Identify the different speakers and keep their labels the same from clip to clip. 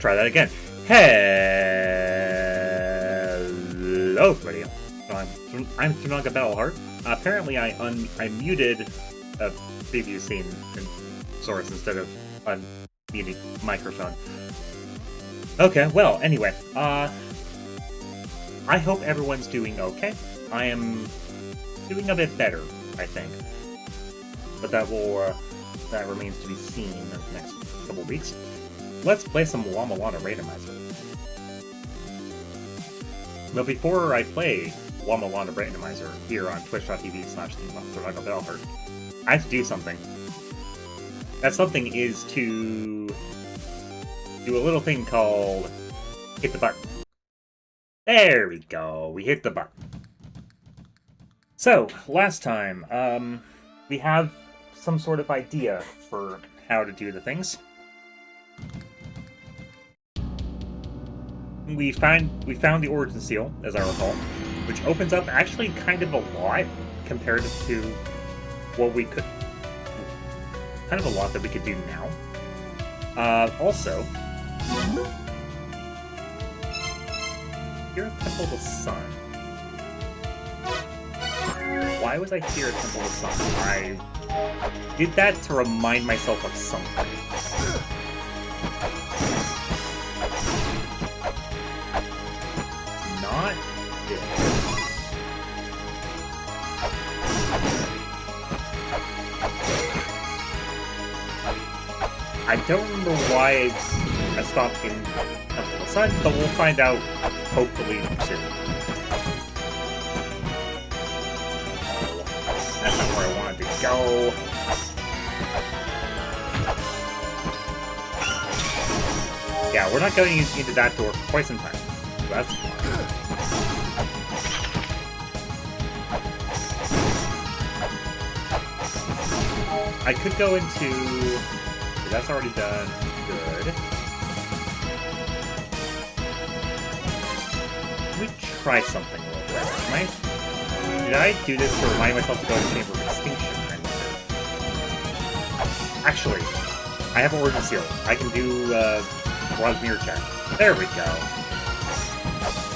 Speaker 1: try that again. Hello, everybody. I'm Tsunaga Battleheart. Apparently, I muted a preview scene in Source instead of unmuting microphone. Okay, well, anyway, I hope everyone's doing okay. I am doing a bit better, I think. But that remains to be seen in the next couple weeks. Let's play some La-Mulana Randomizer. But before I play La-Mulana Randomizer here on twitch.tv/TheBattleheart, I have to do something. That something is to do a little thing called hit the button. There we go, we hit the button. So, last time, we have some sort of idea for how to do the things. We found the origin seal, as I recall, which opens up actually kind of a lot compared to what we could... kind of a lot that we could do now. Also... here at Temple of the Sun. Why was I here at Temple of the Sun? I did that to remind myself of something. Not this. I don't remember why I stopped in Temple of the Sun, but we'll find out hopefully soon. That's not where I wanted to go. Yeah, we're not going into that door for quite some time. So that's fine. I could go into... okay, that's already done. Good. Let me try something real quick. Did I do this to remind myself to go to Chamber of Extinction? I wonder. Actually, I have Origin Seal. I can do Rosmere check. There we go.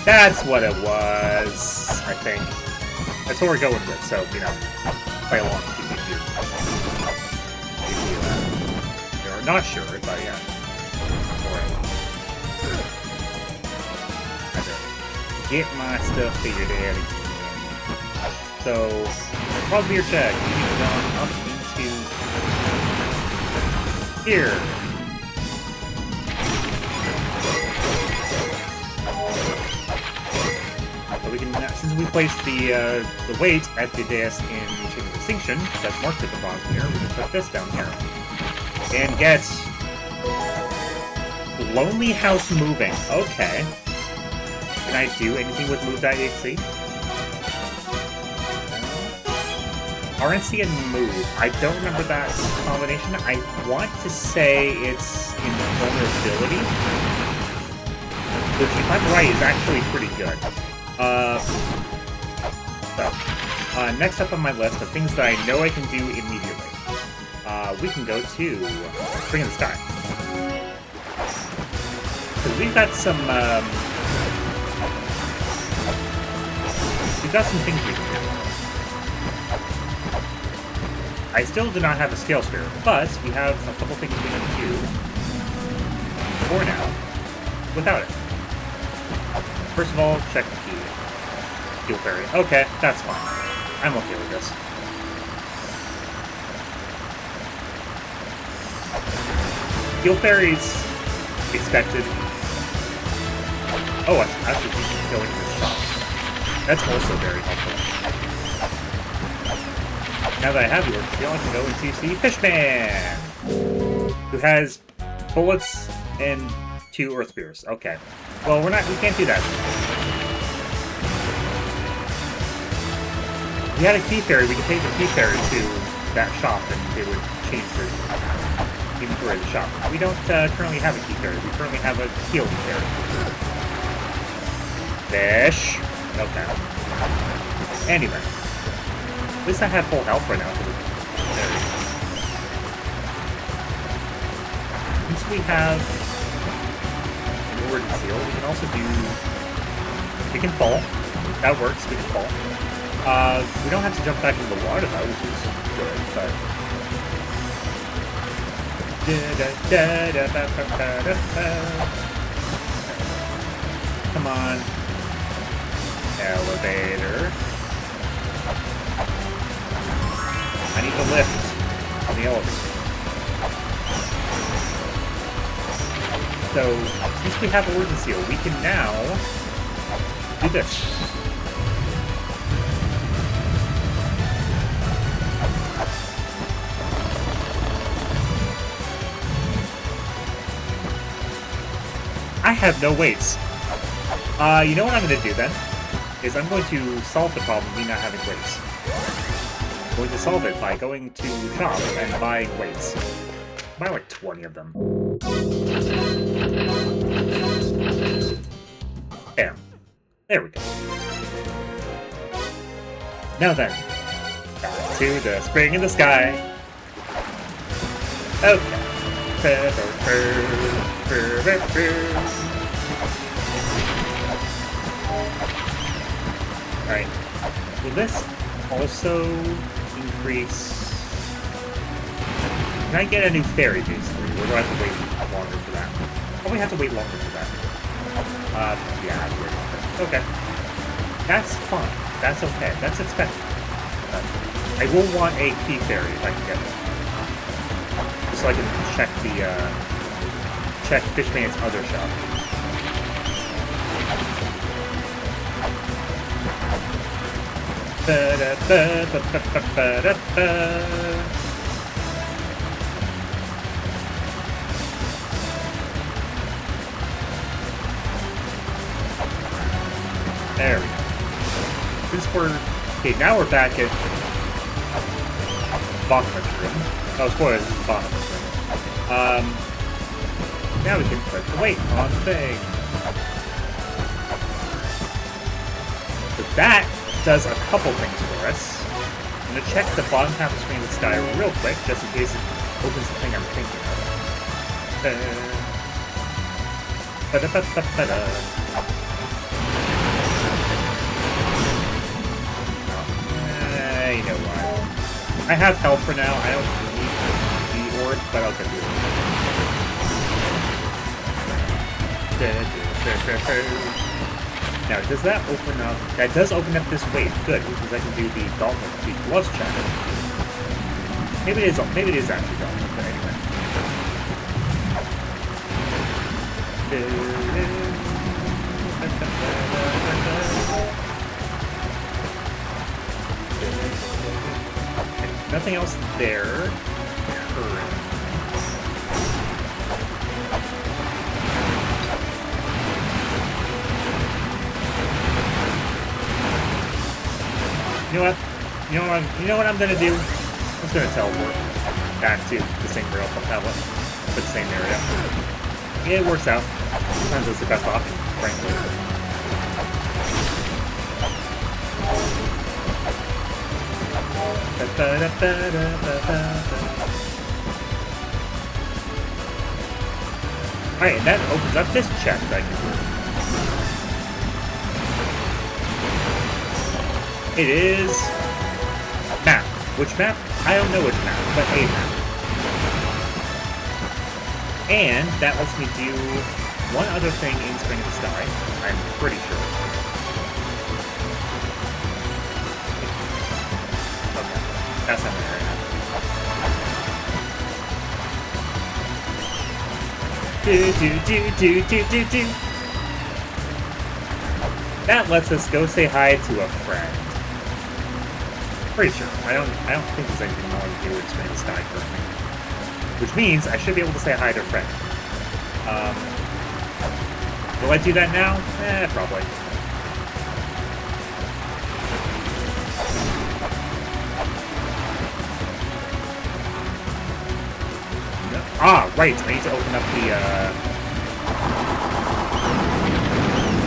Speaker 1: That's what it was, I think. That's what we're going with, so, you know, play along if you're not sure, but yeah. Get my stuff figured out again. So, Rosmere check. We've gone up into here. So we can, since we placed the weight at the dais in Chamber of Extinction, that's marked with the Rosmere, we can put this down here. And get Lonely House moving. Okay. Can I do anything with move.exe? RNC and move. I don't remember that combination. I want to say it's invulnerability, which, if I'm right, is actually pretty good. Next up on my list of things that I know I can do immediately. We can go to Spring in the Sky. Because we've got some, we've got some things we can do. I still do not have a Scale Sphere, but we have a couple things we can do for now without it. First of all, check the key. Fuel Fairy. Okay, that's fine. I'm okay with this. Fuel Fairy's expected. Oh, I should be going to the shop. That's also very helpful. Now that I have yours, I can go into see Fishman, who has bullets and 2 Earth Spears. Okay. Well, we can't do that. If we had a Key Fairy, we could take the Key Fairy to that shop and they would change the inventory of the shop. We don't currently have a Key Fairy. We currently have a Healing Fairy. Fish. Okay. Anyway. At least I have full health right now. Since we have Word and seal. We can also do... We can fall. That works, we can fall. We don't have to jump back into the water though, which is good, but... Come on. Elevator. I need the lift on the elevator. So, since we have a word and seal, we can now do this. I have no weights. You know what I'm going to do then? Is I'm going to solve the problem of me not having weights. I'm going to solve it by going to shop and buying weights. Buy like 20 of them. Bam. There we go. Now then, back to the spring in the sky. Okay. Alright. Will this also increase... Can I get a new fairy, basically? Or do I have to wait longer for that? Probably have to wait longer for that. Yeah, I have to wait longer. Okay. That's fine. That's okay. That's expected. I will want a key fairy if I can get it. Just so I can check the, check Fishman's other shop. There we go. Since we're... Okay, now we're back at... Bottomless room. Oh, spoilers, this is bottomless room. Now we can put the weight on the thing. So that does a couple things for us. I'm gonna check the bottom half of the screen with Sky real quick, just in case it opens the thing I'm thinking of. You know what? I have health for now. I don't need the orb, but I'll get the orb. Now, does that open up... That does open up this wave. Good, because I can do the gauntlet, the gloves check. Maybe it is actually gauntlet, but anyway. Okay, nothing else there. Current. You know what I'm gonna do? I'm just gonna teleport back to the same rail tablet, for the same area. Yeah, it works out. Sometimes it's the best option, frankly. Alright, and that opens up this check that I can do. It is... map. Which map? I don't know which map, but a map. And that lets me do one other thing in Spring in the Sky, I'm pretty sure. Okay, that's not my area. Do. That lets us go say hi to a friend. Pretty sure. I don't think there's anything more to do with Spring in the Sky currently. Which means I should be able to say hi to a friend. Will I do that now? Probably. No. Ah, right. I need to open up the,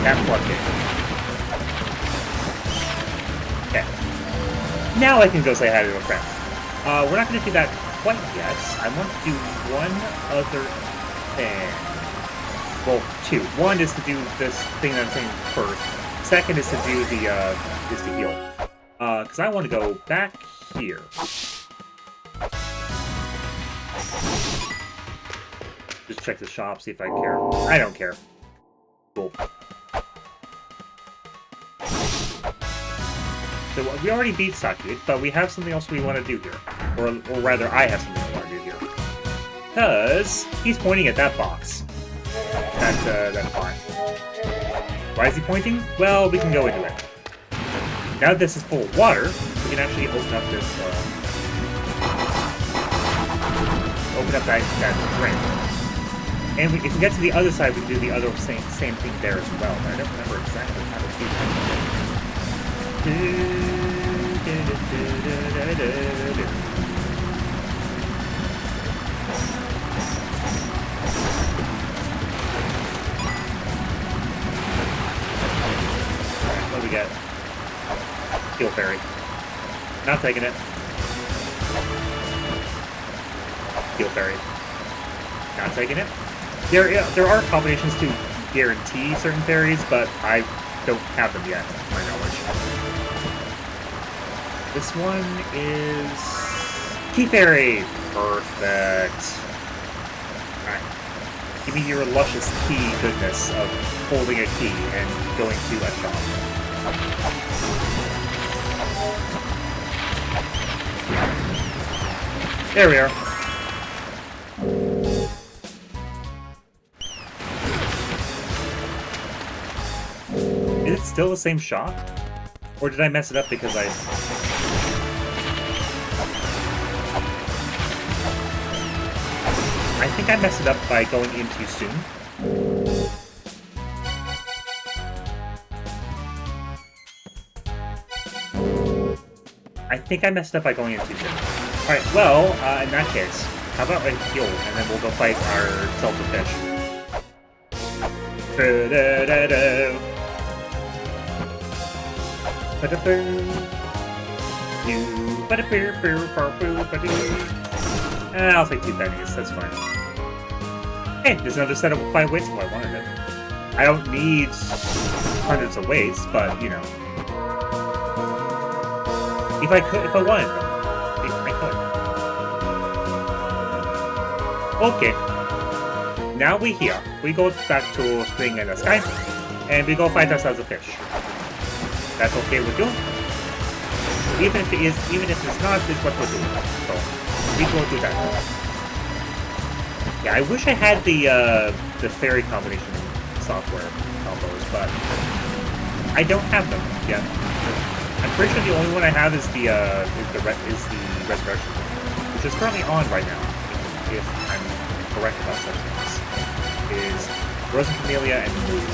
Speaker 1: that floodgate. Okay. Now I can go say hi to a friend. We're not going to do that quite yet. I want to do one other thing. Well, two. One is to do this thing that I'm saying first. Second is to do the, is to heal. Because I want to go back here. Just check the shop, see if I care. I don't care. Cool. So we already beat Saki, but we have something else we want to do here. Or rather, I have something I want to do here. Because he's pointing at that box. That's fine. Why is he pointing? Well, we can go into it. Now that this is full of water, we can actually open up this, open up that drain. And if we get to the other side, we can do the other same thing there as well. But I don't remember exactly how to do that. What do we get? Steel Fairy. Not taking it. Steel Fairy. Not taking it. There are combinations to guarantee certain fairies, but I don't have them yet, to my knowledge. This one is Key Fairy. Perfect. Alright. Give me your luscious key goodness of holding a key and going to a shop. There we are. Is it still the same shop? Or did I mess it up because I think I messed it up by going in too soon. I think I messed up by going in too soon. Alright, well, in that case, how about I heal, and then we'll go fight ourselves a fish. I'll take 2 pennies, that's fine. Hey, there's another set of 5 weights if I wanted it. I don't need hundreds of weights, but, you know. If I wanted them, I could. Okay. Now we here. We go back to Spring in the Sky, and we go find ourselves a fish. That's okay with you? Even if it's not, it's what we're doing. So, we go do that. Yeah, I wish I had the fairy combination software combos, but I don't have them yet. I'm pretty sure the only one I have is the resurrection one, which is currently on right now, if I'm correct about such things. Is Rose and Camellia and Move.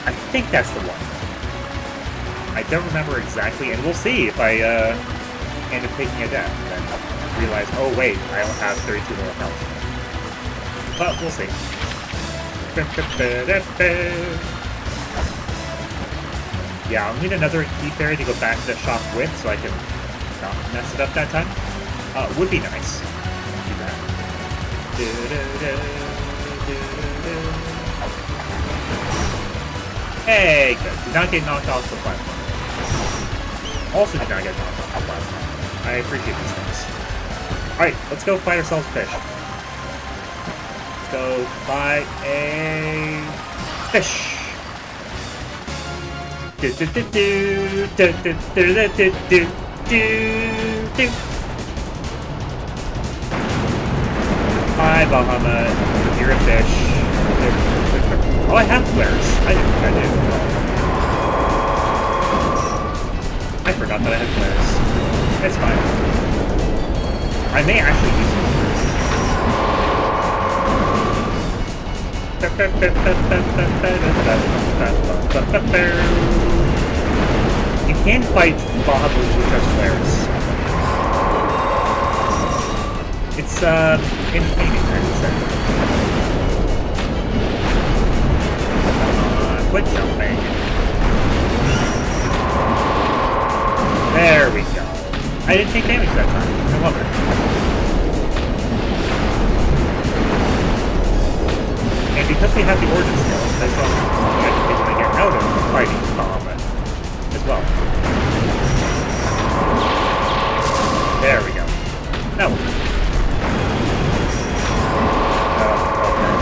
Speaker 1: I think that's the one. I don't remember exactly, and we'll see if I end up taking a death and then realize, oh wait, I don't have 32 more health. But we'll see. Yeah, I'll need another Key Fairy to go back to the shop with, so I can not mess it up that time. Would be nice. Do that. Hey, good. Did not get knocked off the platform. Also did not get knocked off the platform. I appreciate these things. Alright, let's go fight ourselves a fish. Let's go fight a fish. Hi, Bahamut. You're a fish. Oh, I have flares. I didn't think I did. I forgot that I had flares. It's fine. I may actually use them. You can fight Bahamut with just flares. It's, entertaining, I would say. Quit jumping. There we go. I didn't take damage that time. I love it. And because we have the origin skills, that's something I can basically get out of fighting combat as well. There we go. No. Okay.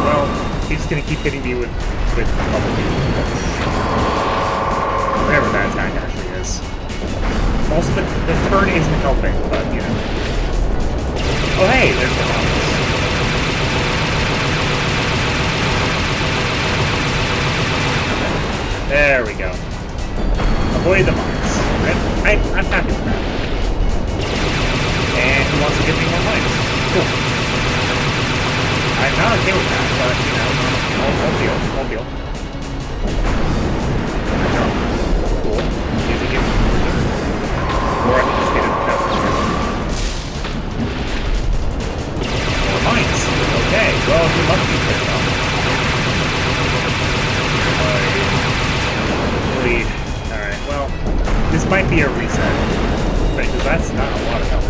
Speaker 1: Well, he's just gonna keep hitting me with bubble beam. Whatever that attack actually is. Also, the turn isn't helping, but, you know. Oh, hey, there's the bombs. There we go. Avoid the mines. I'm happy with that. And he wants to give me more mines. Cool. I'm not okay with that, but, you know, won't deal. Cool. Easy game. Or I can just get it that way. More mines. Okay, well, he must be pissed off. Alright, well, this might be a reset. Because that's not a lot of health.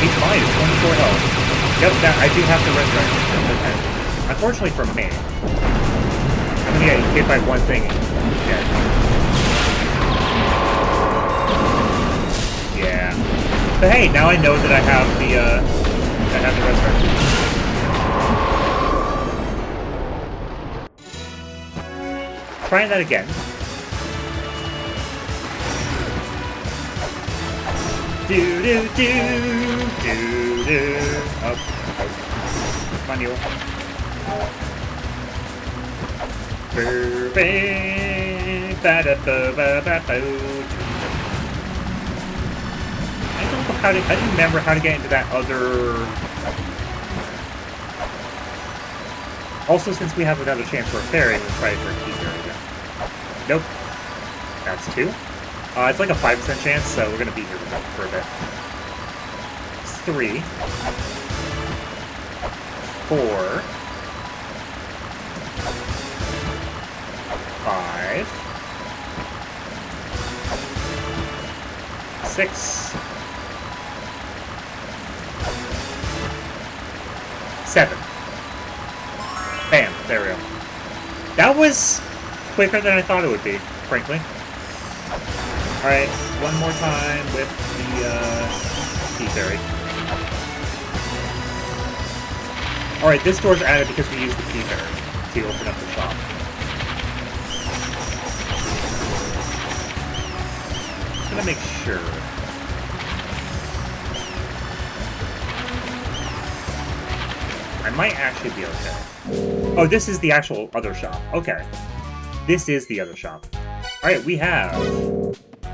Speaker 1: Each mine is 24 health. Yep, now I do have to resurrect. Okay. Unfortunately for me, I'm gonna get hit by one thing and dead. Yeah. But hey, now I know that I have the resurrection. Trying that again. Do. Up. Come on, you. I didn't remember how to get into that other... Also, since we have another chance for a fairy, we'll try it for a key fairy again. Nope. That's 2. It's like a 5% chance, so we're gonna be here for a bit. 3. 4. 5. 6. 7. Bam, there we go. That was quicker than I thought it would be, frankly. Alright, one more time with the key fairy. Alright, this door's added because we used the key fairy to open up the shop. Just gonna make sure. I might actually be okay. Oh, this is the actual other shop. Okay. This is the other shop. Alright, we have...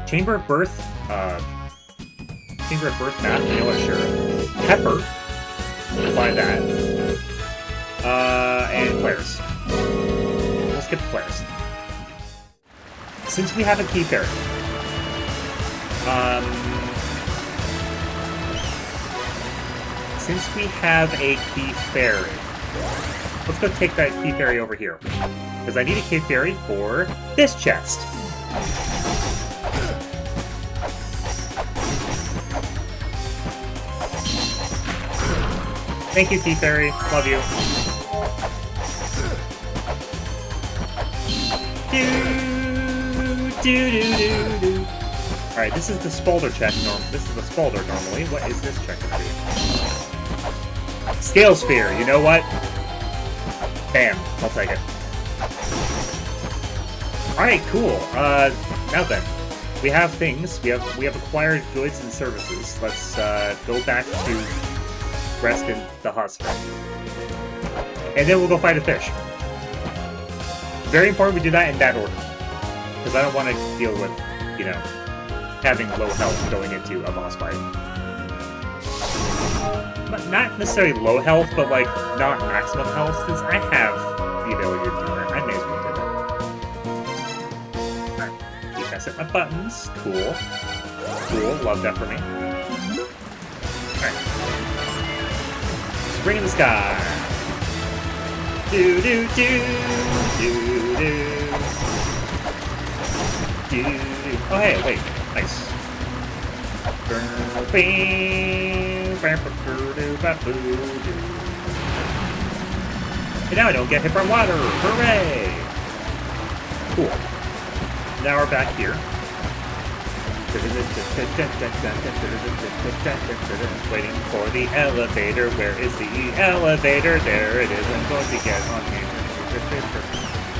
Speaker 1: Chamber of Birth map, you know what, sure. Pepper. Buy that. And flares. We'll skip the flares. Since we have a key fairy. Since we have a key fairy. Let's go take that key fairy over here. Because I need a key fairy for this chest. Thank you, Key Fairy. Love you. Do. Alright, this is the Spalder check. This is the Spalder normally. What is this check going to be? Scale Sphere. You know what? Bam. I'll take it. Alright, cool. Now then. We have things. We have acquired goods and services. Let's go back to rest in the hospital. And then we'll go fight a fish. Very important we do that in that order. Because I don't want to deal with, you know, having low health going into a boss fight. Not necessarily low health, but like, not maximum health, since I have the ability to do that. I may as well do that. Alright, keep messing with my buttons. Cool. Cool, love that for me. Alright. Spring in the sky. Do. Oh hey, wait, nice. And now I don't get hit by water! Hooray! Cool. Now we're back here. Waiting for the elevator. Where is the elevator? There it is. I'm going to get on here.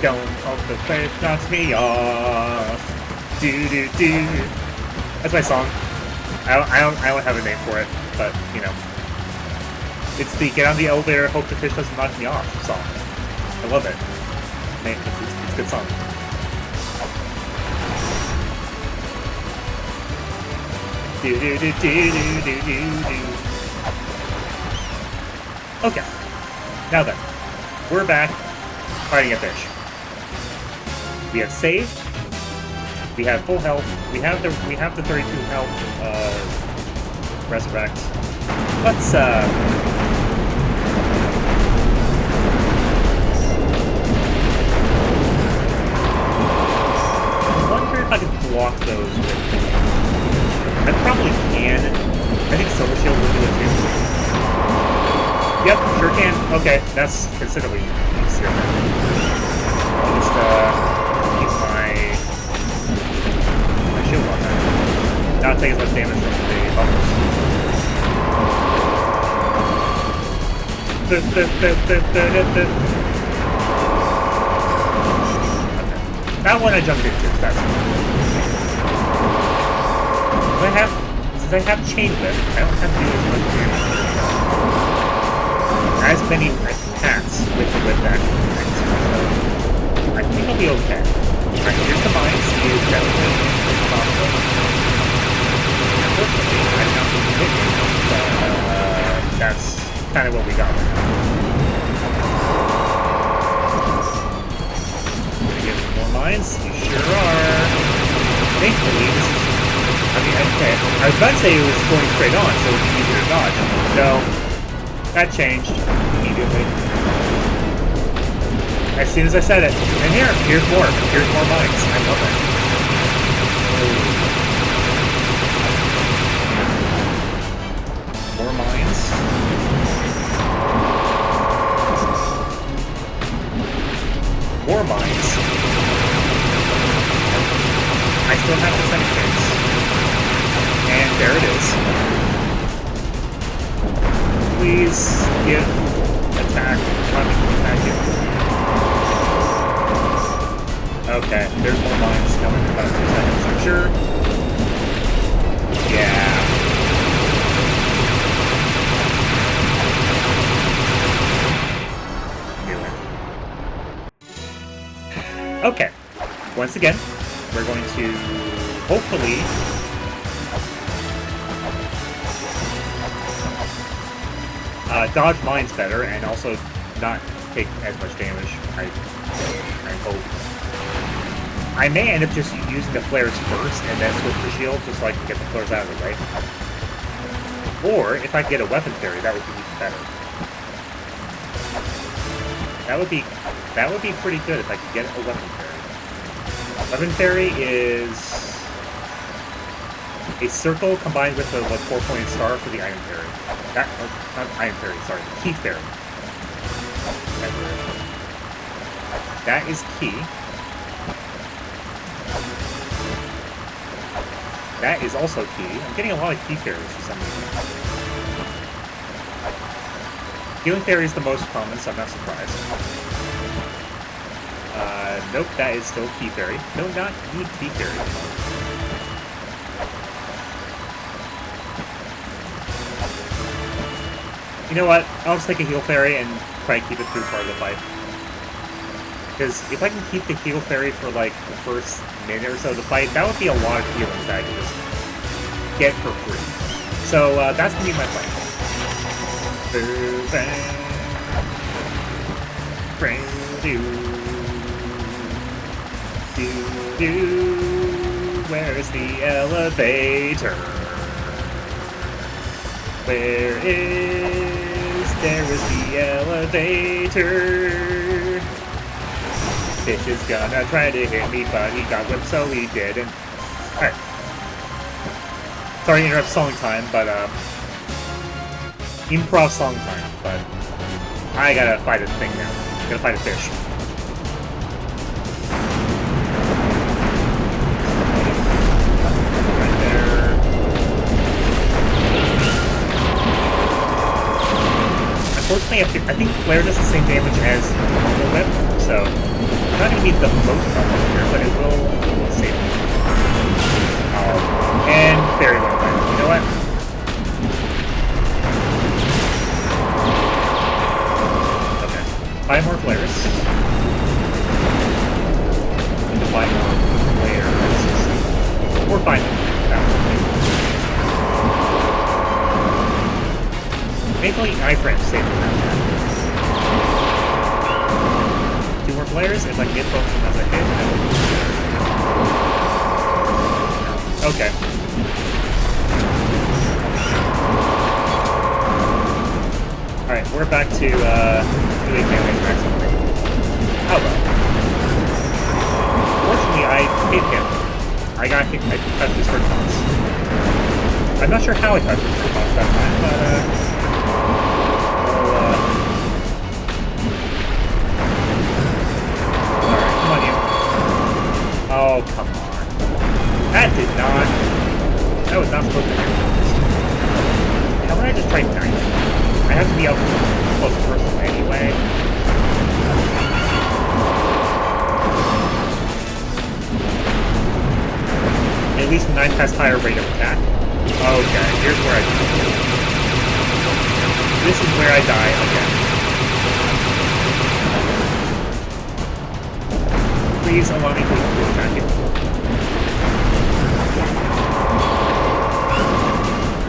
Speaker 1: Don't hope the place knocks me off. Do. That's my song. I don't have a name for it, but you know, it's the get on the elevator, hope the fish doesn't knock me off song. I love it. Man, it's a good song. Do. Okay. Now then, we're back fighting a fish. We have saved. We have full health. We have the 32 health resurrect. Let's I wonder if I can block those with... I probably can. I think Silver Shield will do it too. Yep, sure can. Okay, that's considerably easier. I'll just keep my shield on that. Not take as much damage from the bubbles. Okay. That one I jumped into. That's since I have chain whip, I don't have to do as much damage. As many attacks with the whip action. So I think I'll be okay. Alright, here's the mines. He is definitely possible. Unfortunately, I'm not going to hit him, but that's kind of what we got right now. Gonna get some more mines? You sure are. Thankfully, this is... I mean, okay, I was about to say it was going straight on, so it would be easier to dodge. No, that changed immediately. As soon as I said it. And here's more. Here's more mines. I love it. More mines. More mines. I still have the second chance. And there it is. Please give attack. Attack it. Okay, there's more mines coming in about 2 seconds, I'm sure. Yeah. Knew it. Okay. Once again, we're going to hopefully dodge mines better and also not take as much damage. I hope. I may end up just using the flares first and then switch the shield just so I can get the flares out of the way. Or if I get a weapon fairy, that would be even better. That would be pretty good if I could get a weapon fairy. Weapon fairy is a circle combined with a 4-pointed star for the item fairy. Not item fairy, sorry, the key fairy. That is key. That is also key. I'm getting a lot of key fairies for some reason. Healing fairy is the most common, so I'm not surprised. Nope, that is still key fairy. No, not need key fairy. You know what? I'll just take a heal fairy and try and keep it through part of the fight. Because if I can keep the heal fairy for like the first minute or so of the fight, that would be a lot of healing that I can just get for free. So that's gonna be my plan. Where's the elevator? There is the elevator. Fish is gonna try to hit me, but he got whipped, so he didn't. Alright. Sorry to interrupt song time, but, improv song time, but I gotta fight a thing now. Gonna find a fish. Right there. Unfortunately, I think Flare does the same damage as normal whip, so it's not gonna be the most helpful here, but it will save me. And Fairy went away. You know what? Okay. 5 more flares. Need to buy more flares. We're fine. Thankfully, iframes saved me that. 2 more flares. If I can get both of them as I hit, okay. Alright, we're back to doing damage max something. Oh well. Fortunately, I hit him. I touched his hurt box. I'm not sure how I touched his hurt box that time, but alright, come on you. Oh, come on. That did not... That was not supposed to happen. How would I just try knife? I have to be up close personal anyway. At least knife has higher rate of attack. Okay, here's where I die. This is where I die again. Please allow me to attack you.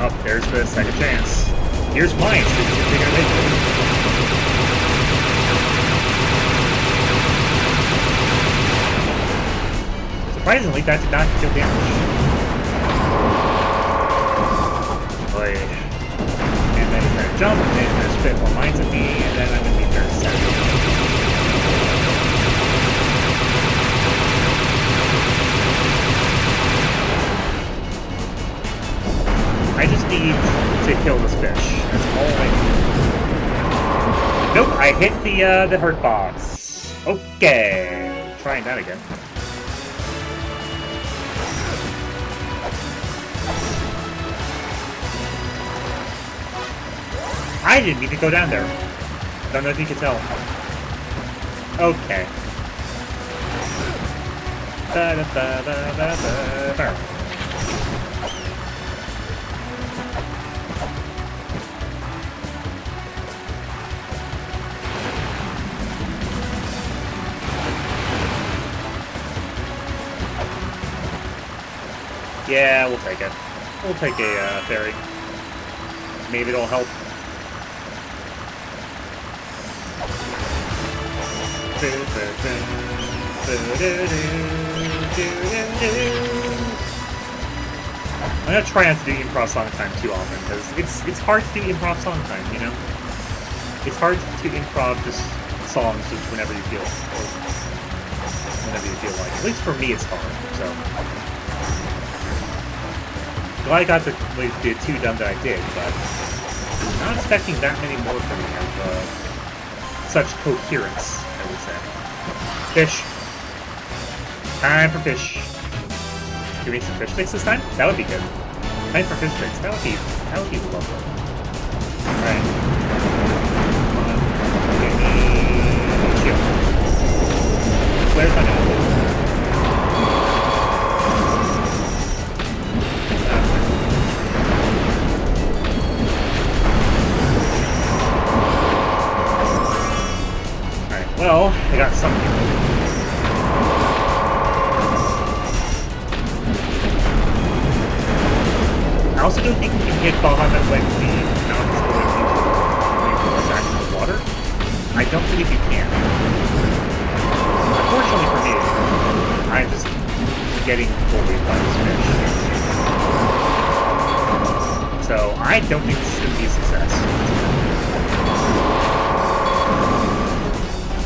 Speaker 1: Oh, there's the second chance. Here's mine, so it's a bigger victory. Surprisingly, that did not deal damage. Boy. And then he's gonna jump, and then he's gonna spit more mines at me, and then I'm gonna be very sad. I just need to kill this fish. That's all I need. Nope, I hit the hurt box. Okay. Trying that again. I didn't mean to go down there. Don't know if you can tell. Okay. Yeah, we'll take it. We'll take a fairy. Maybe it'll help. I'm gonna try not to do improv song time too often, because it's hard to do improv song time, you know? It's hard to improv just songs just whenever you feel like. At least for me it's hard, so. Glad I got the 2 done that I did, but I'm not expecting that many more from me of such coherence, I would say. Fish. Time for fish. Give me some fish sticks this time? That would be good. Time for fish sticks. That would be lovely. Alright. Come on. Give me shield. Where's my nose? Well, I got something. I also don't think you can get Bahamut when the mountain is going into back in the water. I don't believe you can. Unfortunately for me, I'm just getting bullied by this fish. So I don't think this is going to be a success.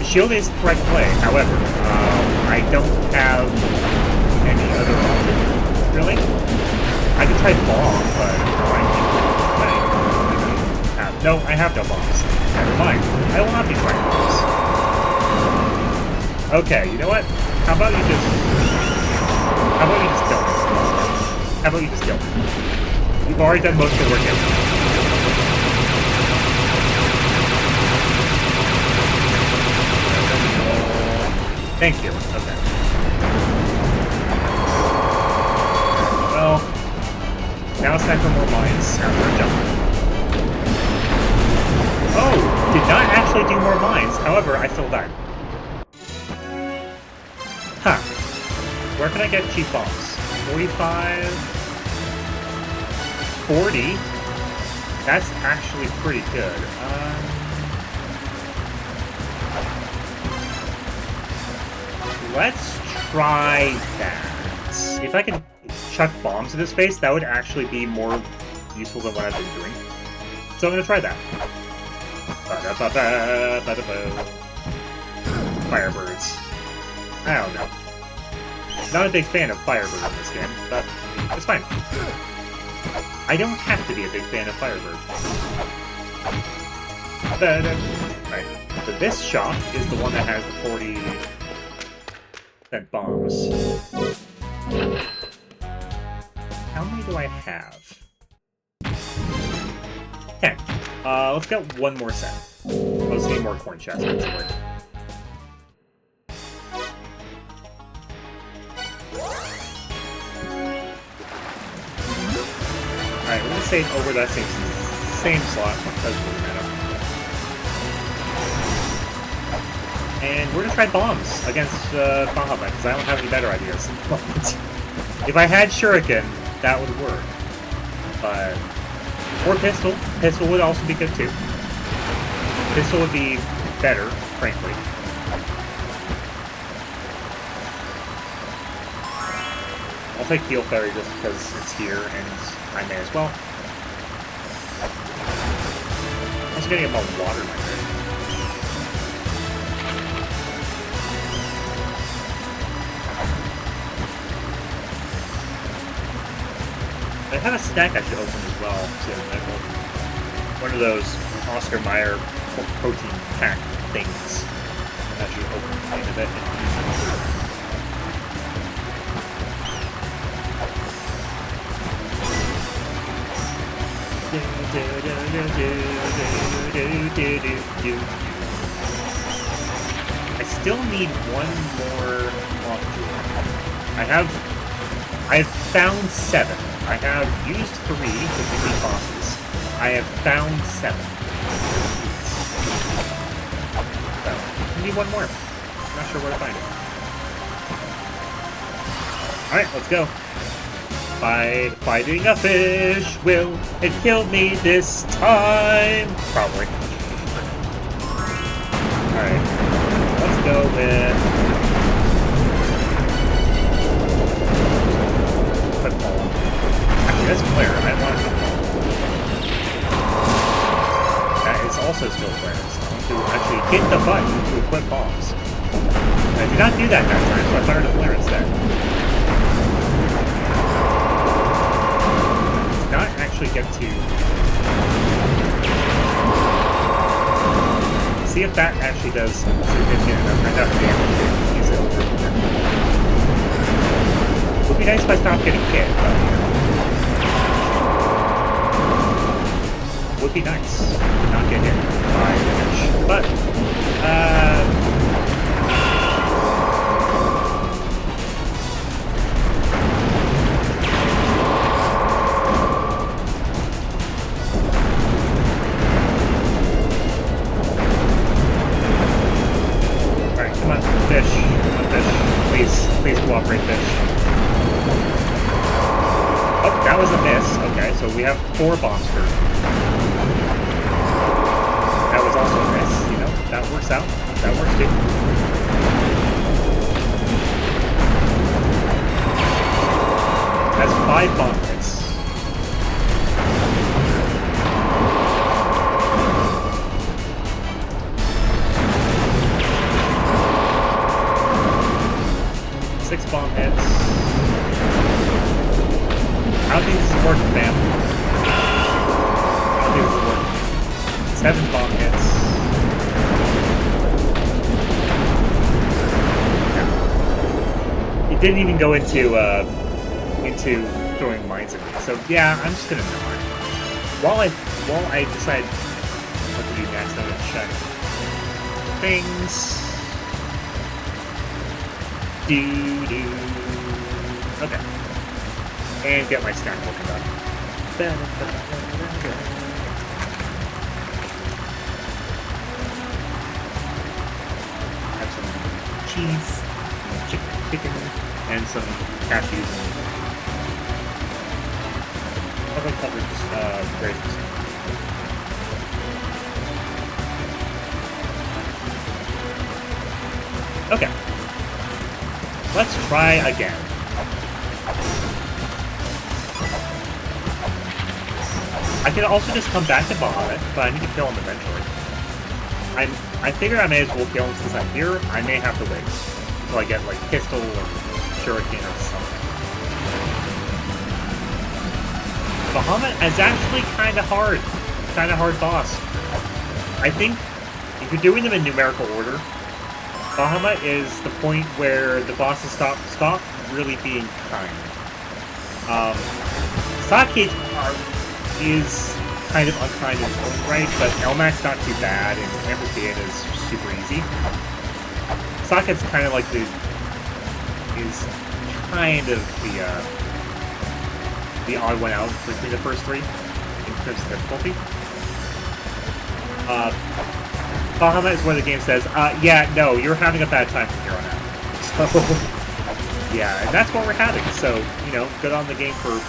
Speaker 1: Shield is the correct play, however, I don't have any other option, really. I could try bomb, but no, I have no bombs. Never mind. I will not be trying bombs. Okay, you know what? How about you just kill me? How about you just kill me? You've already done most of the work here. Thank you. Okay. Well, now it's time for more mines after a jump. Oh! Did not actually do more mines. However, I still died. Huh. Where can I get cheap bombs? 45... 40? That's actually pretty good. Let's try that. If I can chuck bombs in his face, that would actually be more useful than what I've been doing. So I'm gonna try that. Firebirds. I don't know. Not a big fan of Firebird in this game, but it's fine. I don't have to be a big fan of Firebird. Alright, so this shop is the one that has the 40-cent bombs. How many do I have? 10. Let's get one more set. Let's need more coin chests. Alright, we're gonna save over that same slot. Doesn't really matter. And we're gonna try bombs against Bahamut, because I don't have any better ideas at the moment. If I had Shuriken, that would work. But... or Pistol. Pistol would also be good too. Pistol would be better, frankly. I'll take Heal Fairy just because it's here, and I may as well. I'm also getting about water in my head. I have a snack I should open as well, too. One of those Oscar Mayer protein pack things. I should open the end of it and use it. I still need one more lockjaw. I've found 7. I have used 3 to defeat bosses. I have found 7. So, I need one more. I'm not sure where to find it. Alright, let's go. By fighting a fish, will it kill me this time? Probably. Alright. Let's go with... football. Actually, that's Flare. I want football. That is also still Flare. So I want to actually hit the button to equip bombs. I did not do that time, so I fired a Flare instead. Not actually get to see if that actually does significant enough damage to use it over here. It would be nice if I stopped getting hit, but would be nice to not get hit by the fish. But Please cooperate, fish. Oh, that was a miss. Okay, so we have 4 bombs per. That was also a miss. You know, that works out. That works too. That's 5 bomb hits. Bomb hits. I don't think this is working, fam. I don't think this is working. 7 bomb hits. didn't even go into throwing mines at me. So yeah, I'm just gonna not. While I decide what to do next, I'm gonna check things. Okay. And get my snack looking up. Have some cheese, chicken, and some cashews and other covered grapes. Okay. Let's try again. I can also just come back to Bahamut, but I need to kill him eventually. I figure I may as well kill him since I'm here. I may have to wait until I get like pistol or shuriken or something. Bahamut is actually kind of hard boss. I think if you're doing them in numerical order, Bahamut is the point where the bosses stop really being kind. Sackhead is kind of unkind in its own right, but Elmac's not too bad, and Emperor's Gate is super easy. Sackhead's kind of like the odd one out between the first three in terms of difficulty. Bahamut is where the game says, yeah, no, you're having a bad time from here on out. So, yeah, and that's what we're having. So, you know, good on the game for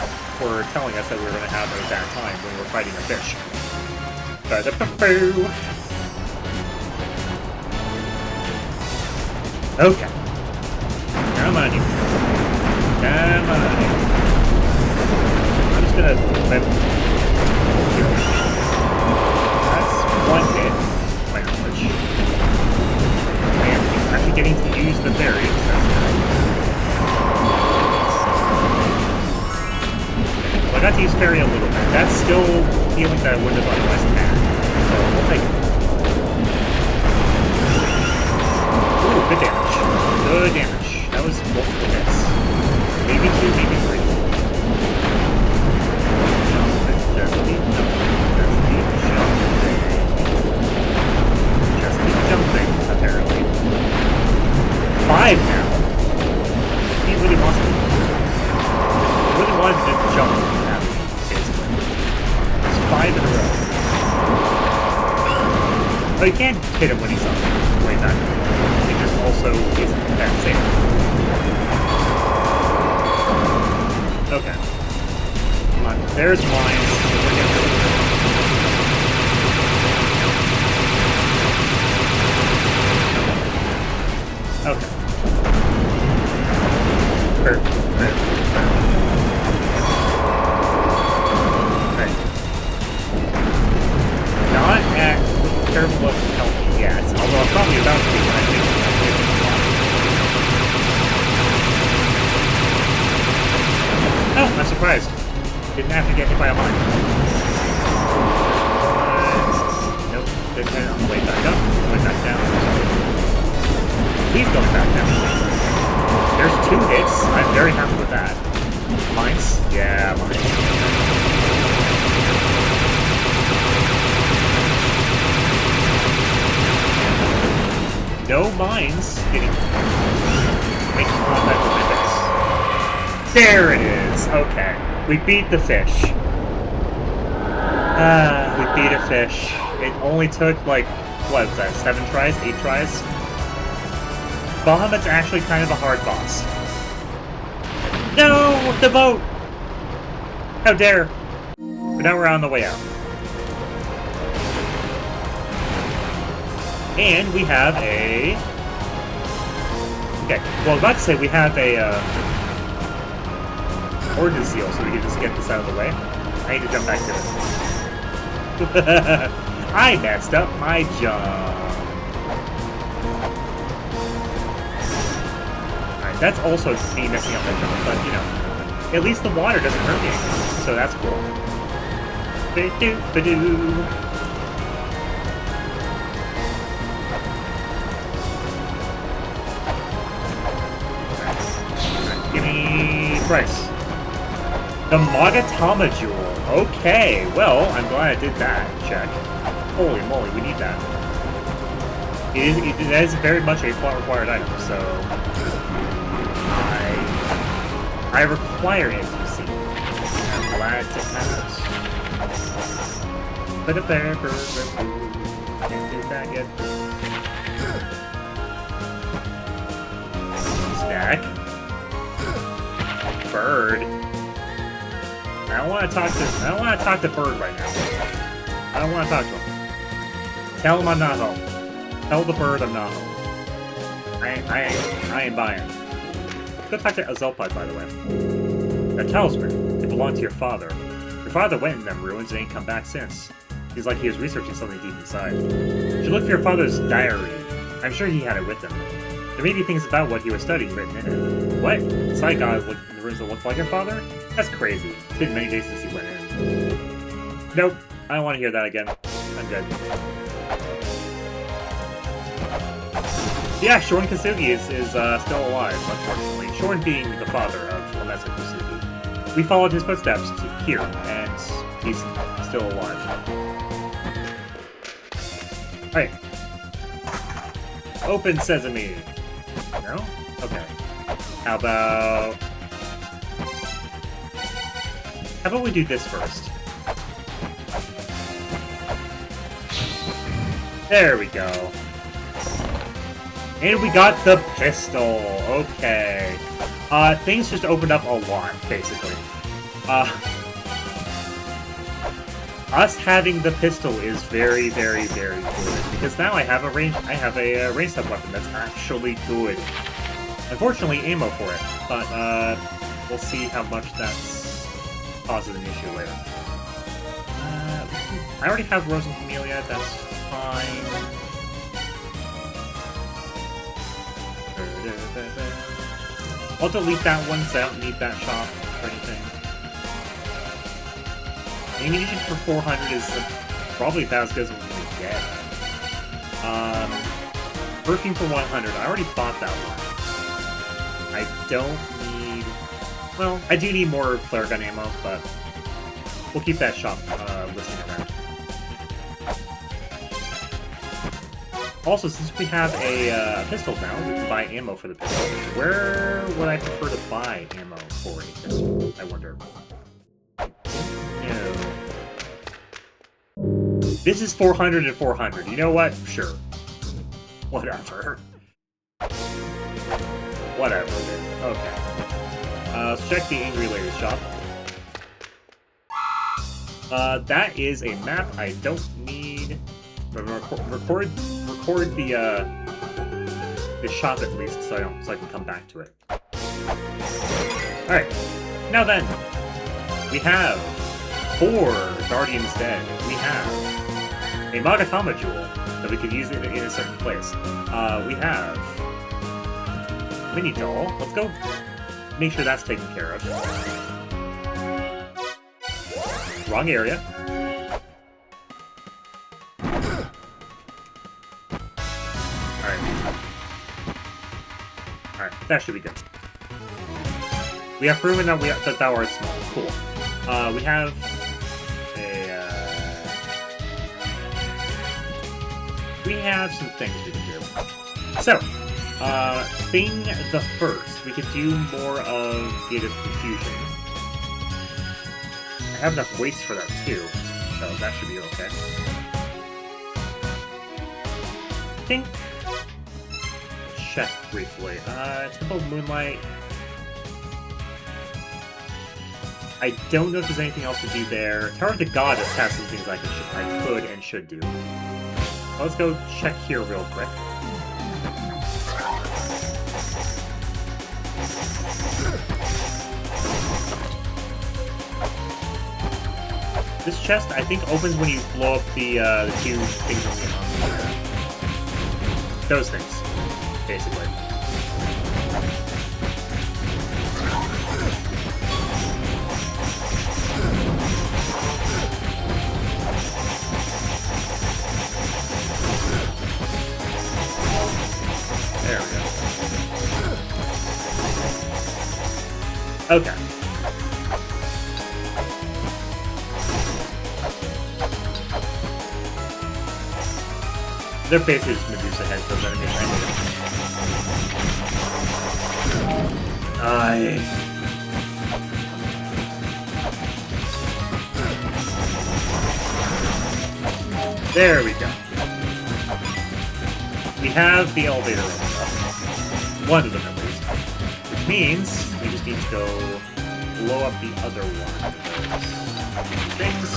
Speaker 1: telling us that we were going to have a bad time when we were fighting a fish. Okay. Come on, you. Come on. I'm just going to... That's one hit. My knowledge. And he's actually getting to use the berries. That's nice. So I got to use Fairy a little bit. That's still healing that I wouldn't have otherwise had. So we'll take it. Ooh, good damage. Good damage. That was multiple hits. Maybe 2, maybe 3. Just keep jumping, apparently. 5 now. He really wants to. He really wanted to just jump at me, basically. It's 5 in a row. But you can't hit him when he's up way back. It just also isn't that safe. Okay. Come on. There's mine. Okay. Right. Not at terrible level of health yet, although I'm probably about to be when I think oh, I'm surprised. Didn't have to get hit by a mine. Nope. Didn't hit it on the way back up. Way back down. He's going back down. There's 2 hits. I'm very happy with that. Mines? Yeah, mines. No mines making contact with my face. There it is. Okay. We beat the fish. We beat a fish. It only took, like, what was that, 7 tries? 8 tries? Bahamut's actually kind of a hard boss. No! The boat! How dare! But now we're on the way out. And we have a... Okay, well, I was about to say we have a, Ordnance seal, so we can just get this out of the way. I need to jump back to it. I messed up my jump. Alright, that's also me messing up my jump, but, you know, at least the water doesn't hurt me anymore, so that's cool. Ba-doo, ba-doo. Christ. The Magatama Jewel. Okay, well, I'm glad I did that. Check. Holy moly, we need that. That is very much a plot required item, so I require it, you see. I'm glad to have it. But can't do that yet. Stack. Bird. I don't want to talk to Bird right now. I don't want to talk to him. Tell him I'm not home. Tell the bird I'm not home. I ain't buying. Let's go talk to Azelpide, by the way. That talisman, it belonged to your father. Your father went in them ruins and ain't come back since. He's like he was researching something deep inside. You should look for your father's diary. I'm sure he had it with him. There may be things about what he was studying written in it. What? Side guys look in the rooms that look like your father? That's crazy. It's been many days since he went in. Nope. I don't want to hear that again. I'm good. Yeah, Shorn Kasugi is still alive, unfortunately. Shorn being the father of Lamesa Kasugi. We followed his footsteps to here, and he's still alive. Alright. Open sesame. No? Okay. How about we do this first? There we go. And we got the pistol. Okay. Things just opened up a lot, basically. Us having the pistol is very, very, very good. Because now I have a ranged up weapon that's actually good. Unfortunately, ammo for it. But, we'll see how much that causes an issue later. I already have Rose and Camellia, that's fine. I'll delete that one because I don't need that shop or anything. Ammunition for 400 is probably about as good as we're going to get. Perfume for 100. I already bought that one. I don't need... Well, I do need more flare gun ammo, but we'll keep that shop listing around. Also, since we have a pistol now, we can buy ammo for the pistol. Where would I prefer to buy ammo for a pistol? I wonder. No. This is 400 and 400. You know what? Sure. Whatever. Whatever, then. Okay. Let's check the Angry Lady's shop. That is a map I don't need. Record the shop at least, so I can come back to it. Alright, now then, we have 4 Guardians Dead. We have a Magatama Jewel that we could use in a certain place. We have Mini Doll. Let's go make sure that's taken care of. Wrong area. Alright, that should be good. We have proven that that our is small. Cool. We have we have some things we can do. So, thing the first, we could do more of Gate of Confusion. I have enough weights for that too, so that should be okay. I think... Check briefly. Temple of Moonlight... I don't know if there's anything else to do there. Tower of the Goddess has some things I could and should do. Let's go check here real quick. This chest, I think, opens when you blow up the 2 things on the those things, basically. There we go. Okay. They're basically just Medusa heads, so they're gonna There we go. We have the elevator opened up. One of them at least. Which means we just need to go blow up the other one of those things.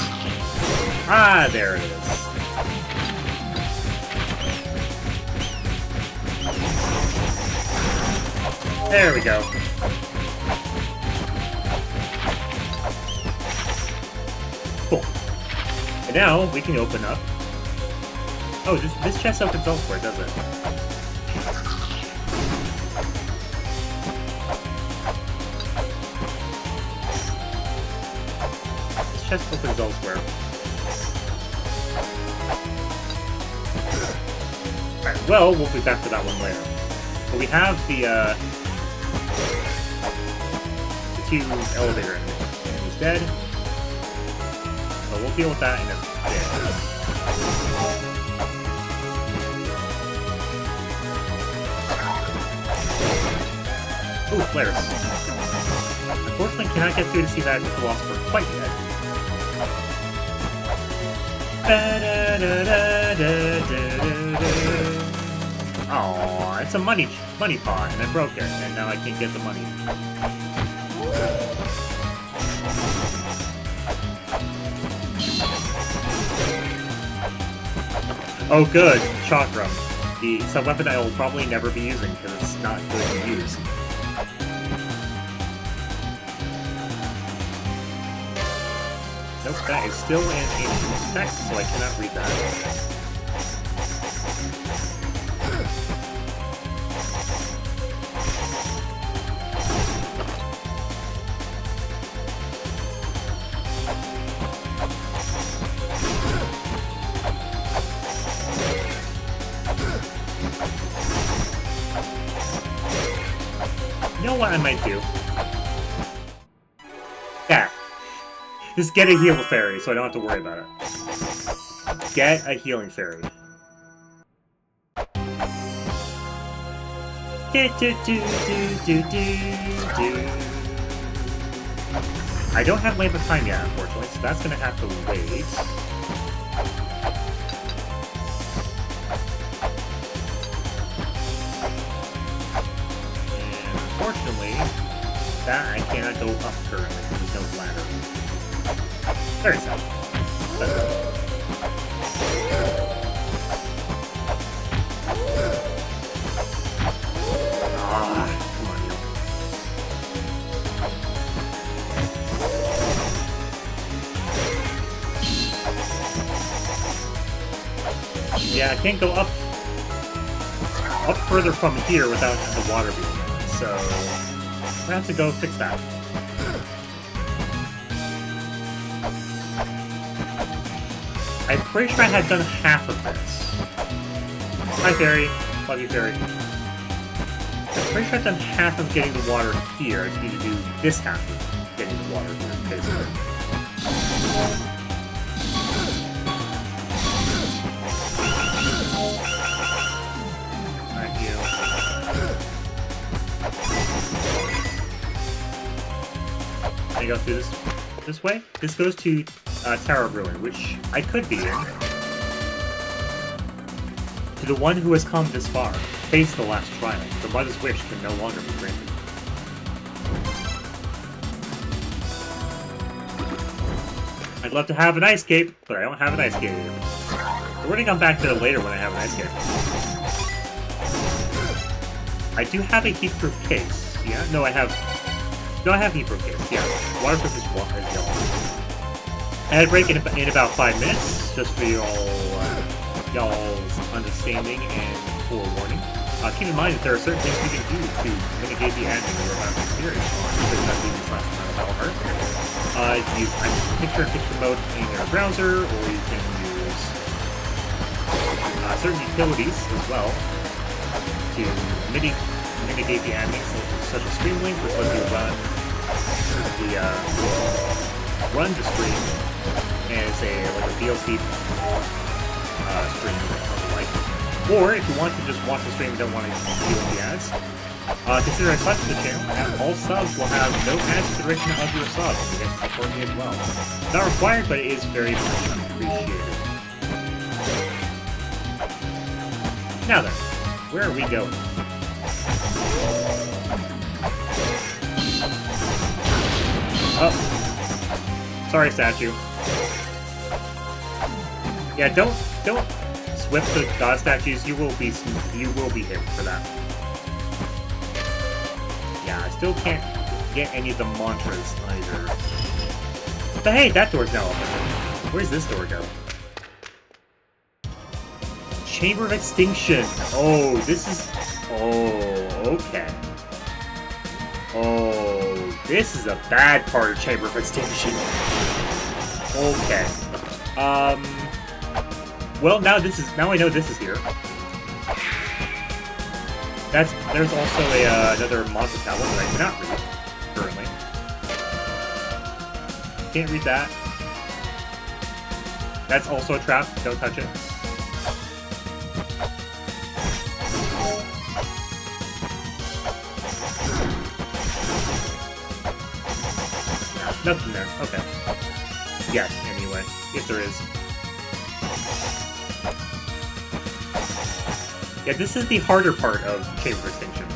Speaker 1: Ah, there it is. There we go. Cool. And now we can open up. Oh, this chest opens elsewhere, does it? This chest opens elsewhere. Alright, well, we'll be back to that one later. But we have the two elevator enemies. He's dead. So we'll deal with that in a bit. Ooh, flares. Unfortunately, cannot get through to see that philosopher quite yet. Oh, it's a money pot, and I broke it, and now I can't get the money. Oh, good, chakram. The sub-weapon I will probably never be using because it's not good to use. Nope, that is still in ancient text, so I cannot read that. You know what I might do? Yeah. Just get a heal fairy so I don't have to worry about it. Get a healing fairy. I don't have Lamp of Time yet, unfortunately, so that's gonna have to wait. Unfortunately, that I cannot go up currently because there's no ladder. Very sad. Come on, you. Yeah, I can't go up further from here without the water being in. So, I'm gonna have to go fix that. I'm pretty sure I had done half of this. Hi, Fairy. Love you, Fairy. I'm pretty sure I've done half of getting the water here. I just need to do this half of getting the water here, basically. Alright, you. Can I go through this way? This goes to Tower of Ruin, which I could be in. To the one who has come this far, face the last trial. The mother's wish can no longer be granted. I'd love to have an ice cape, but I don't have an ice cape. We're gonna come back to it later when I have an ice cape. I do have a heat-proof case. Yeah? No, I have heat-proof case. Yeah. Waterproof is yellow. I had a break in about 5 minutes, just for y'all's understanding and forewarning. Keep in mind that there are certain things you can do to mitigate the admin you're about to experience on you can picture mode in your browser, or you can use certain utilities as well to mitigate the admin, such as Streamlink, which lets you run the run to stream as a DLC stream that I would like. Or if you want to just watch the stream and don't want to deal with the ads, consider a sub to the channel, and all subs will have no ads to the direction of your subs. You can support me as well. Not required, but it is very much appreciated. Now then, where are we going? Oh, sorry, statue. Yeah, don't whip the god statues. You will be hit for that. Yeah, I still can't get any of the mantras either. But hey, that door's now open. Where's this door go? Chamber of Extinction. Oh, this is. Oh, okay. Oh, this is a bad part of Chamber of Extinction. Okay. Well, now I know this is here. There's also another monster tablet that I cannot read currently. Can't read that. That's also a trap. Don't touch it. Nothing there. Okay. Yes. Anyway, if there is. Yeah, this is the harder part of Chamber Extinction.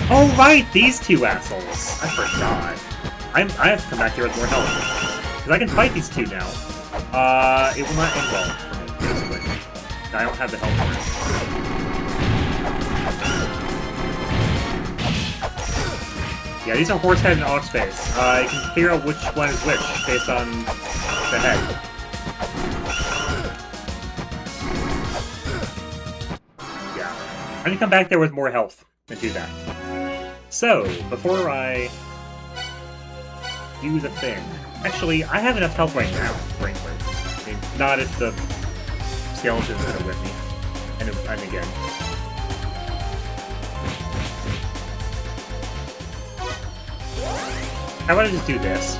Speaker 1: Oh right, these two assholes! I forgot. I have to come back here with more health. Because I can fight these two now. It will not end well for me, basically. I don't have the health for it. Yeah, these are Horsehead and Oxface. You can figure out which one is which based on the head. I'm gonna come back there with more health and do that. So, before I do the thing... Actually, I have enough health right now, frankly. I mean, not if the skeletons are with me. And again. How about I just do this?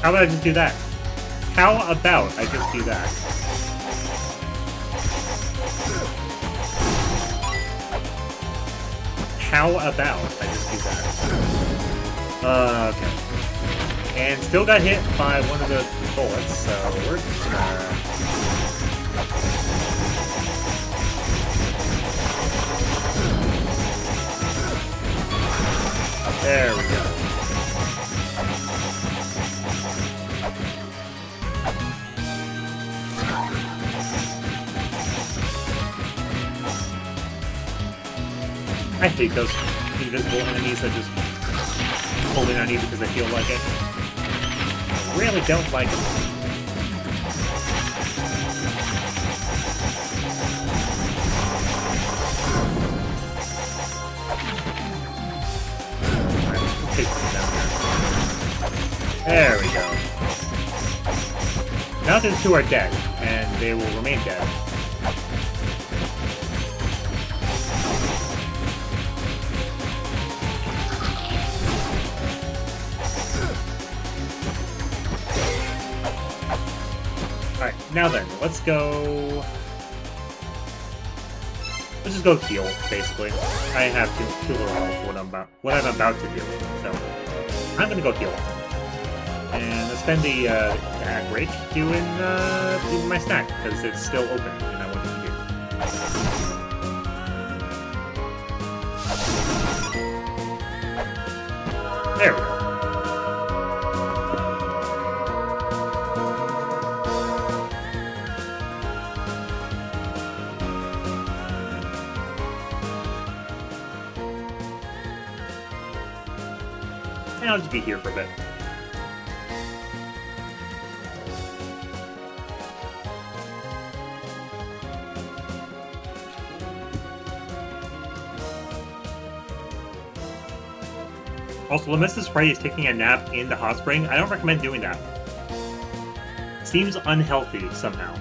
Speaker 1: How about I just do that? How about I just do that? How about I just do that? Okay. And still got hit by one of the bullets, so we're just gonna... There we go. I hate those invisible enemies that just holding on you because they feel like it. I really don't like it. Alright, take them down there. There we go. Now these two are dead, and they will remain dead. Alright, now then, let's go... Let's just go heal, basically. I have too little health for what I'm about to do, so... I'm gonna go heal. And I'll spend the ad break doing my snack, because it's still open, and I want to do. There we go. And I'll just be here for a bit. Also, Lemessa's Sprite is taking a nap in the hot spring. I don't recommend doing that. Seems unhealthy somehow.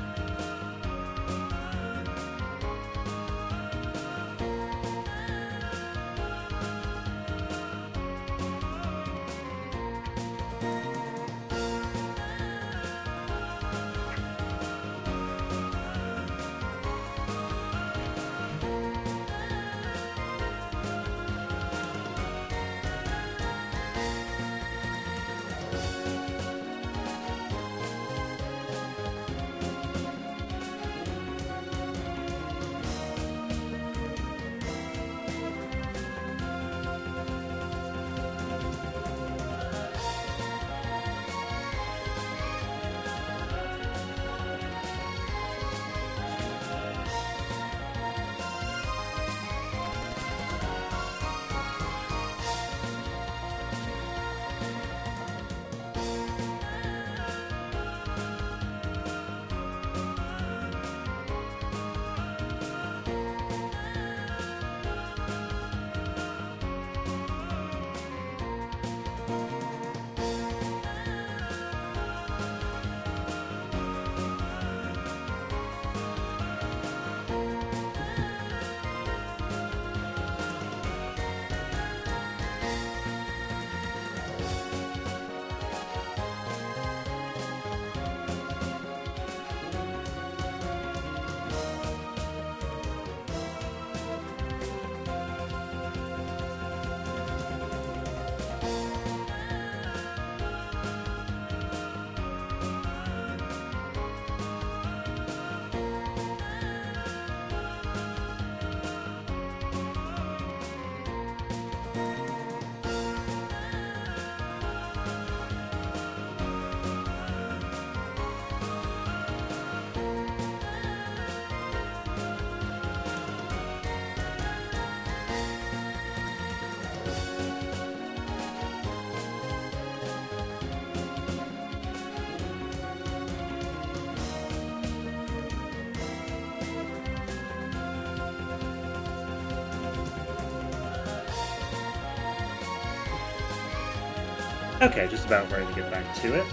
Speaker 1: Okay, just about ready to get back to it.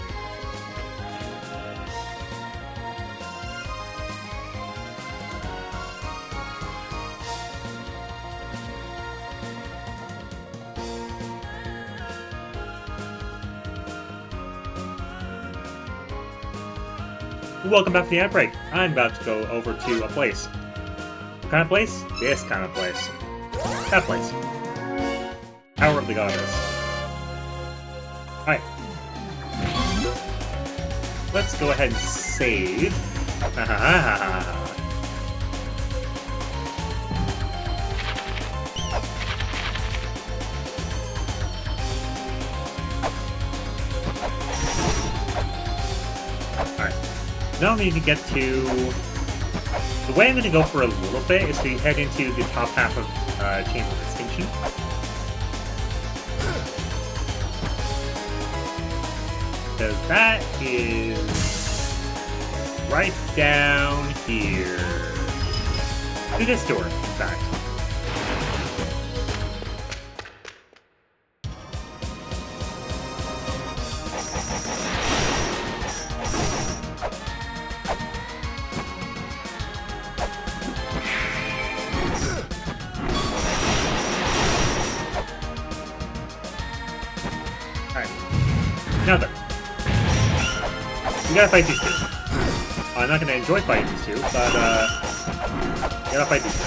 Speaker 1: Welcome back to the ad break. I'm about to go over to a place. What kind of place? This kind of place. That place. Tower of the Goddess. Alright. Let's go ahead and save. Alright. Now we need to get to... The way I'm going to go for a little bit is to head into the top half of Chamber of Extinction. Because that is right down here. To this door, in fact. Alright. Now then. We gotta fight these two. I'm not gonna enjoy fighting these two, but we gotta fight these two.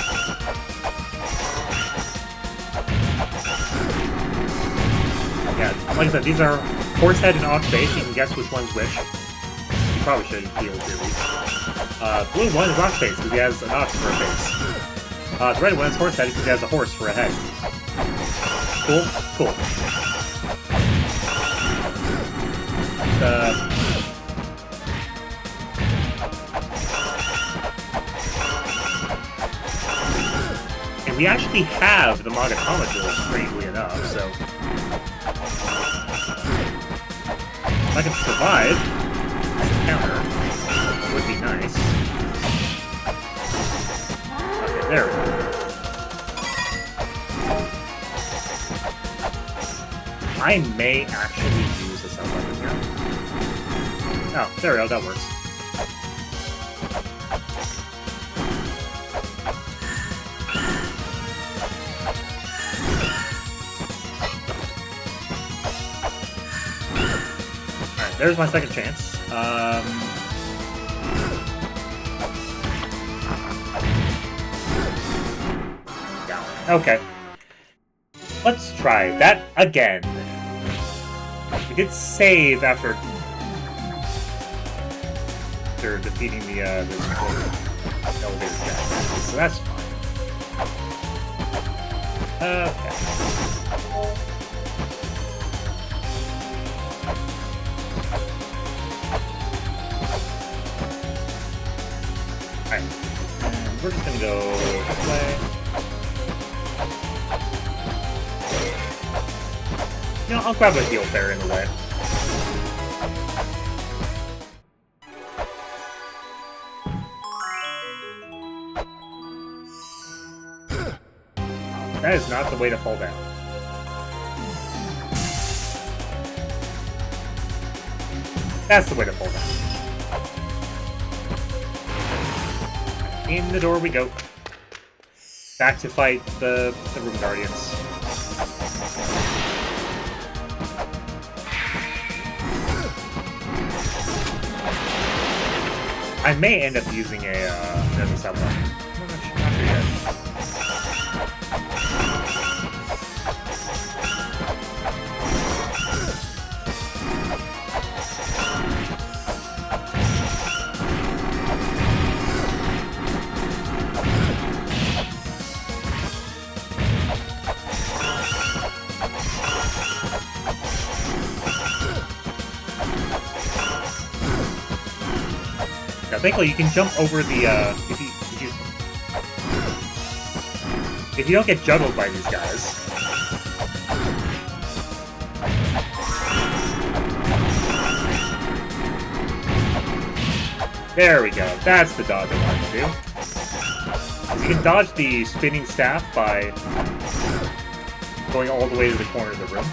Speaker 1: Yeah, like I said, these are Horsehead and Oxbase. You can guess which one's which. You probably should be able to at least. Blue one is Oxbase because he has an ox for a face. The red one is Horsehead because he has a horse for a head. Cool? Cool. And we actually have the Magatama duels, strangely enough, so... If I can survive as a counter, it would be nice. Okay, there we go. I may actually use a sub-weapon here. Oh, there we go, that works. Alright, there's my second chance. Down. Okay. Let's try that again. We did save after defeating the elevator jack, so that's fine. Okay. Alright. And we're just gonna go this way. You know, I'll grab a heal there in the way. That is not the way to fall down. That's the way to fall down. In the door we go. Back to fight the Room Guardians. I may end up using as a sub-weapon. I'm not sure yet. Now, thankfully, you can jump over the, if you don't get juggled by these guys. There we go. That's the dodge I wanted to do. You can dodge the spinning staff by going all the way to the corner of the room.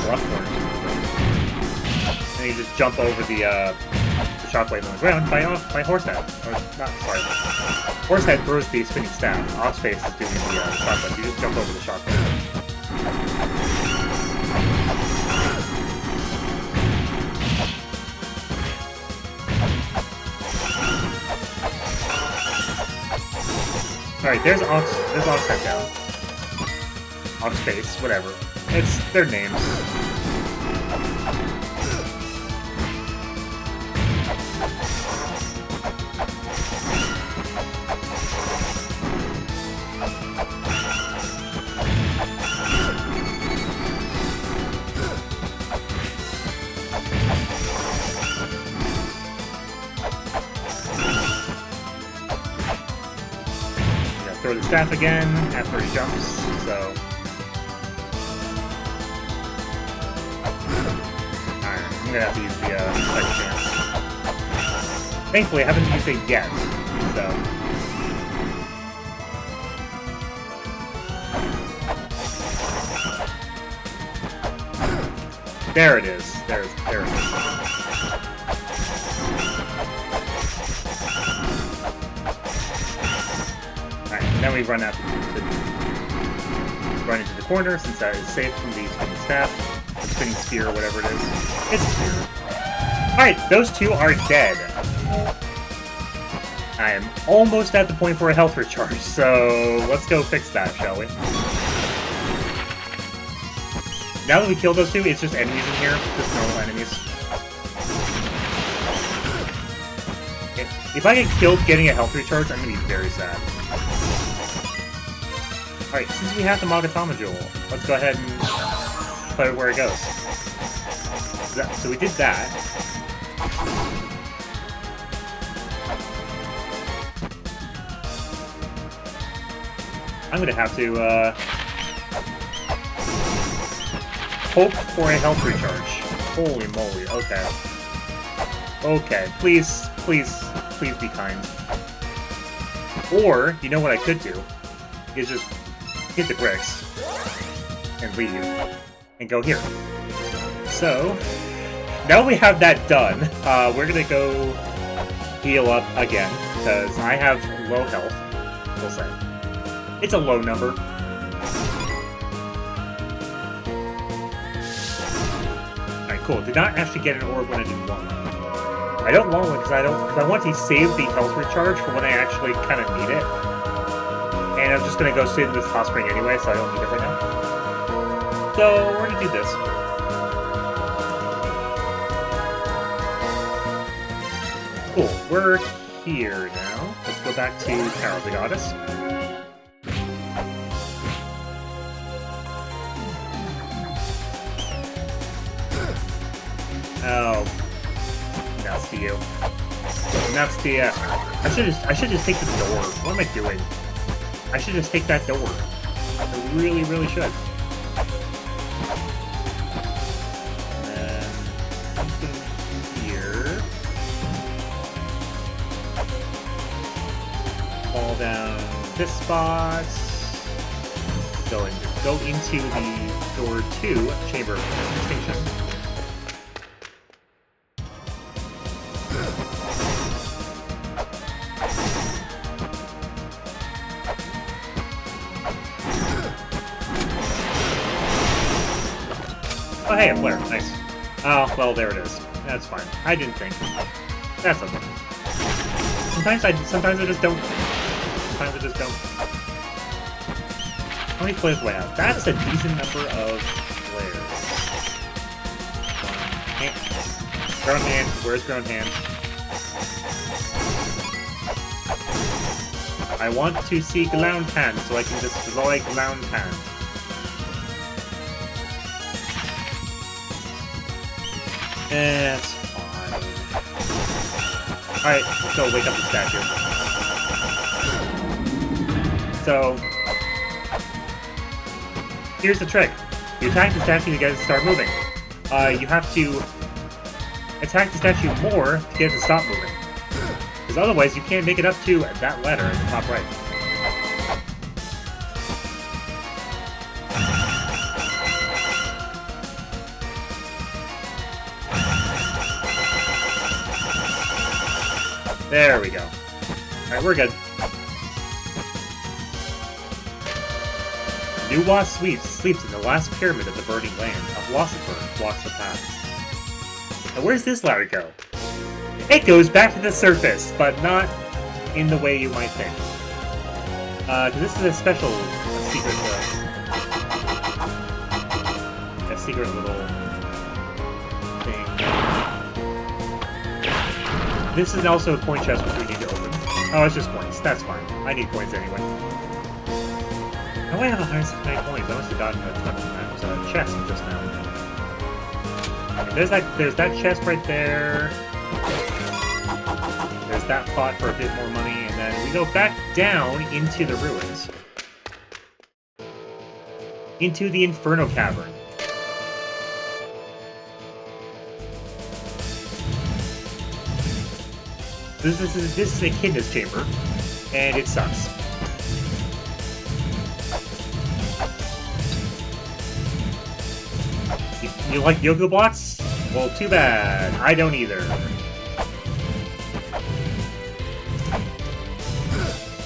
Speaker 1: rough corners. And you just jump over the shockwave on the ground by Horsehead. Or, not, sorry. Horsehead throws the spinning staff. Oxface is doing the shockwave. You just jump over the shockwave. Alright, there's Oxhead down. Oxface, whatever. It's their names. Throw the staff again after he jumps, so... Alright, I'm gonna have to use the second chance. Thankfully, I haven't used it yet, so... There it is. There it is. Now we run out run into the corner, since that is safe from the spinning staff, the spinning spear, or whatever it is. It's a spear. Alright, those two are dead. I am almost at the point for a health recharge, so let's go fix that, shall we? Now that we killed those two, it's just enemies in here, just normal enemies. If I get killed getting a health recharge, I'm gonna be very sad. Alright, since we have the Magatama Jewel, let's go ahead and put it where it goes. So we did that. I'm gonna have to, hope for a health recharge. Holy moly, okay. Okay, please be kind. Or, you know what I could do? Is just hit the bricks and leave and go here. So now we have that done, we're gonna go heal up again because I have low health. We'll say it's a low number. Alright, cool. Did not actually get an orb when I didn't want one. I don't want one because I want to save the health recharge for when I actually kind of need it. And I'm just gonna go sit in this hot spring anyway, so I don't need it right now. So, we're gonna do this. Cool, we're here now. Let's go back to Tower of the Goddess. Oh. Nuts to you. Nuts to you. I should just take the door. What am I doing? I should just take that door. I really, really should. And then something here. Fall down this spot. Go into the door 2, Chamber of Extinction. Oh, hey, a flare. Nice. Oh, well, there it is. That's fine. I didn't think. That's okay. Sometimes I just don't. Sometimes I just don't. How many flares do I have? That's a decent number of flares. Ground hand. Where's ground hand? I want to see ground hand so I can destroy ground hand. That's fine. Alright, let's go wake up the statue. So, here's the trick. You attack the statue to get it to start moving. You have to attack the statue more to get it to stop moving. Because otherwise you can't make it up to that ladder in the top right. There we go. Alright, we're good. Nuwa sleeps in the last pyramid of the burning land. A philosopher walks the path. Now where's this ladder go? It goes back to the surface, but not in the way you might think. Because this is a secret little thing. This is also a coin chest which we need to open. Oh, it's just coins. That's fine. I need coins anyway. How do I have 169 coins? I must have gotten a ton from that. There's a chest just now. There's that chest right there. There's that pot for a bit more money, and then we go back down into the ruins. Into the Inferno Cavern. This is a Echidna's chamber, and it sucks. You like yoga blocks? Well, too bad. I don't either.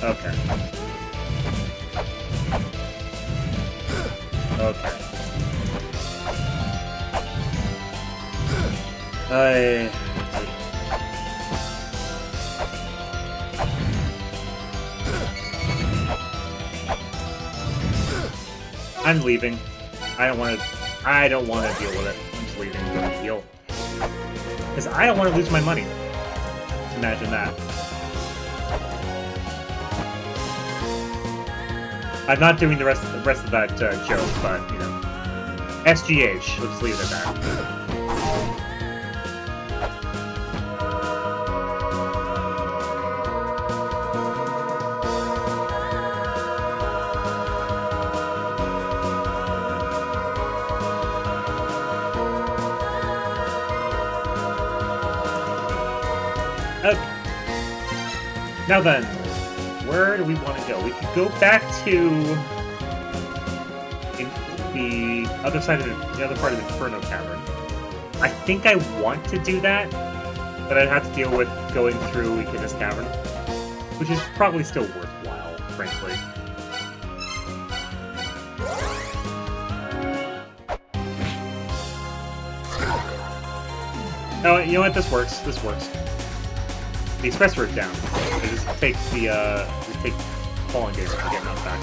Speaker 1: Okay. Okay. I'm leaving. I don't want to deal with it. I'm just leaving. Don't heal. Because I don't want to lose my money. Imagine that. I'm not doing the rest of that joke, but you know, SGH. Let's leave it at that. Okay. Now then, where do we want to go? We could go back to the other side of the other part of the Inferno Cavern. I think I want to do that, but I'd have to deal with going through Echidna's Cavern, which is probably still worthwhile, frankly. Oh, you know what? This works. This works. The express route down. I just take falling damage to get knocked back.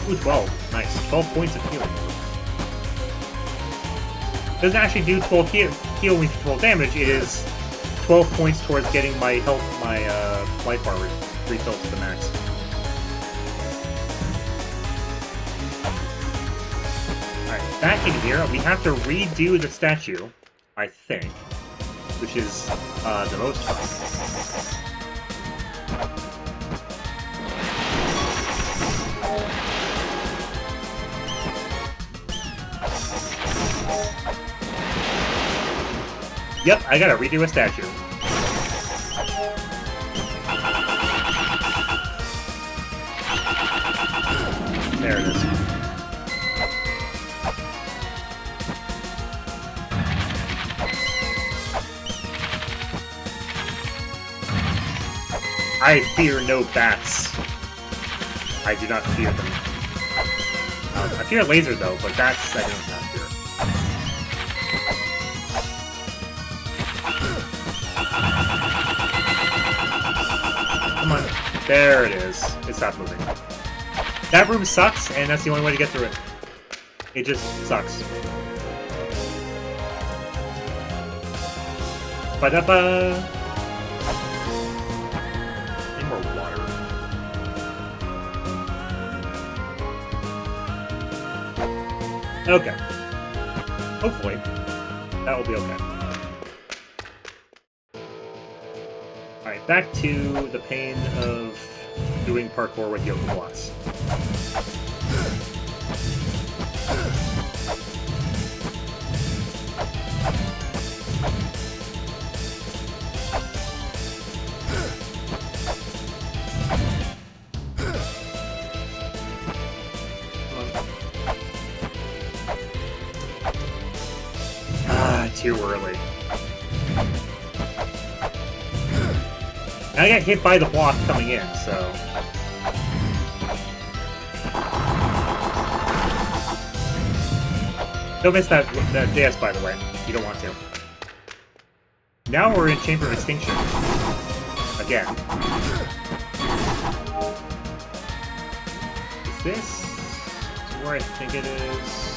Speaker 1: Ooh, 12. Nice. 12 points of healing. Doesn't actually do 12 heal with 12 damage. It is 12 points towards getting my health, my life bar refilled to the max. Back in here, we have to redo the statue, I think, which is the most fun. Yep, I gotta redo a statue. There it is. I fear no bats. I do not fear them. I fear laser though, but bats I don't not fear. Come on. There it is. It stopped moving. That room sucks, and that's the only way to get through it. It just sucks. Ba-da-ba! Okay. Hopefully, that will be okay. Alright, back to the pain of doing parkour with yoga blocks. too early. And I got hit by the block coming in, so... Don't miss that dance, by the way. You don't want to. Now we're in Chamber of Extinction. Again. Is this where I think it is?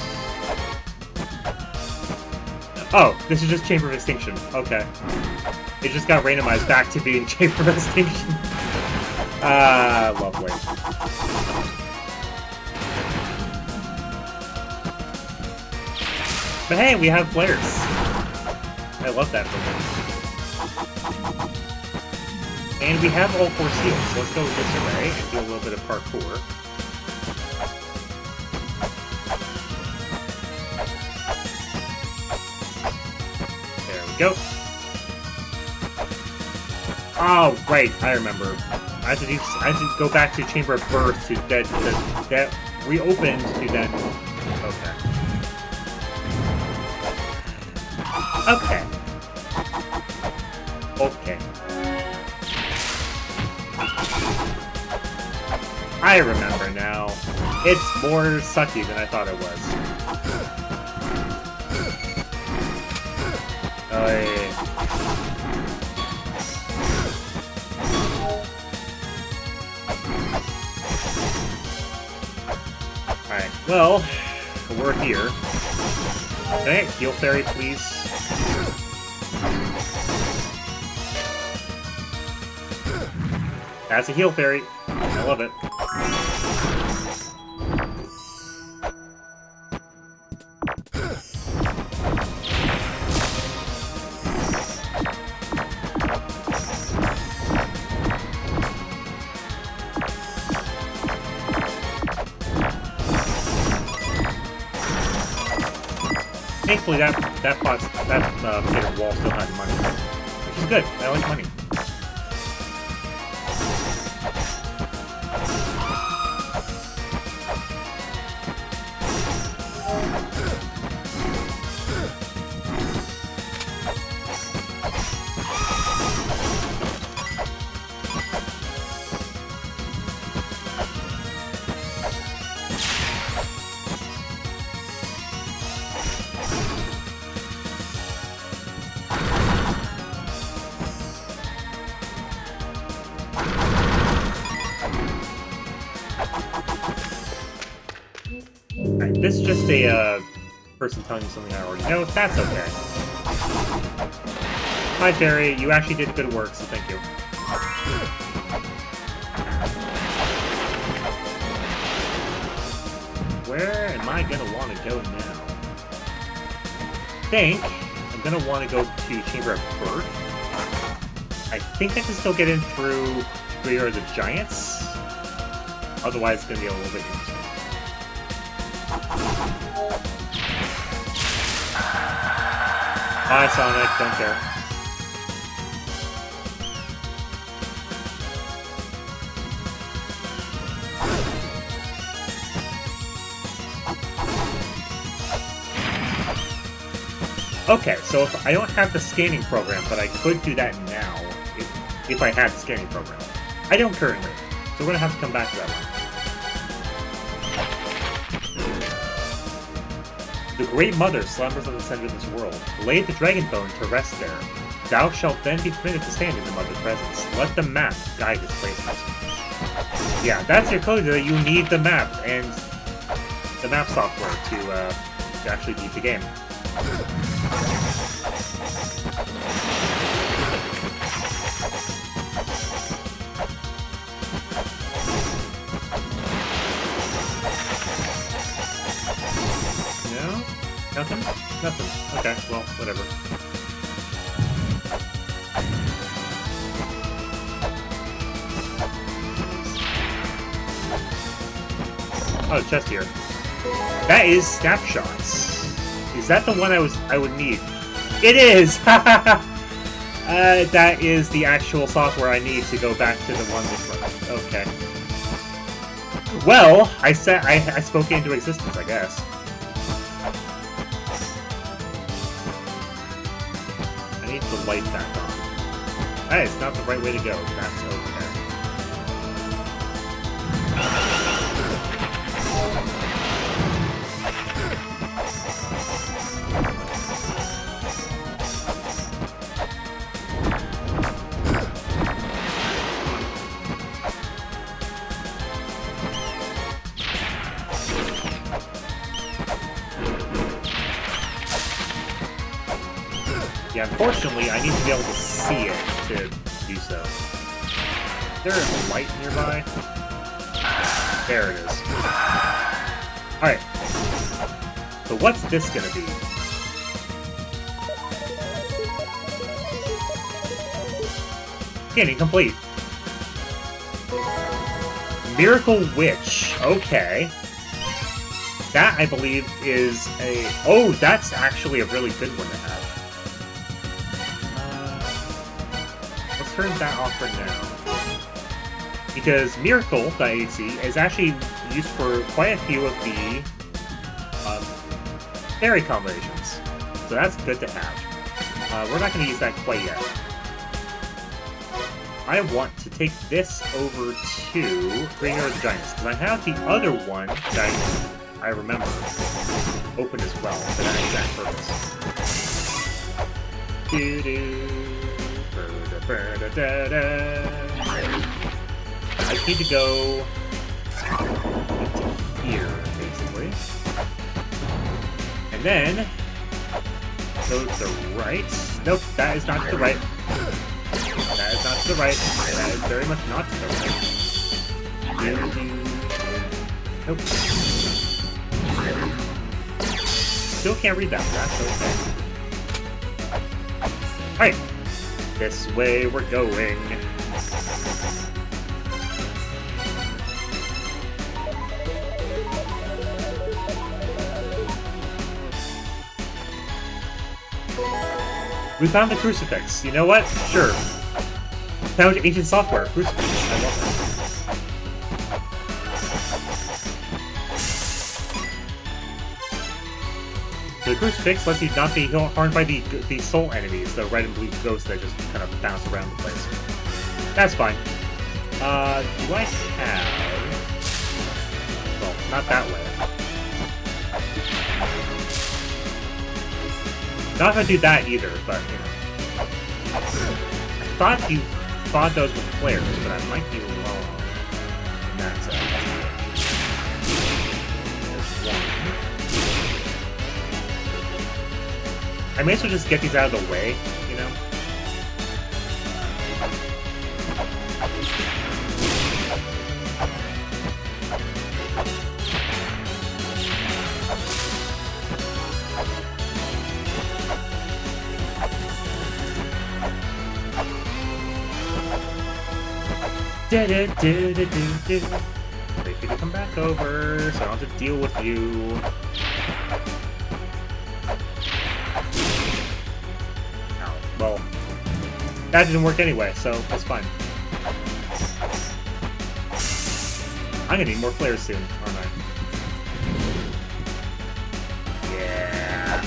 Speaker 1: Oh, this is just Chamber of Extinction. Okay. It just got randomized back to being Chamber of Extinction. Lovely. But hey, we have flares. I love that for me. And we have all 4 seals, so let's go this way and do a little bit of parkour. There we go. Oh, right, I remember. I had to go back to Chamber of Birth to that reopened to then. Okay. Okay. Okay. I remember now. It's more sucky than I thought it was. Oh, yeah. Alright, well, we're here. Okay, heal fairy, please. That's a heal fairy. I love it. Thankfully, that fatal wall still has money, which is good. I like money. This is just a person telling me something I already know. That's okay. Hi, Fairy. You actually did good work, so thank you. Where am I gonna want to go now? I think I'm gonna want to go to Chamber of Birth. I think I can still get in through We Are the Giants. Otherwise, it's gonna be a little bit interesting. Bye, Sonic. Don't care. Okay, so if I don't have the scanning program, but I could do that now if I had the scanning program. I don't currently, so we're gonna have to come back to that one. The Great Mother slumbers at the center of this world. Lay the dragon bone to rest there. Thou shalt then be permitted to stand in the Mother's presence. Let the map guide its placement. Yeah, that's your code. That you need the map and the map software to actually beat the game. No? Nothing? Nothing. Okay, well, whatever. Oh, chest here. That is snapshots. Is that the one I would need? It is! That is the actual software I need to go back to the one this way. Okay. Well, I spoke it into existence, I guess. need the light back on. That is not the right way to go. That's okay. Yeah, unfortunately, I need to be able to see it to do so. Is there a light nearby? There it is. Alright. So what's this gonna be? Scanning complete. Miracle Witch. Okay. That, I believe, is a... Oh, that's actually a really good one to have. Let's turn that off for now. Because Miracle.exe is actually used for quite a few of the fairy combinations. So that's good to have. We're not going to use that quite yet. I want to take this over to Graveyard of the Giants, because I have the other one that I remember open as well for that exact purpose. I need to go into here, basically. And then go to the right. Nope, that is not to the right. That is not to the right. That is very much not to the right. Nope. Still can't read that, but that's okay. Alright. This way we're going. We found the crucifix. You know what? Sure. Found ancient software. Crucifix. I love it. The crucifix lets you not be harmed by the soul enemies, the red and blue ghosts that just kind of bounce around the place. That's fine. Do I have... Well, not that way. Not gonna do that either, but, you know. I thought you fought those with flares, but I might be wrong. And that's it. There's one. I may as well just get these out of the way, you know? Wait for you to come back over, so I don't have to deal with you. Oh, well, that didn't work anyway, so that's fine. I'm gonna need more flares soon, aren't I? Yeah.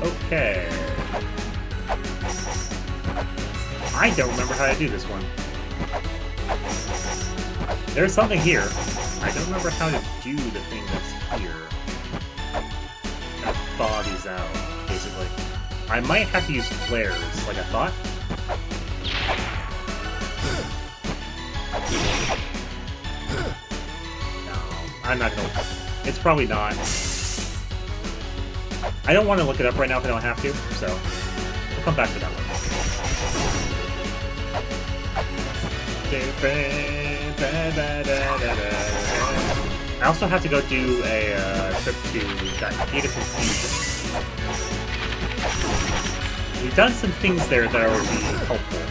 Speaker 1: Okay. I don't remember how to do this one. There's something here. I don't remember how to do the thing that's here. Kind of thaw these out, basically. I might have to use flares, like I thought. No, I'm not gonna... It's probably not. I don't want to look it up right now if I don't have to, so we'll come back to that one. I also have to go do a trip to that Gate of Confusion. We've done some things there that will be helpful.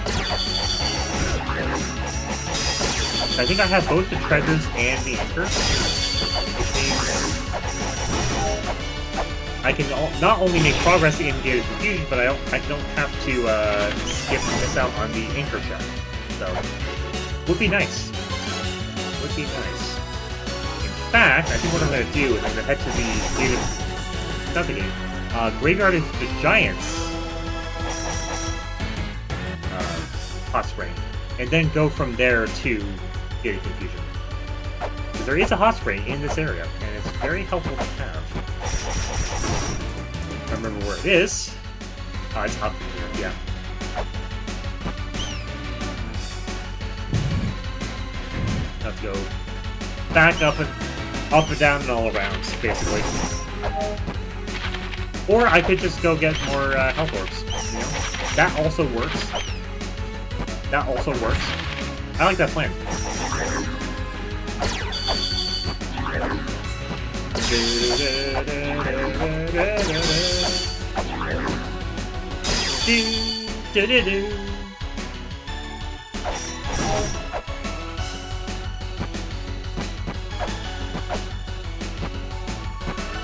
Speaker 1: I think I have both the treasures and the anchors, which means I can not only make progress in Gate of Confusion, but I don't have to skip this out on the anchor check. So Would be nice. Would be nice. In fact, I think what I'm going to do is I'm going to head to the not the game, Graveyard of the Giants hot spring, and then go from there to Gate of Confusion. Because there is a hot spring in this area, and it's very helpful to have. I remember where it is. It's up here, yeah. Have to go back up and down and all around, basically. Or I could just go get more health orbs, you know? That also works. That also works. I like that plan.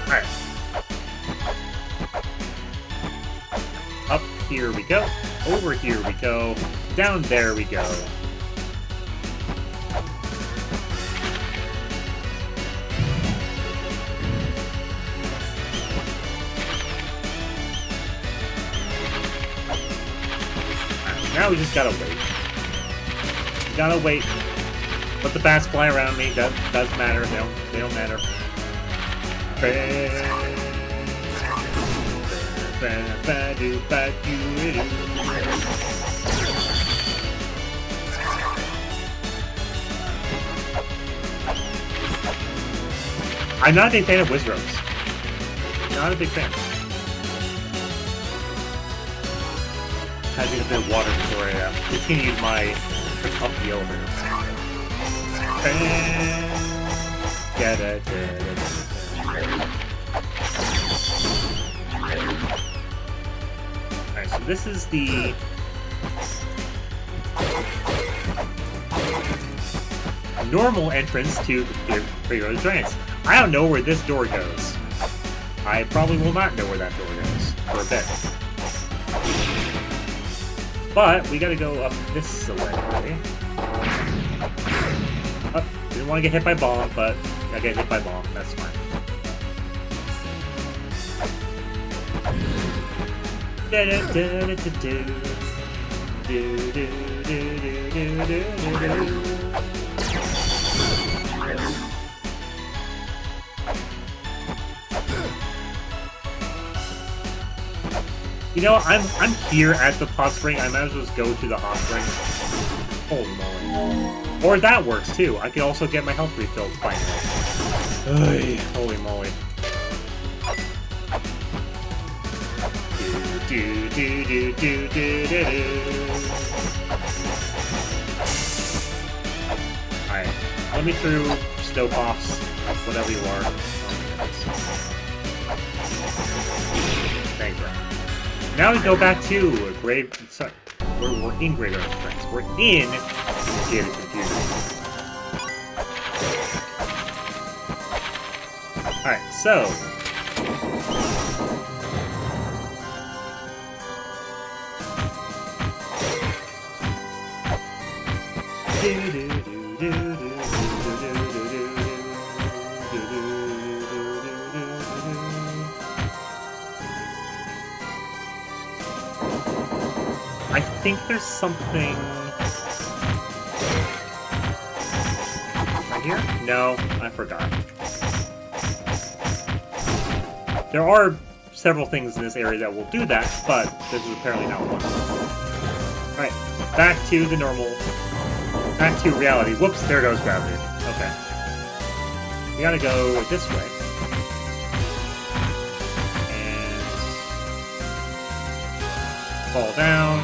Speaker 1: Alright. Up here we go. Over here we go. Down there we go. Now we just gotta wait. We gotta wait. Let the bats fly around me. That doesn't matter. They don't matter. I'm not a big fan of Wizrows. Not a big fan. Had to get a bit of water before I continued my trip up the elevator. Alright, so this is the normal entrance to Graveyard of the Giants. I don't know where this door goes. I probably will not know where that door goes for a bit. But we gotta go up this way. Oh, didn't want to get hit by bomb, but I get hit by bomb. That's fine. You know, I'm here at the hot spring. I might as well just go to the hot spring. Holy moly. Or that works too. I could also get my health refilled finally. Holy moly. Alright. Let me through, Snowpoffs, whatever you are. Thank you. Now we go back to we're in Graveyard of the Giants. We're in Gate of Confusion. Alright, so I think there's something right here? No, I forgot. There are several things in this area that will do that, but this is apparently not one. Alright, back to the normal, back to reality. Whoops, there goes gravity. Okay. We gotta go this way. And fall down.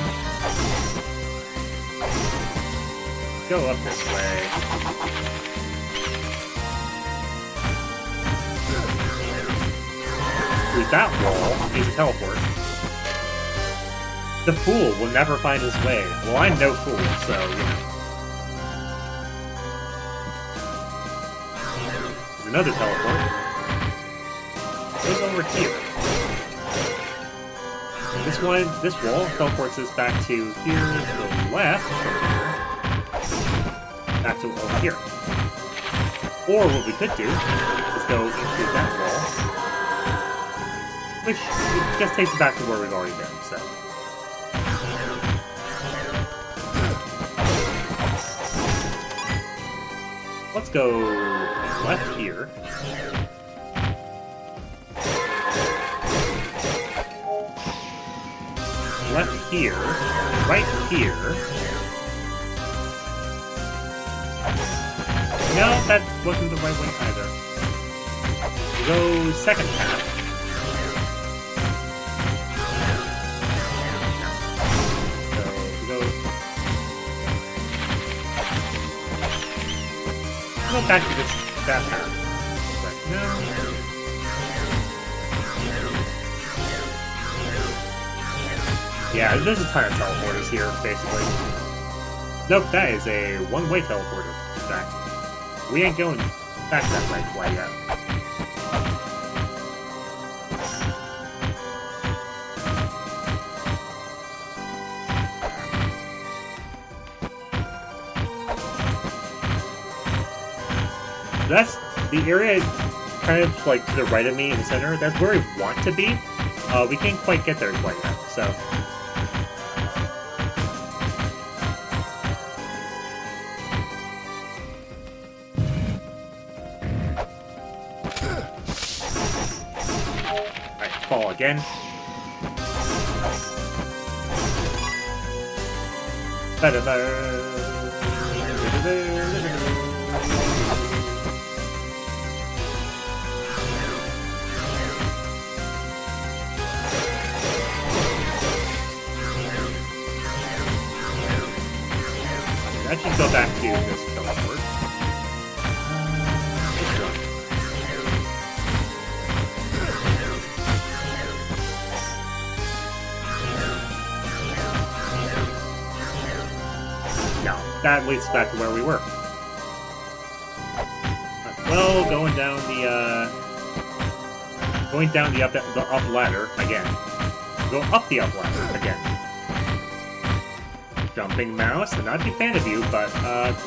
Speaker 1: Go up this way. Through that wall is a teleport. The fool will never find his way. Well, I'm no fool, so, you know. There's another teleport. Goes over here. And this wall teleports us back to here to the left. back to over here. Or what we could do is go into that wall, which just takes it back to where we've already been, so. Let's go left here. Left here, right here. No, that wasn't the right way either. We'll go second path. So we'll go back to that path. But no. Yeah, there's a ton of teleporters here, basically. Nope, that is a one-way teleporter, in fact. We ain't going back that way quite yet. That's the area kind of like to the right of me in the center. That's where we want to be. We can't quite get there quite yet, so. Fall again. I should go back to this teleport. That leads back to where we were. Well, going down the up ladder again. Go up the up ladder again. Jumping mouse, and I'd be a fan of you, but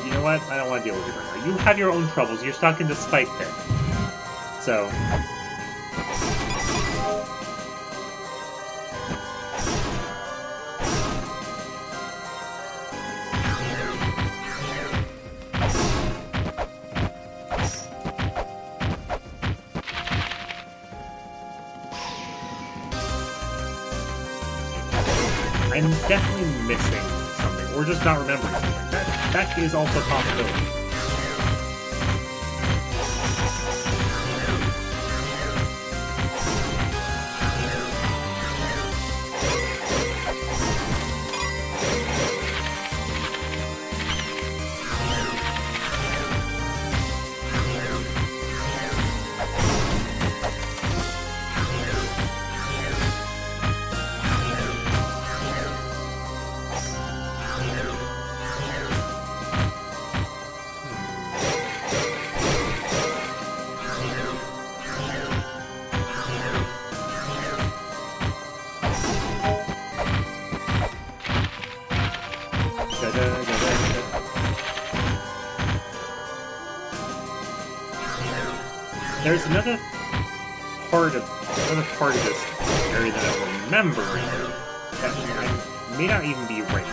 Speaker 1: you know what? I don't want to deal with you right now. You have your own troubles. You're stuck in the spike pit. So. I'm definitely missing something, or just not remembering something. That is also a possibility. There's another part of this area that I'm remembering that may not even be right now.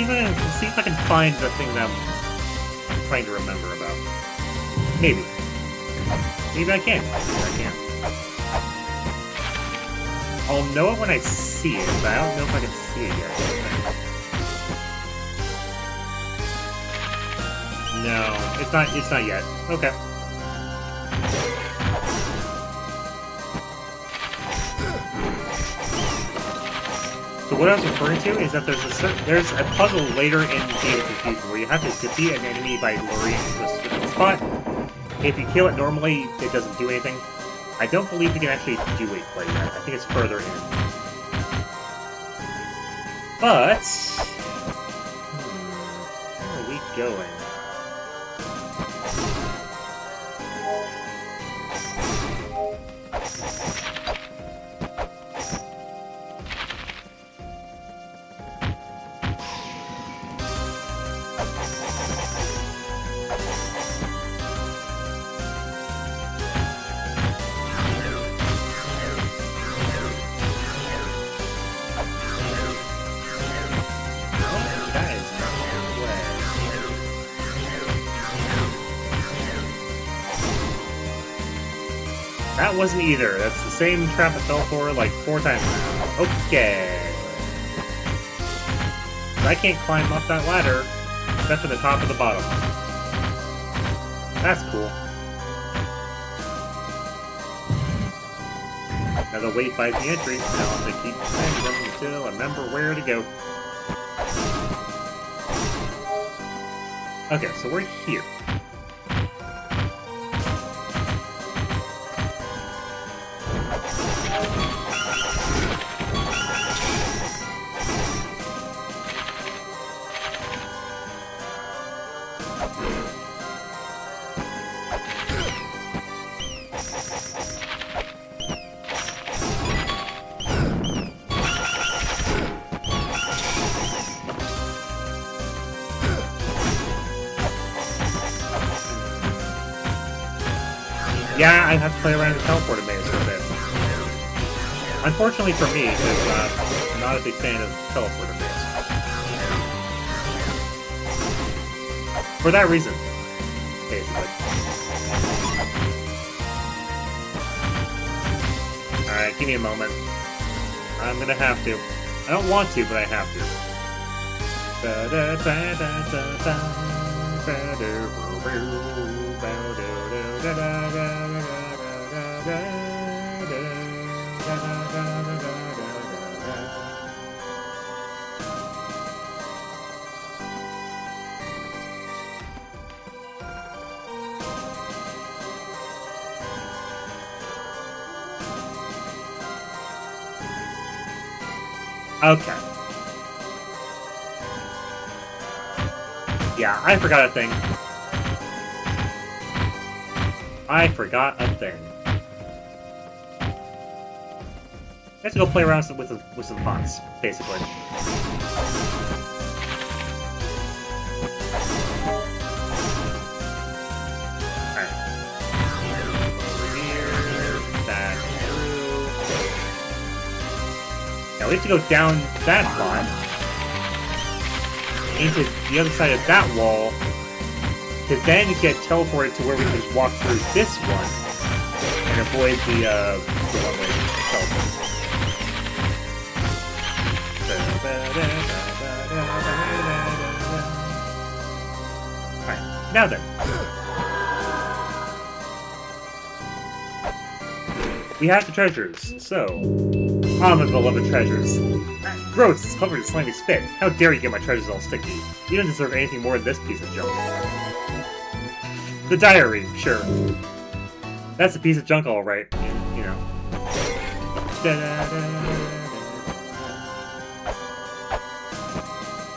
Speaker 1: Let's see if I can find the thing that I'm trying to remember about. Maybe. Maybe I can. Maybe I can't. I'll know it when I see it, but I don't know if I can see it yet. No, it's not yet. Okay. So what I was referring to is that there's a puzzle later in Gate of Confusion where you have to defeat an enemy by luring into a specific spot. If you kill it normally, it doesn't do anything. I don't believe we can actually do a play yet. I think it's further in. But... where are we going? That wasn't either. That's the same trap I fell for like 4 times now. Okay. I can't climb up that ladder, except for the top of the bottom. That's cool. Now the weight buys the entry. Now I have to keep climbing them until I remember where to go. Okay, so we're here. Yeah, I'd have to play around the teleporter maze for a bit. Unfortunately for me, because I'm not a big fan of teleporter maze. For that reason, basically. Alright, give me a moment. I'm gonna have to. I don't want to, but I have to. Okay. Yeah, I forgot a thing. I forgot a thing. I have to go play around with some pots, basically. Alright. Over here, back through. Now we have to go down that pot, into the other side of that wall, to then get teleported to where we can just walk through this one and avoid the one-way teleport. Alright, now then. We have the treasures, so... Ah, my beloved treasures. Gross, it's covered in slimy spit. How dare you get my treasures all sticky? You don't deserve anything more than this piece of junk. The diary, sure. That's a piece of junk, alright. You know.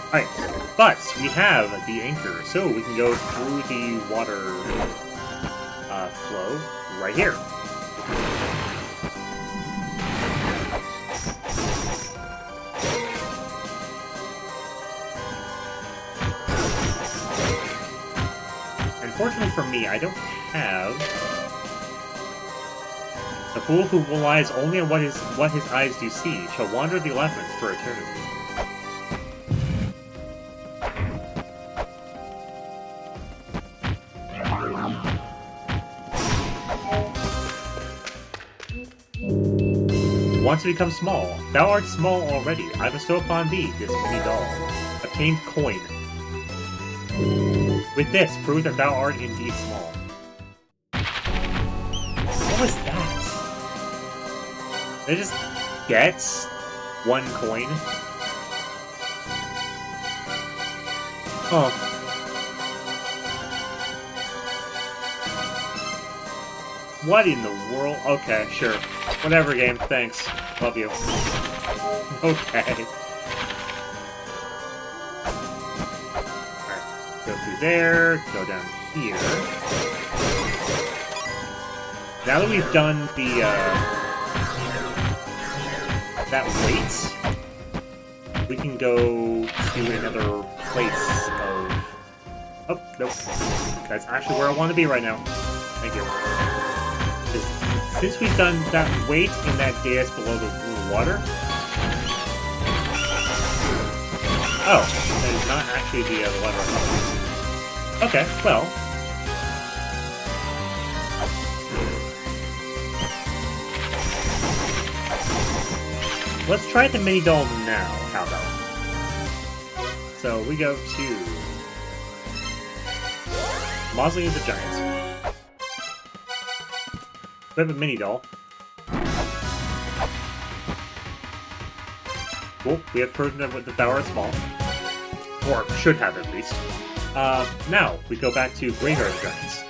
Speaker 1: Alright, but we have the anchor, so we can go through the water flow right here. Unfortunately for me, I don't have... The fool who relies only on what his eyes do see shall wander the labyrinth for eternity. Want to become small? Thou art small already. I bestow upon thee this mini doll. Obtained coin. With this, prove that thou art indeed small. What was that? Did I just get 1 coin? Oh. What in the world? Okay, sure. Whatever, game. Thanks. Love you. Okay. Alright. Go through there. Go down here. Now that we've done the, that weight, we can go to another place of... Oh, nope. That's actually where I want to be right now. Thank you. Since we've done that weight in that dais below the water... Oh, that is not actually the lever. Okay, well... Let's try the mini doll now, how about? So we go to... Mausoleum of the Giants. We have a mini doll. Cool, we have proven that the tower is small. Or should have at least. Now, we go back to Graveyard of the Giants.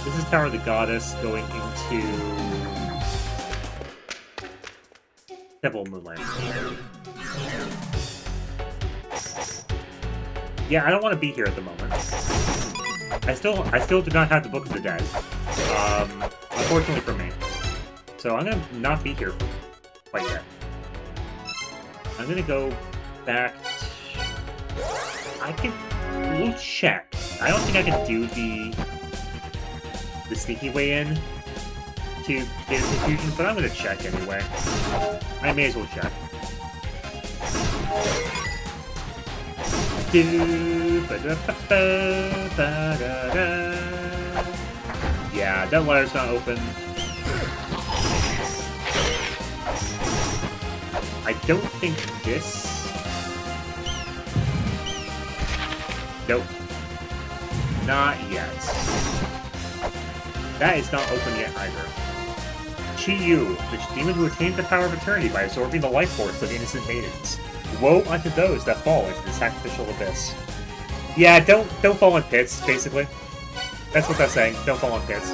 Speaker 1: This is Tower of the Goddess going into... Temple of Moonlight. Yeah, I don't want to be here at the moment. I still do not have the Book of the Dead. Unfortunately for me. So I'm gonna not be here quite yet. I'm gonna go back to... We'll check. I don't think I can do the sneaky way in to get a confusion, but I'm gonna check anyway. I may as well check. Yeah, that ladder's not open. I don't think this... Nope. Not yet. That is not open yet either. Chi-Yu, the demon who attained the power of eternity by absorbing the life force of innocent maidens. Woe unto those that fall into the sacrificial abyss. Yeah, don't fall in pits, basically. That's what they're saying. Don't fall in pits.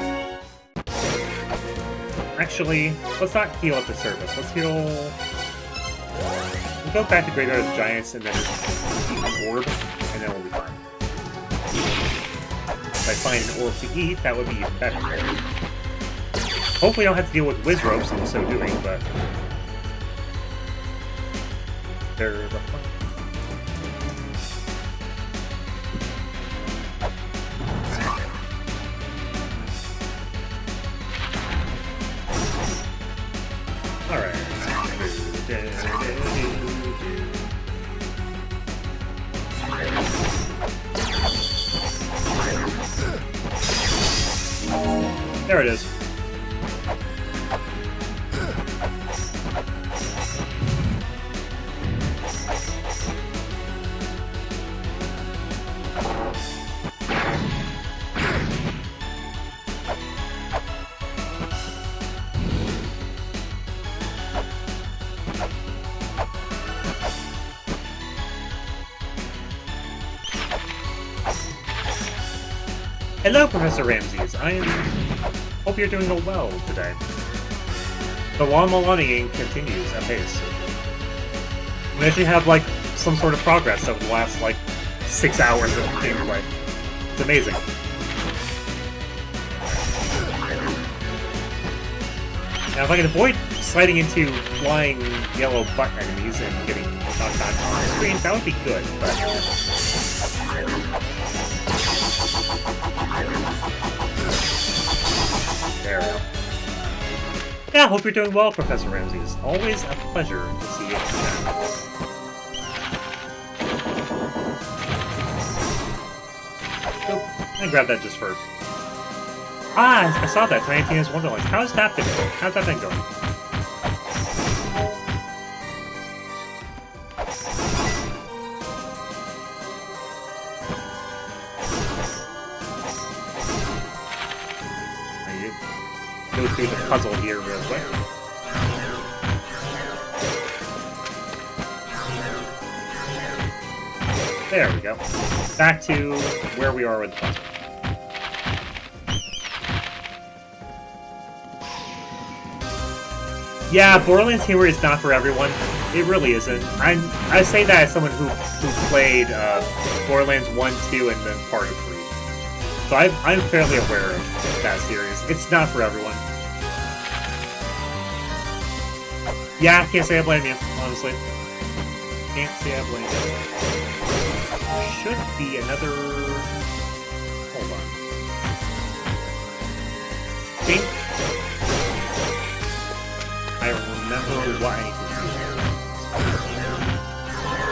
Speaker 1: Actually, let's not heal at the surface. Let's heal... We'll go back to Graveyard of the Giants and then eat an orb, and then we'll be fine. If I find an orb to eat, that would be even better. Hopefully I don't have to deal with whiz ropes in so doing, but... They're... Alright. There it is. Hello, Professor Ramses. Hope you're doing well today. The La-Mulana game continues at pace. We actually have, like, some sort of progress over the last, like, 6 hours of gameplay. It's amazing. Now, if I can avoid sliding into flying yellow butt enemies and getting knocked on the screen, that would be good, but... There we go. Yeah, hope you're doing well, Professor Ramses. Always a pleasure to see you again. Nope. I grabbed that just for... Ah, I saw that, Tiny Tina's Wonderland. How's that been going? How's that been going? Go through the puzzle here real quick. There we go. Back to where we are with the puzzle. Yeah, Borderlands humor is not for everyone. It really isn't. I say that as someone who played Borderlands 1, 2, and then part of 3. So I'm fairly aware of that series. It's not for everyone. Yeah, can't say I blame you, honestly. Can't say I blame you. There should be another... Hold on. I think... I remember what I need to do.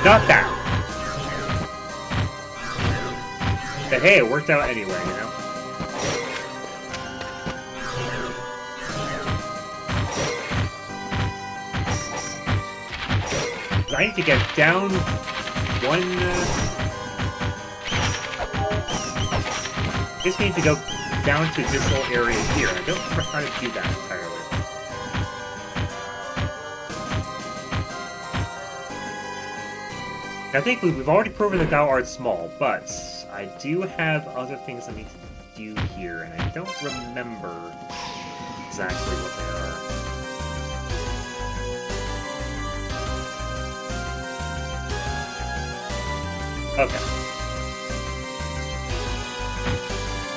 Speaker 1: Not that! But hey, it worked out anyway, you know? I need to get down one... Just need to go down to this little area here. I don't remember how to do that entirely. I think we've already proven that thou art small, but I do have other things I need to do here, and I don't remember exactly what they are. Okay.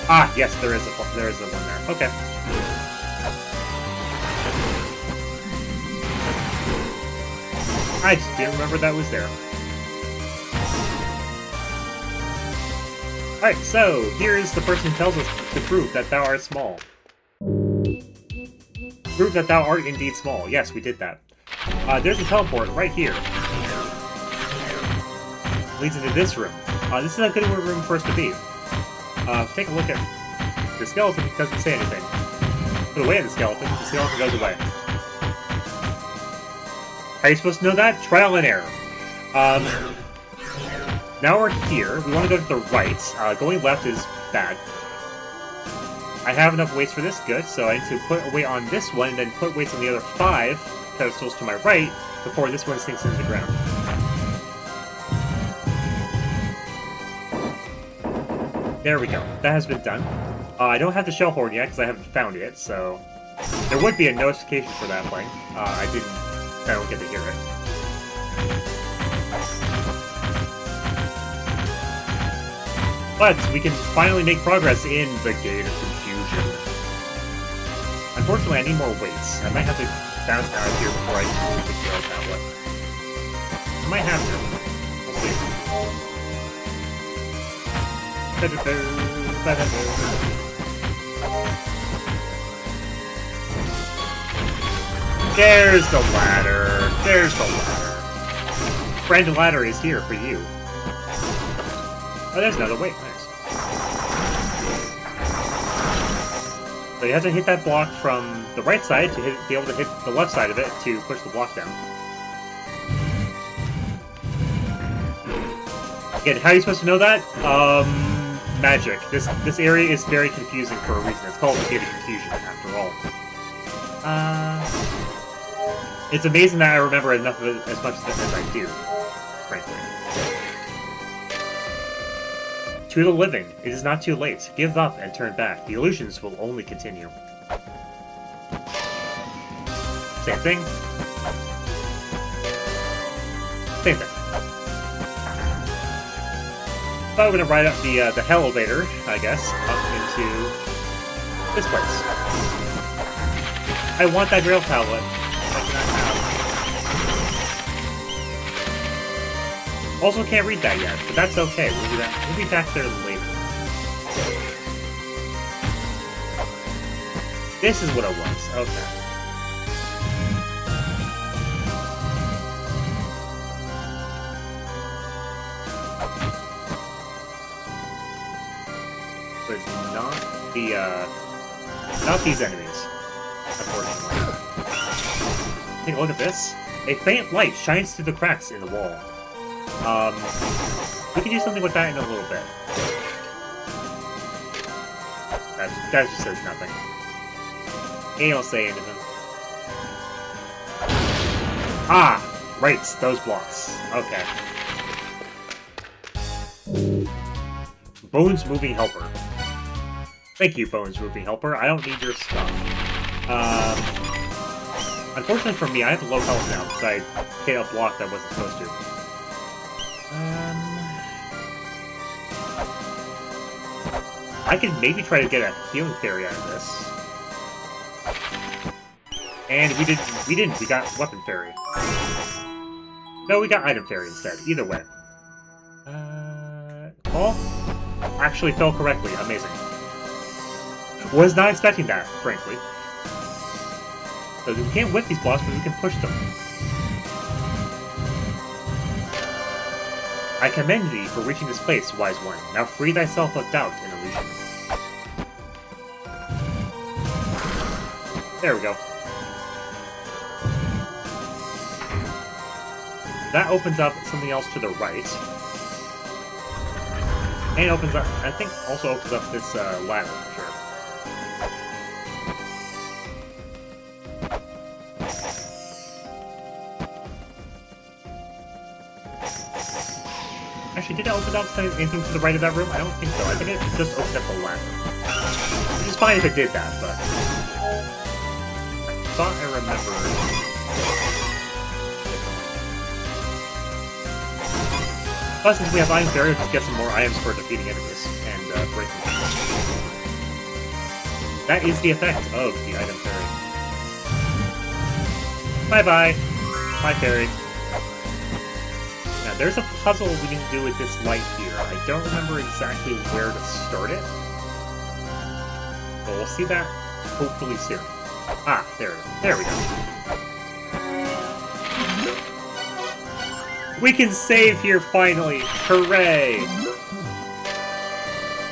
Speaker 1: Ah, yes, there is a one there. Okay. I just didn't remember that was there. Alright, so, here's the person who tells us to prove that thou art small. Prove that thou art indeed small. Yes, we did that. There's a teleport right here. Leads into this room. This is a good room for us to be. Take a look at the skeleton. It doesn't say anything. Put away the skeleton goes away. How are you supposed to know that? Trial and error. Now we're here. We want to go to the right. Going left is bad. I have enough weights for this. Good. So I need to put a weight on this one, and then put weights on the other 5 pedestals to my right before this one sinks into the ground. There we go. That has been done. I don't have the shell horn yet because I haven't found it, so there would be a notification for that playing. I don't get to hear it. But we can finally make progress in the Gate of Confusion. Unfortunately, I need more weights. I might have to bounce out of here before I use the Gale tablet. I might have to. We'll see. There's the ladder. There's the ladder. Friend ladder is here for you. Oh, there's another weight. Nice. So you have to hit that block from the right side to be able to hit the left side of it to push the block down. Again, how are you supposed to know that? Magic. This area is very confusing for a reason. It's called the Gate of Confusion, after all. It's amazing that I remember enough of it as much as I do, frankly. To the living, it is not too late. Give up and turn back. The illusions will only continue. Same thing. Same thing. But I'm gonna ride up the hell elevator, I guess, up into this place. I want that Grail tablet. Also can't read that yet, but that's okay. We'll do that. We'll be back there later. This is what it was. Okay. But it's not these enemies, unfortunately. Take a look at this. A faint light shines through the cracks in the wall. We can do something with that in a little bit. That just says nothing. He don't say anything. Ah! Right, those blocks. Okay. Bones Moving Helper. Thank you, Bones Moving Helper. I don't need your stuff. Unfortunately for me, I have low health now because I hit a block that wasn't supposed to. I can maybe try to get a healing fairy out of this. And we didn't. We got weapon fairy. No, we got item fairy instead. Either way. Call? Actually fell correctly. Amazing. Was not expecting that, frankly. So we can't whip these blocks, but we can push them. I commend thee for reaching this place, wise one. Now free thyself of doubt and illusion. There we go. That opens up something else to the right. And it opens up, I think, also opens up this ladder for sure. Actually, did it open up anything to the right of that room? I don't think so. I think it just opened up the ladder. Which is fine if it did that, but... I thought I remembered... Plus, since we have Iron Barrier, just get some more items for defeating enemies and breaking them. That is the effect of the Item Fairy. Bye-bye! Bye, Fairy. Now, there's a puzzle we need to do with this light here. I don't remember exactly where to start it. But we'll see that hopefully soon. Ah, there we go. We can save here, finally! Hooray!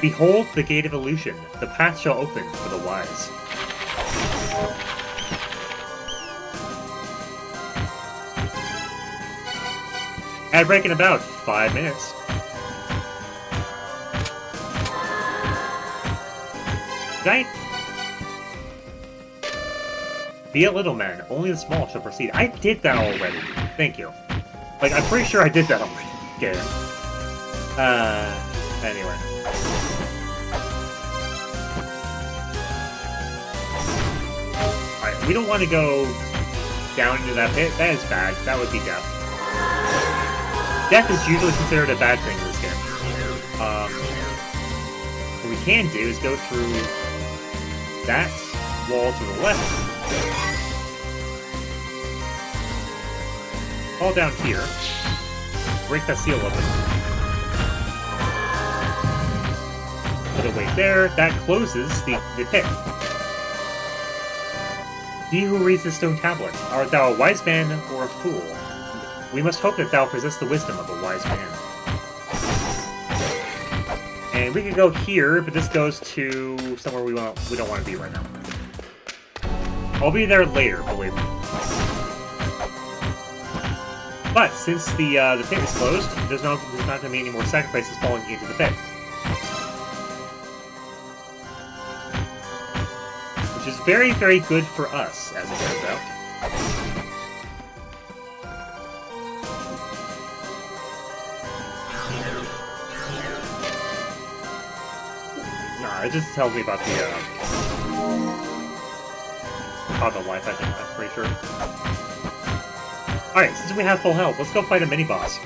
Speaker 1: Behold the Gate of Illusion. The path shall open for the wise. Ad break in about 5 minutes. Right? Be a little man. Only the small shall proceed. I did that already. Thank you. Like, I'm pretty sure I did that already. Okay. Anyway. Alright, we don't want to go down into that pit. That is bad. That would be death. Death is usually considered a bad thing in this game. What we can do is go through that wall to the left. Fall down here. Break that seal open. Put a weight there. That closes the pit. He who reads the stone tablet, art thou a wise man or a fool? We must hope that thou possess the wisdom of a wise man. And we could go here, but this goes to somewhere we don't want to be right now. I'll be there later, believe me. But since the pit is closed, there's not going to be any more sacrifices falling into the pit. Which is very, very good for us, as it turns out. It just tells me about the life, I think, I'm pretty sure. Alright, since we have full health, let's go fight a mini-boss.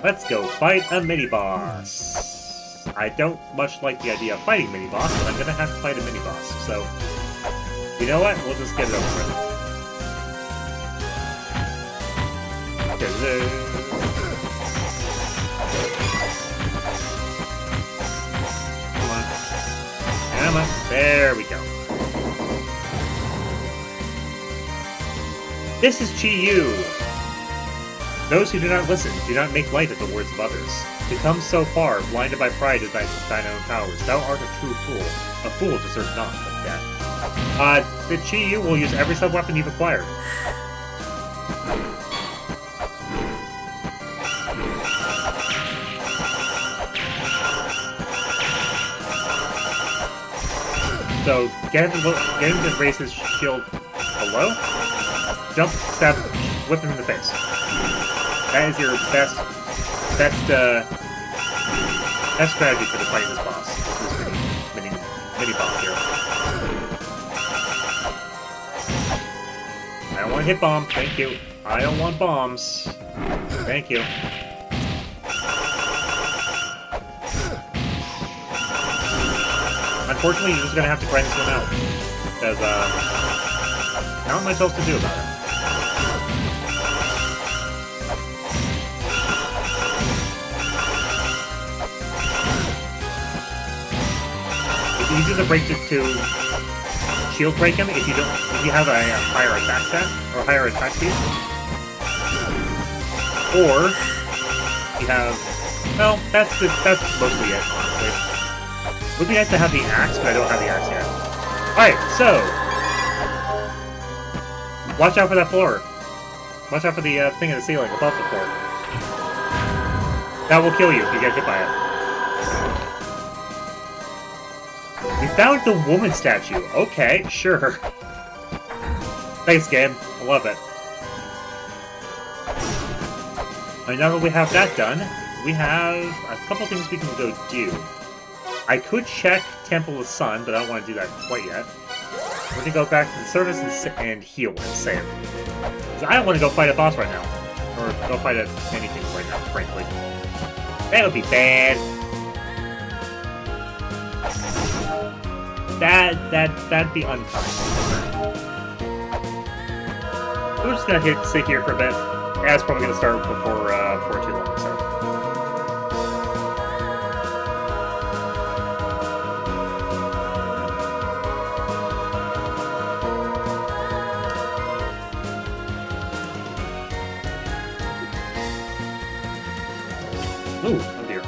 Speaker 1: Let's go fight a mini-boss. I don't much like the idea of fighting mini-boss, but I'm gonna have to fight a mini-boss, so... You know what? We'll just get it over with. There we go. This is Chi-Yu. Those who do not listen, do not make light of the words of others. To come so far, blinded by pride of thine own powers, thou art a true fool. A fool deserves not but death. The Chi-Yu will use every sub-weapon you've acquired. So, get him to raise his shield below, jump, stab, whip him in the face. That is your best Best strategy for fighting this boss. This mini boss here. I don't want to hit bomb. Thank you. I don't want bombs. Thank you. Unfortunately, you're just gonna have to grind this one out. Because, not much else to do about it. It's easy to break to shield break him if you have a higher attack stat or higher attack speed. Or you have, well, that's mostly it, honestly. Would be nice to have the axe, but I don't have the axe yet. Alright, so watch out for that floor. Watch out for the thing in the ceiling above the floor. That will kill you if you get hit by it. We found the woman statue. Okay, sure. Thanks, game. I love it. And now that we have that done, we have a couple things we can go do. I could check Temple of the Sun, but I don't want to do that quite yet. We're going to go back to the service and heal and save. Because I don't want to go fight a boss right now. Or go fight anything right now, frankly. That would be bad. That'd be unkind. We're just going to sit here for a bit. That's probably going to start before too long, so. Ooh, oh dear.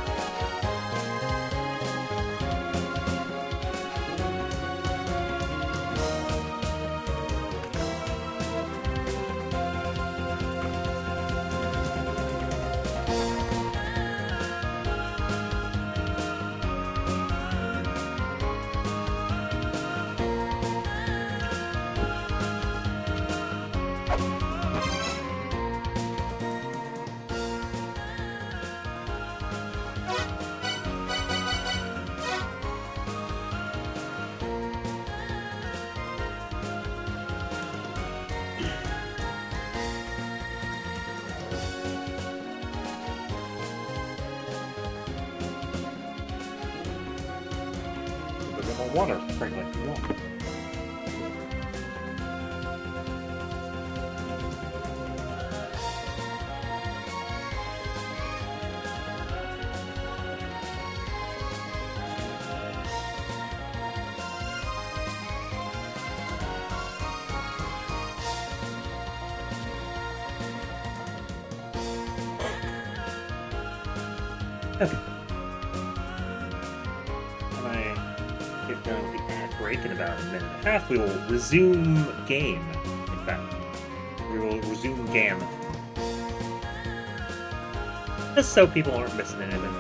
Speaker 1: Water, frankly. Yeah. Okay. Done with the ad break in about a minute and a half, we will resume game. In fact, we will resume game. Just so people aren't missing anything.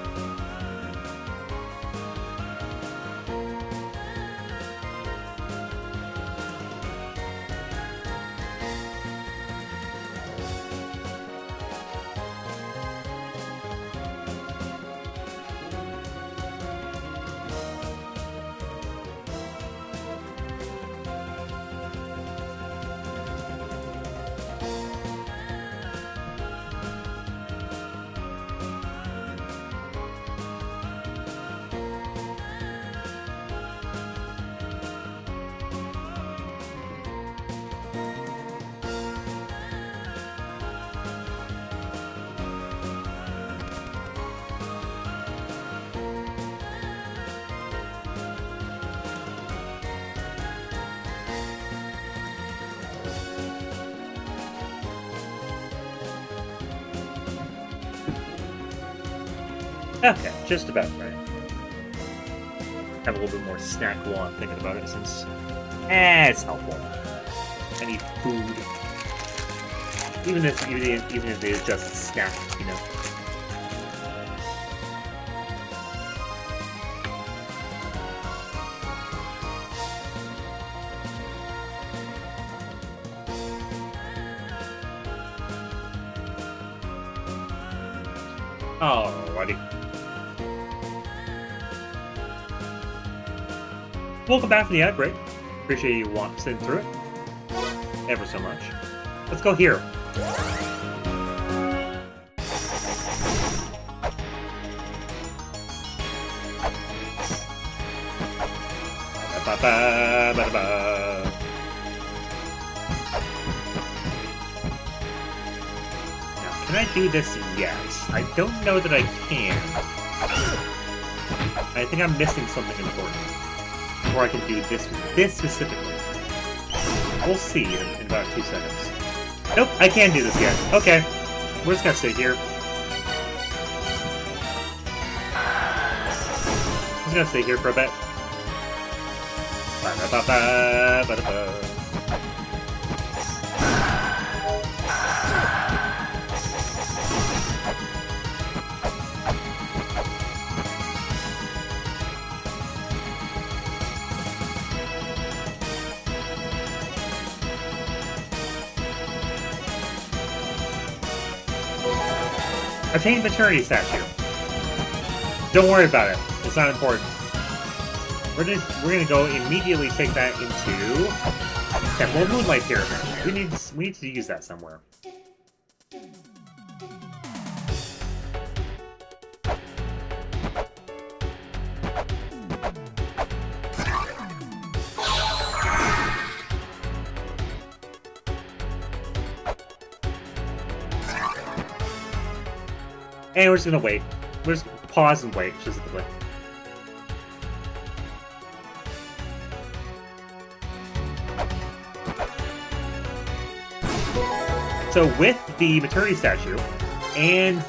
Speaker 1: Okay, just about right. Have a little bit more snack while I'm thinking about it, since it's helpful. I need food, even if it is just a snack, you know. Alrighty. Welcome back to the ad break. Appreciate you sitting through it. Ever so much. Let's go here. Now, can I do this? Yes. I don't know that I can. I think I'm missing something important before I can do this specifically. We'll see in about 2 seconds. Nope, I can't do this yet. Okay, we're just gonna sit here. I'm just gonna stay here for a bit. Ba-da-ba-ba-ba-da-ba. Obtain maternity statue. Don't worry about it. It's not important. We're gonna go immediately take that into Temple of Moonlight Pyramid. We need to use that somewhere. And we're just gonna wait. We're just pause and wait, specifically. So with the maternity statue and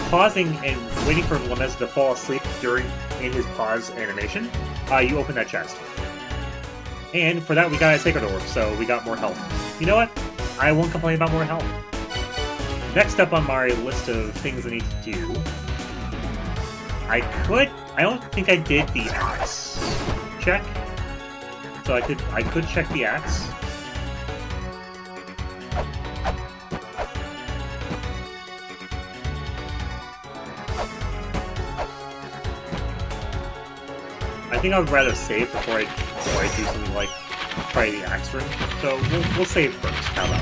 Speaker 1: pausing and waiting for Lamez to fall asleep in his pause animation, you open that chest. And for that we got a Sacred Orb, so we got more health. You know what? I won't complain about more health. Next up on my list of things I need to do, I don't think I did the axe check. So I could check the axe. I think I would rather save before I do something like try the axe room. So we'll save first. How about?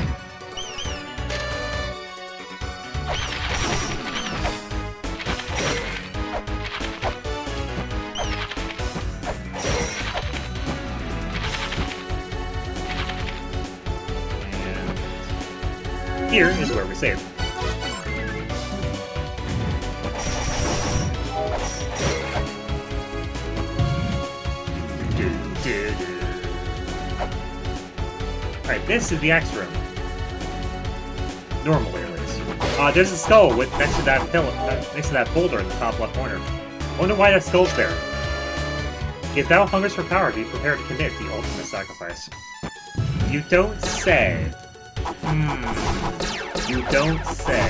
Speaker 1: Here is where we save. Alright, this is the axe room. Normally, at least. There's a skull next to that pillar, next to that boulder in the top left corner. Wonder why that skull's there. If thou hungers for power, be prepared to commit the ultimate sacrifice. You don't say. You don't say.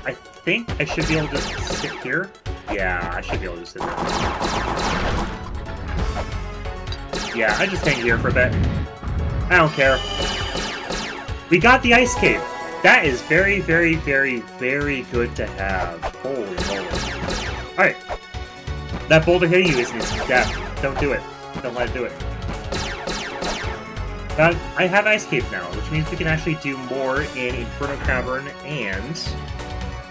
Speaker 1: I think I should be able to just sit here. Yeah, I should be able to sit there. Yeah, I just hang here for a bit. I don't care. We got the ice cave. That is very, very, very, very good to have. Holy moly. Alright. That boulder hitting you isn't death. Don't do it. Don't let it do it. I have Ice Cave now, which means we can actually do more in Inferno Cavern and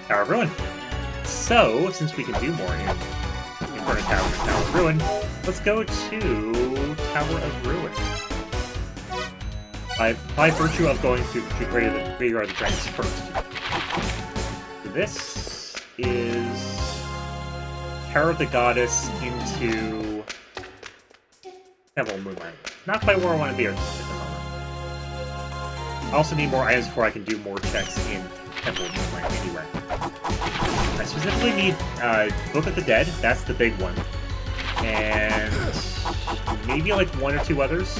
Speaker 1: Tower of Ruin. So, since we can do more in Inferno Cavern and Tower of Ruin, let's go to Tower of Ruin. By virtue of going to Graveyard of the Dragons first. This is Tower of the Goddess into Temple of Moonlight. Not quite where I want to be at the moment. I also need more items before I can do more checks in Temple of Moonlight anyway. I specifically need Book of the Dead, that's the big one. And maybe like 1 or 2 others.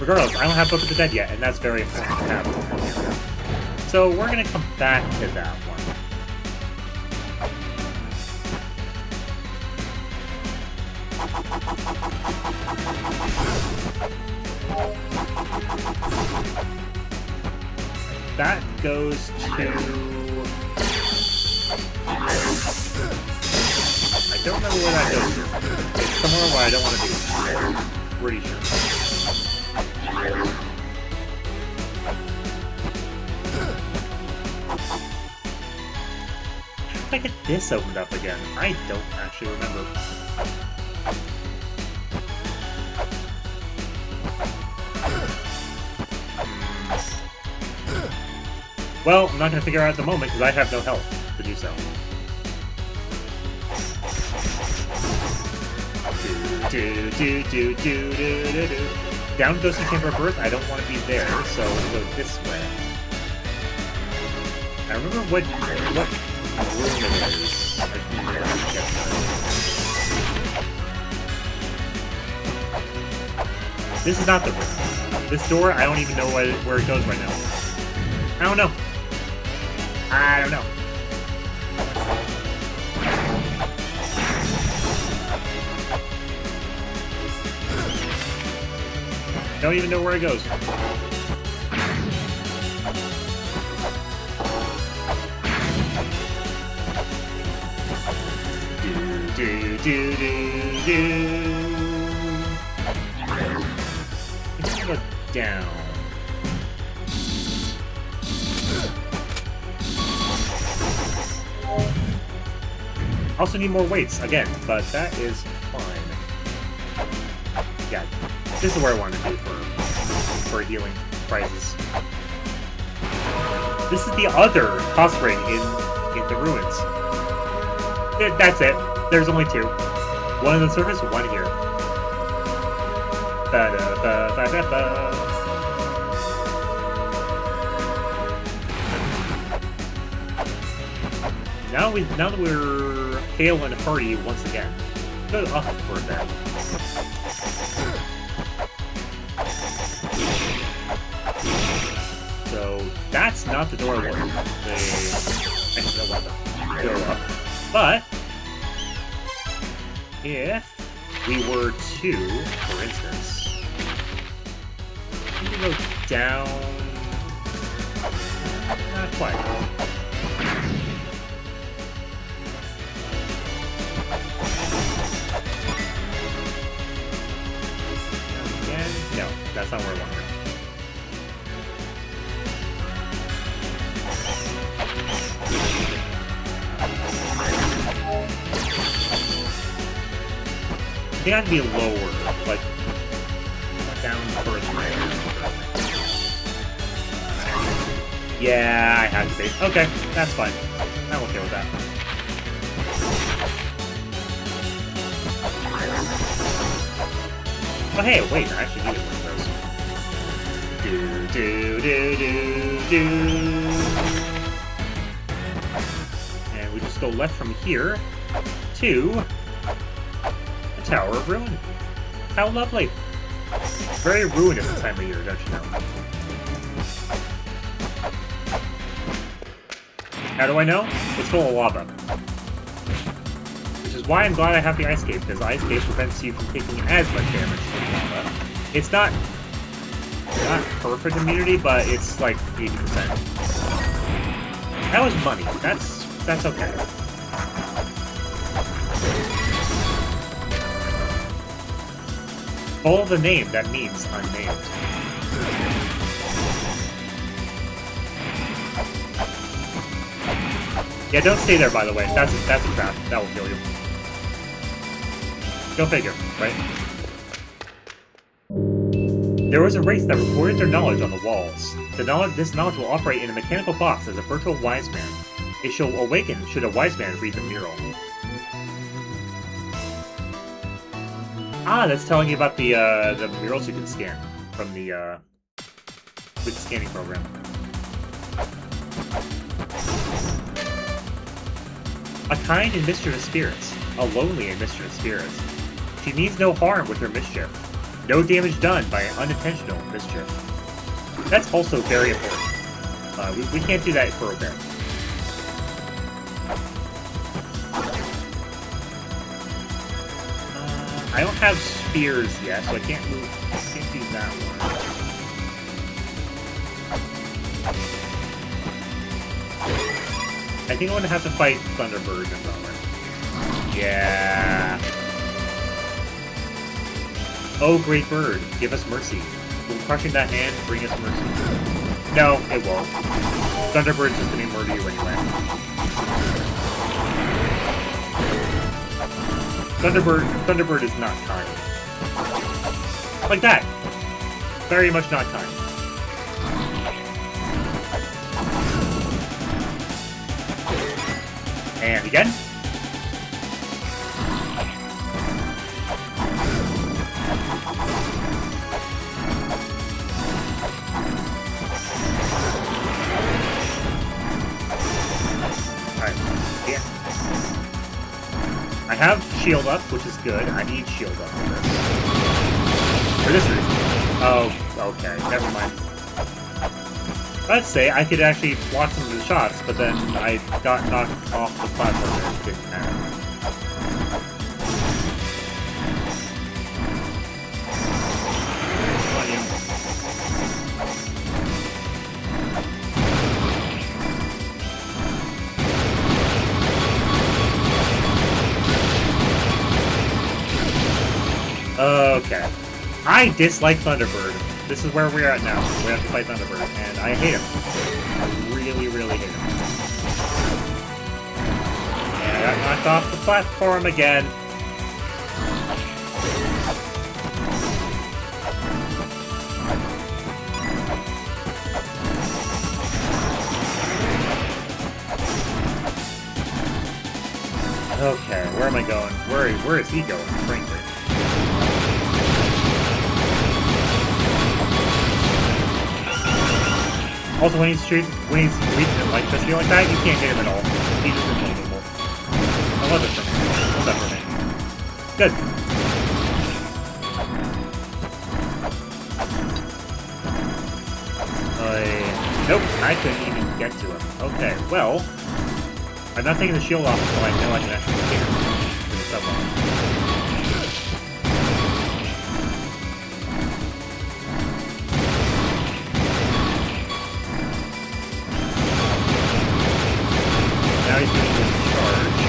Speaker 1: Regardless, I don't have Book of the Dead yet, and that's very important to have. So we're going to come back to that one. That goes to don't remember where that goes to. It's somewhere where I don't want to be. Pretty sure. How did I get this opened up again? I don't actually remember. Well, I'm not going to figure out at the moment because I have no health to do so. Down goes the Chamber of Birth. I don't want to be there, so we'll go this way. I remember what room it is. I get that. This is not the room. This door, I don't even know where it goes right now. I don't know. I don't know. Don't even know where it goes. It's gonna go down. Also need more weights, again, but that is fine. Yeah, this is where I want to be for healing prizes. This is the other boss ring in the ruins. That's it. There's only two. One on the surface, one here. Ba-da-ba-ba-da-ba. Now that we're hale and hearty once again, go up for a bit. So that's not the door I wanted. I don't want to go up. But if we were to, for instance, we can go down. Not quite. No, that's not where I want to go. I think I have to be lower, like down further. Yeah, I have to be. Okay, that's fine. I'm okay with that. Oh hey, wait, I actually needed one of those. And we just go left from here to the Tower of Ruin. How lovely. Very ruinous this time of year, don't you know? How do I know? It's full of lava. Which is why I'm glad I have the Ice Cape, because Ice Cape prevents you from taking as much damage from lava. It's not perfect immunity, but it's like 80%. That was money. That's okay. Follow the name, that means unnamed. Yeah, don't stay there, by the way. That's a trap. That will kill you. Go figure, right? There was a race that recorded their knowledge on the walls. This knowledge will operate in a mechanical box as a virtual wise man. It shall awaken should a wise man read the mural. Ah, that's telling you about the murals you can scan from the with the scanning program. A kind and mischievous spirits, a lonely and mischievous spirit. She means no harm with her mischief. No damage done by unintentional mischief. That's also very important. We can't do that for a bit. I don't have spears yet, so I can't move. I can't do that one. I think I'm gonna have to fight Thunderbird in a moment. Yeah. Oh, great bird, give us mercy. Will crushing that hand bring us mercy? No, it won't. Thunderbird's just gonna murder you anyway. Thunderbird is not kind. Like that. Very much not kind. And again. I have shield up, which is good. I need shield up for this. For this reason. Oh, okay. Never mind. Let's say I could actually block some of the shots, but then I got knocked off the platform and it didn't matter. Okay. I dislike Thunderbird. This is where we're at now. We have to fight Thunderbird, and I hate him. I really, really hate him. And I got knocked off the platform again. Okay, where am I going? Where is he going, frankly? Also, when he's weak and like this, like that, you can't hit him at all. He's just invulnerable. I love it for me. What's that for me? Good. Nope, I couldn't even get to him. Okay, well, I'm not taking the shield off until I know I can actually hit him with the sub-bomb. Now he's doing his charge.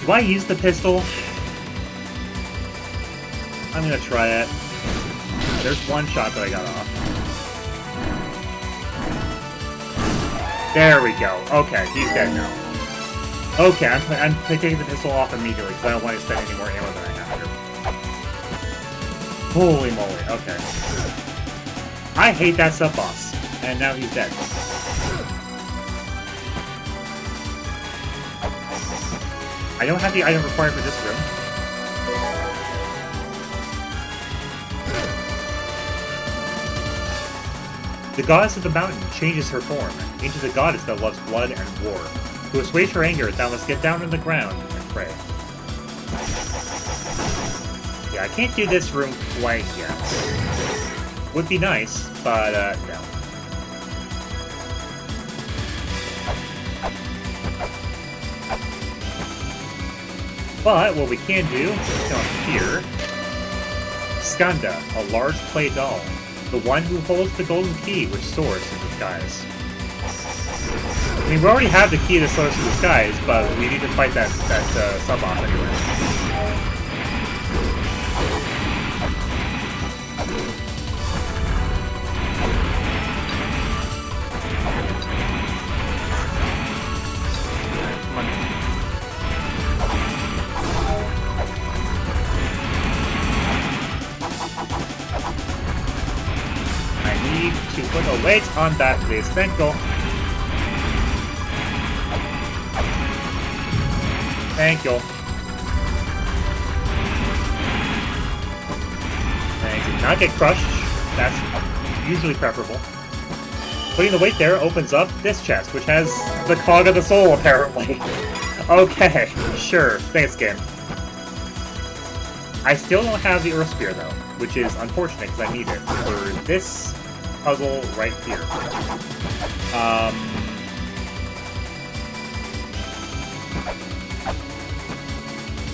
Speaker 1: Do I use the pistol? I'm gonna try it. There's one shot that I got off. There we go. Okay, he's dead now. Okay, I'm taking the pistol off immediately because I don't want to spend any more ammo than I have here. Holy moly, okay. I hate that sub-boss. And now he's dead. I don't have the item required for this room. The goddess of the mountain changes her form into the goddess that loves blood and war. To assuage her anger, thou must get down on the ground and pray. Yeah, I can't do this room quite yet. Would be nice, but no. But what we can do is come up here. Skanda, a large clay doll. The one who holds the golden key which soars in the skies. I mean, we already have the key that soars in the skies, but we need to fight that sub-boss anyway. To put a weight on that, please. Thank you. Thank you. Thank you. Not get crushed. That's usually preferable. Putting the weight there opens up this chest, which has the cog of the soul, apparently. Okay, sure. Thanks, game. I still don't have the Earth Spear, though, which is unfortunate because I need it for this puzzle right here.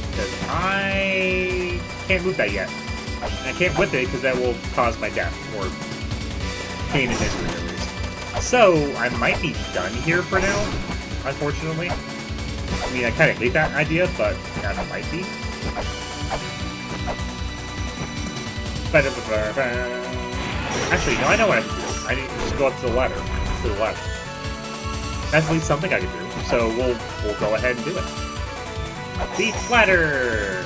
Speaker 1: Because I can't move that yet. I can't whip it because that will cause my death, or pain and misery at least. So, I might be done here for now. unfortunately. I mean, I kind of hate that idea, but that might be. Actually, no, I know what I can do. I need to just go up to the ladder, to the left. That's at least something I can do. So we'll go ahead and do it. Beat ladder!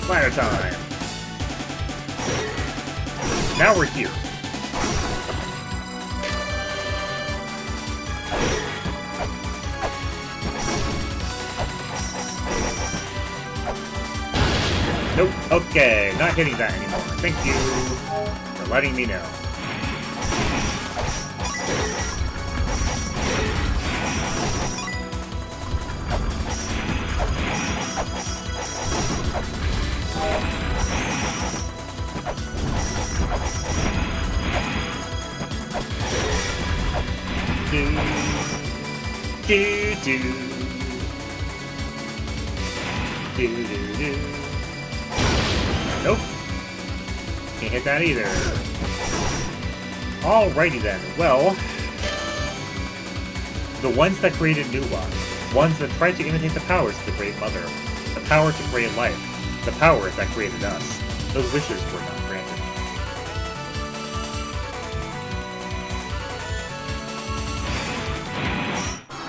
Speaker 1: Ladder time! Now we're here. Nope. Okay, not hitting that anymore. Thank you for letting me know. Nope. Can't hit that either. Alrighty then. Well, the ones that created Nuwa, ones that tried to imitate the powers of the Great Mother, the power to create life, the power that created us, those wishes were not granted.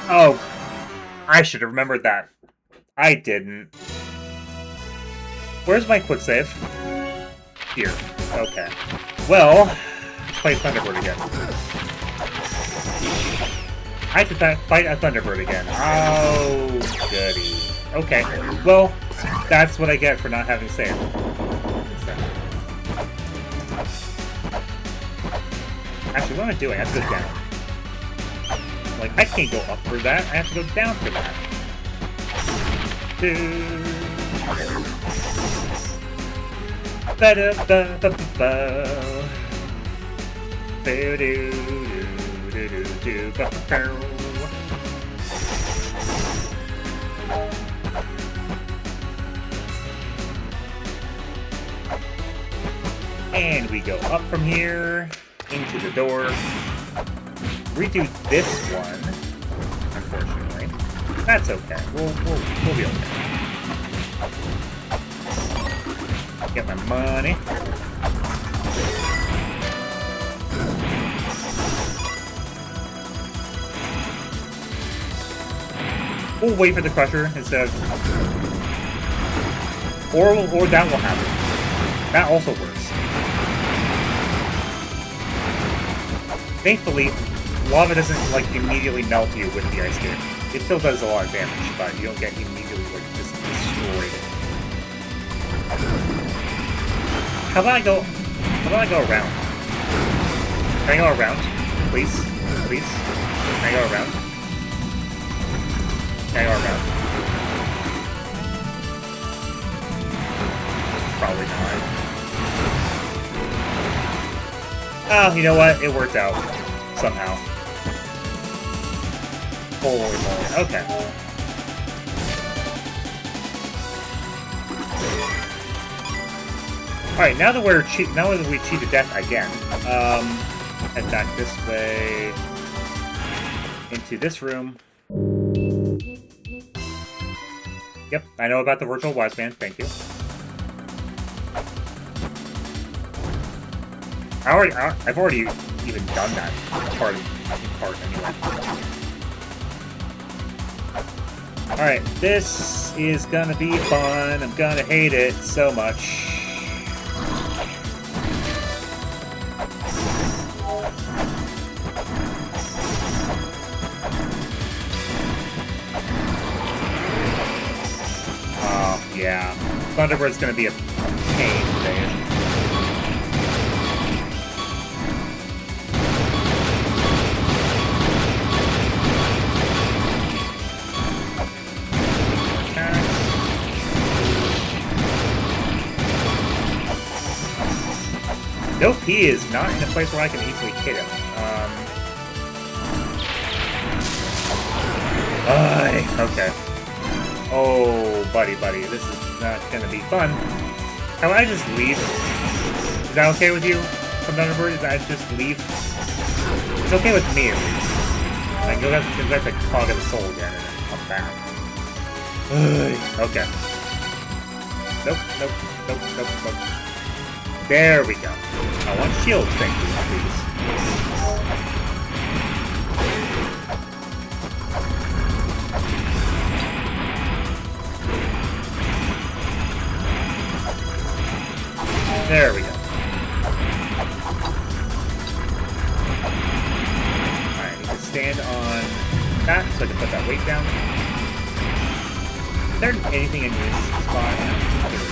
Speaker 1: Oh, I should have remembered that. I didn't. Where's my quick save? Here. Okay. Well, let's play Thunderbird again. I have to fight a Thunderbird again. Oh, goody. Okay. Well, that's what I get for not having saved. Actually, what am I doing? I have to go down. Like, I can't go up for that. I have to go down for that. And we go up from here into the door. Redo this one, unfortunately. That's okay. We'll be okay. Get my money. We'll wait for the crusher instead of... Or that will happen. That also works. Thankfully, lava doesn't, like, immediately melt you with the ice skate. It still does a lot of damage, but you don't get immediately, like, just destroyed. How about I go around? Can I go around? Please? Please? Can I go around? Can I go around? Probably not. Oh, you know what? It worked out. Somehow. Holy moly. Okay. Alright, now that we cheat to death again, head back this way into this room. Yep, I know about the virtual wise man, thank you. I've already even done that part anyway. Alright, this is gonna be fun. I'm gonna hate it so much. Oh, yeah. Thunderbird's gonna be a pain today. Nope, he is not in a place where I can easily hit him. Okay. Oh, buddy, this is not gonna be fun. How about I just leave? Is that okay with you, Thunderbird? Is that just leave? It's okay with me, at least. I can go back to Cog of the Soul again and then come back. Okay. Nope, nope, nope, nope, nope. There we go. I want shield, thank you, please. There we go. Alright, I need to stand on that so I can put that weight down. Is there anything in this spot? There it is.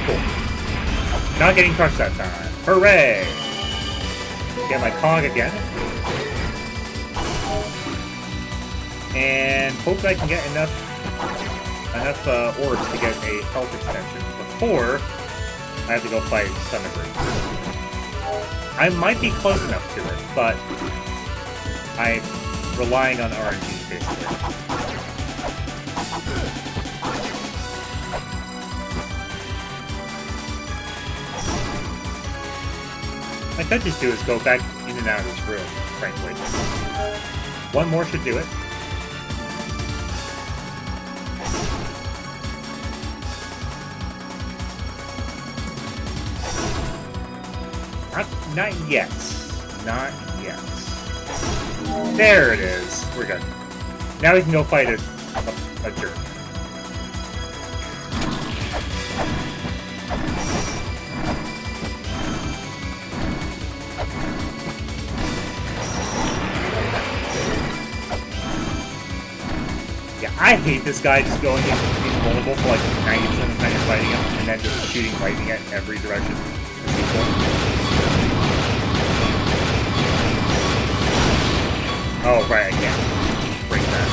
Speaker 1: Cool. Not getting crushed that time. Hooray! Get my cog again. And hope that I can get enough orbs to get a health extension before I have to go fight Thunderbird. I might be close enough to it, but I'm relying on RNG, basically. My could just do is go back in and out of this room, frankly. One more should do it. Not yet. Not yet. There it is. We're good. Now we can go fight a jerk. Yeah, I hate this guy just going invulnerable for like 90% of the time you're fighting him, and then just shooting lightning at every direction. Oh, right, I can't break that.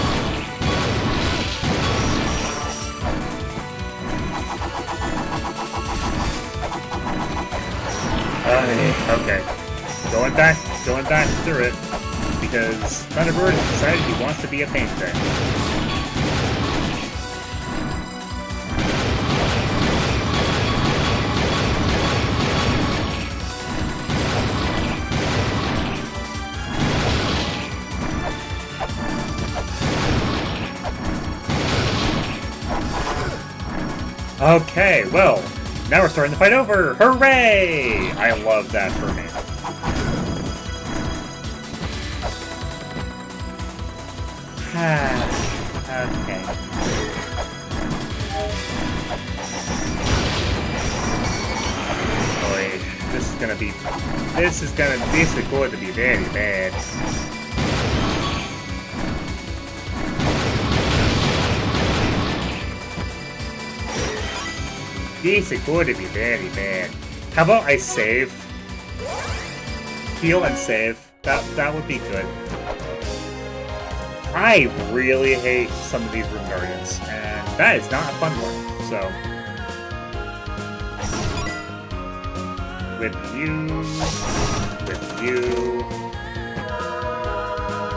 Speaker 1: Okay. Going back through it, because Thunderbird decided he wants to be a pain today. Okay, well, now we're starting the fight over! Hooray! I love that for me. Okay. Boy, this is going to be very bad. This is going to be very bad. How about I save? Heal and save. That would be good. I really hate some of these Room Guardians, and that is not a fun one, so... With you...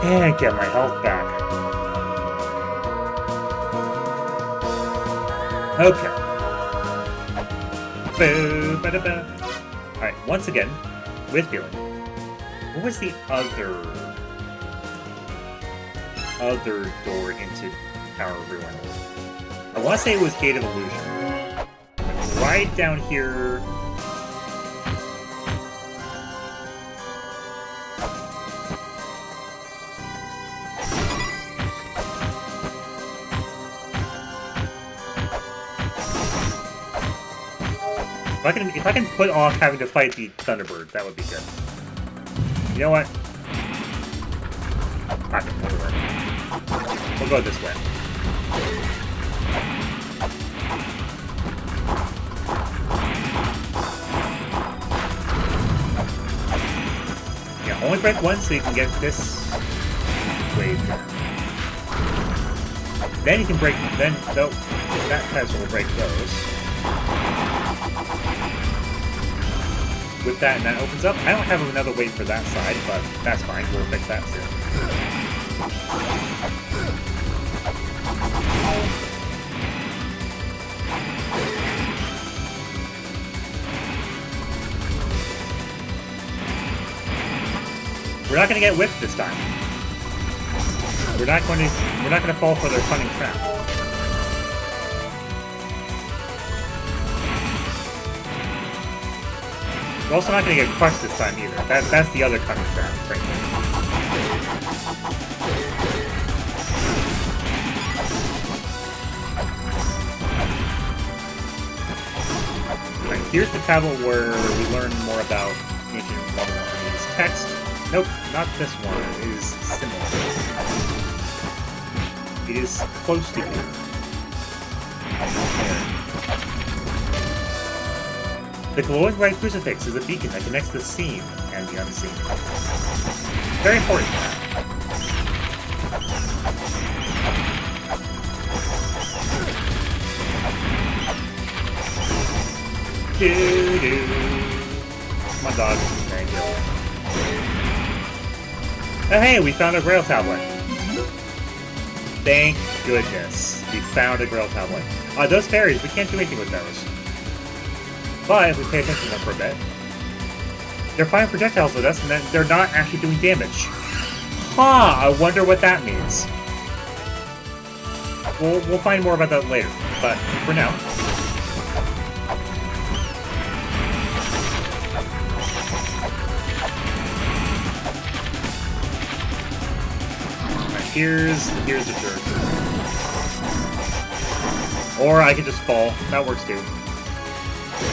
Speaker 1: And get my health back. Okay. Alright, once again, with feeling. What was the other door into Tower of Ruin? I want to say it was Gate of Illusion. Right down here. If I can put off having to fight the Thunderbird, that would be good. You know what? We'll go this way. Yeah, only break one so you can get this wave down. Then you can break, though, that pedestal will break those. With that, and that opens up. I don't have another wave for that side, but that's fine. We'll fix that soon. We're not gonna get whipped this time. We're not gonna fall for their cunning trap. We're also not gonna get crushed this time either. That's the other cunning trap right there. Right, here's the tablet where we learn more about ancient La-Mulana's text. Nope, not this one. It is similar. It is close to here. The glowing red crucifix is a beacon that connects the seen and the unseen. Very important. Doo-doo. Come on, dog. Thank you. Oh, hey, we found a Grail tablet. Thank goodness. We found a Grail tablet. Those fairies, we can't do anything with those. But if we pay attention to them for a bit, they're firing projectiles at us, and then they're not actually doing damage. Huh, I wonder what that means. We'll find more about that later, but for now. Right, here's the jerk. Or I could just fall. That works too.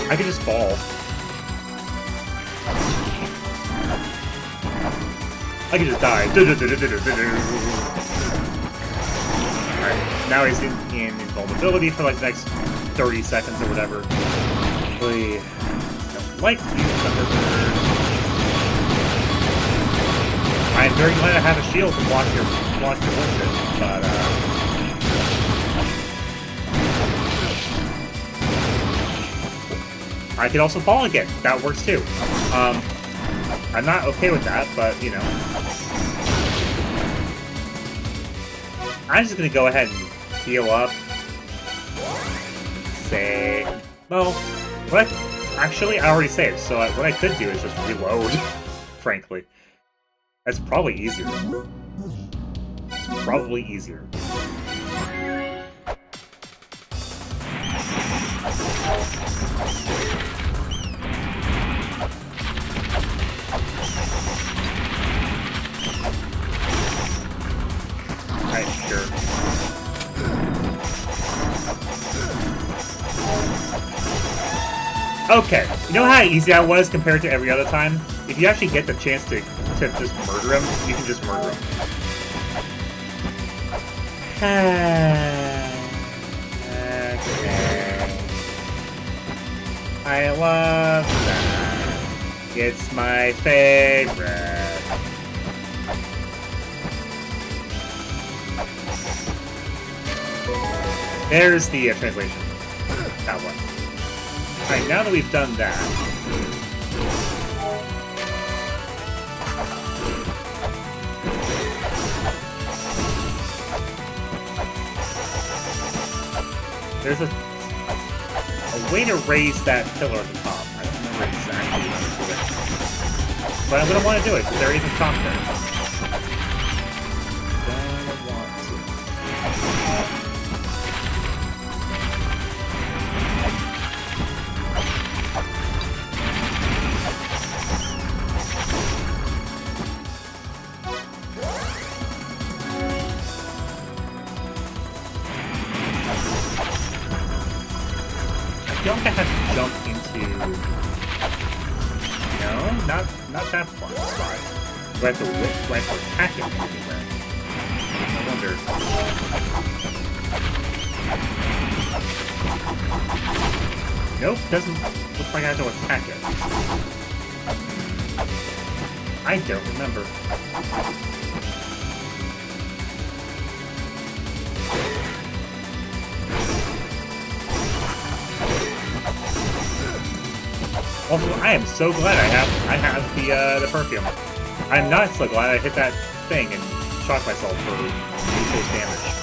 Speaker 1: I could just fall. I could just die. Alright, now he's in invulnerability for like the next 30 seconds or whatever. Really don't like to use Thunderbird. I'm very glad I have a shield to block your bullshit, but I could also fall again. That works too. I'm not okay with that, but, you know. I'm just gonna go ahead and heal up. Say... Well, actually, I already saved, so what I could do is just reload, frankly. That's probably easier. It's probably easier. Alright, sure. Okay, you know how easy that was compared to every other time? If you actually get the chance to just murder him, you can just murder him. Okay. I love that. It's my favorite. There's the translation. That one. Alright, now that we've done that... There's a way to raise that pillar at the top. I don't remember exactly how to do it. But I'm going to want to do it, because there is a top there. I feel like I have to jump into... No, not that far spot. Do I have to attack it anywhere? I wonder. Nope, doesn't look like I have to attack it. I don't remember. Also, I am so glad I have the perfume. I'm not so glad I hit that thing and shot myself for useless damage.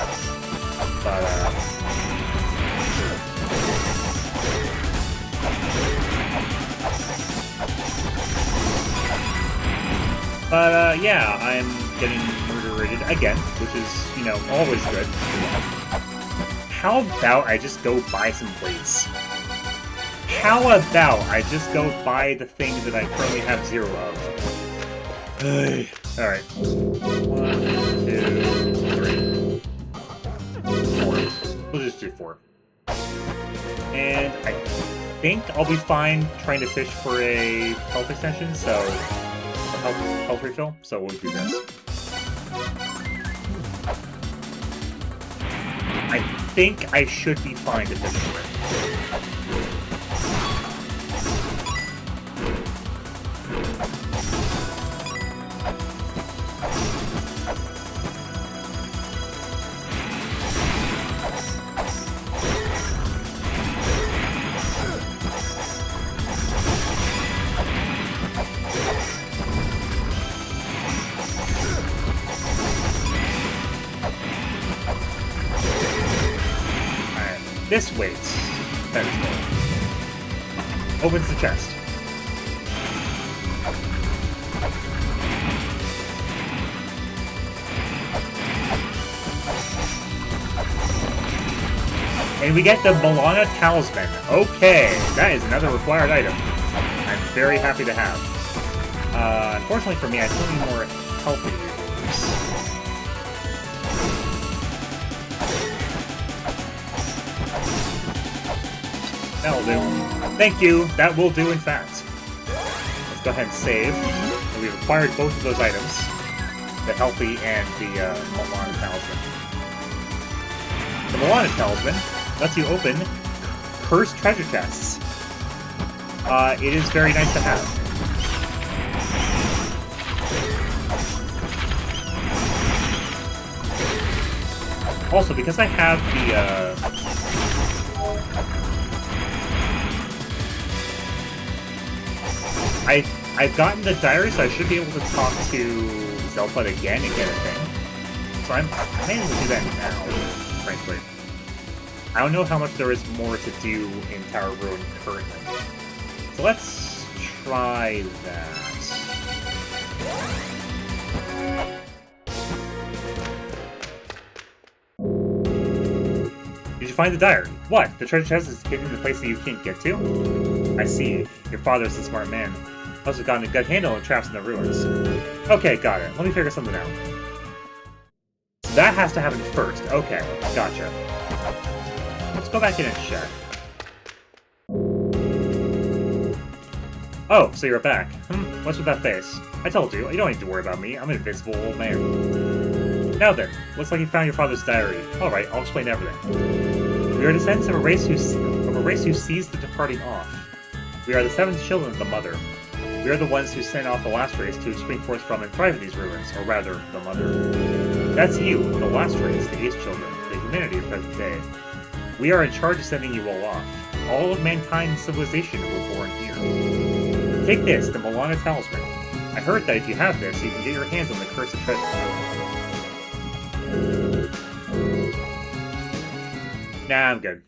Speaker 1: But But, yeah, I'm getting murdered again, which is, you know, always good. How about I just go buy some blades? How about I just go buy the thing that I currently have 0 of? Alright. 1, 2, 3. 4. We'll just do 4. And I think I'll be fine trying to fish for a health extension, so... health refill, so we'll do this. I think I should be fine to fish for it. This waits. That is cool. Opens the chest. And we get the La-Mulana Talisman. Okay, that is another required item. I'm very happy to have. Unfortunately for me, I still need more healthy use. That'll do. Thank you! That will do, in fact. Let's go ahead and save. And we've acquired both of those items. The Healthy and the La-Mulana Talisman. The La-Mulana Talisman lets you open cursed treasure chests. It is very nice to have. Also, because I have the, I've gotten the diary, so I should be able to talk to Zelput again and get a thing. So I'm planning to do that now, frankly. I don't know how much there is more to do in Tower of Ruin currently. So let's try that. Did you find the diary? What? The treasure chest is hidden in a place that you can't get to? I see. Your father's a smart man. Must have gotten a good handle on traps in the ruins. Okay, got it. Let me figure something out. So that has to happen first. Okay, gotcha. Let's go back in and check. Oh, so you're back. What's with that face? I told you, you don't need to worry about me. I'm an invincible old man. Now then, looks like you found your father's diary. Alright, I'll explain everything. We are descendants of a race who sees the departing off. We are the 7th children of the Mother. We are the ones who sent off the last race to spring forth from and thrive in these ruins, or rather, the Mother. That's you, the last race, the 8th children, the humanity of present day. We are in charge of sending you all off. All of mankind and civilization were born here. Take this, the La-Mulana Talisman. I heard that if you have this, you can get your hands on the cursed treasure. Nah, I'm good.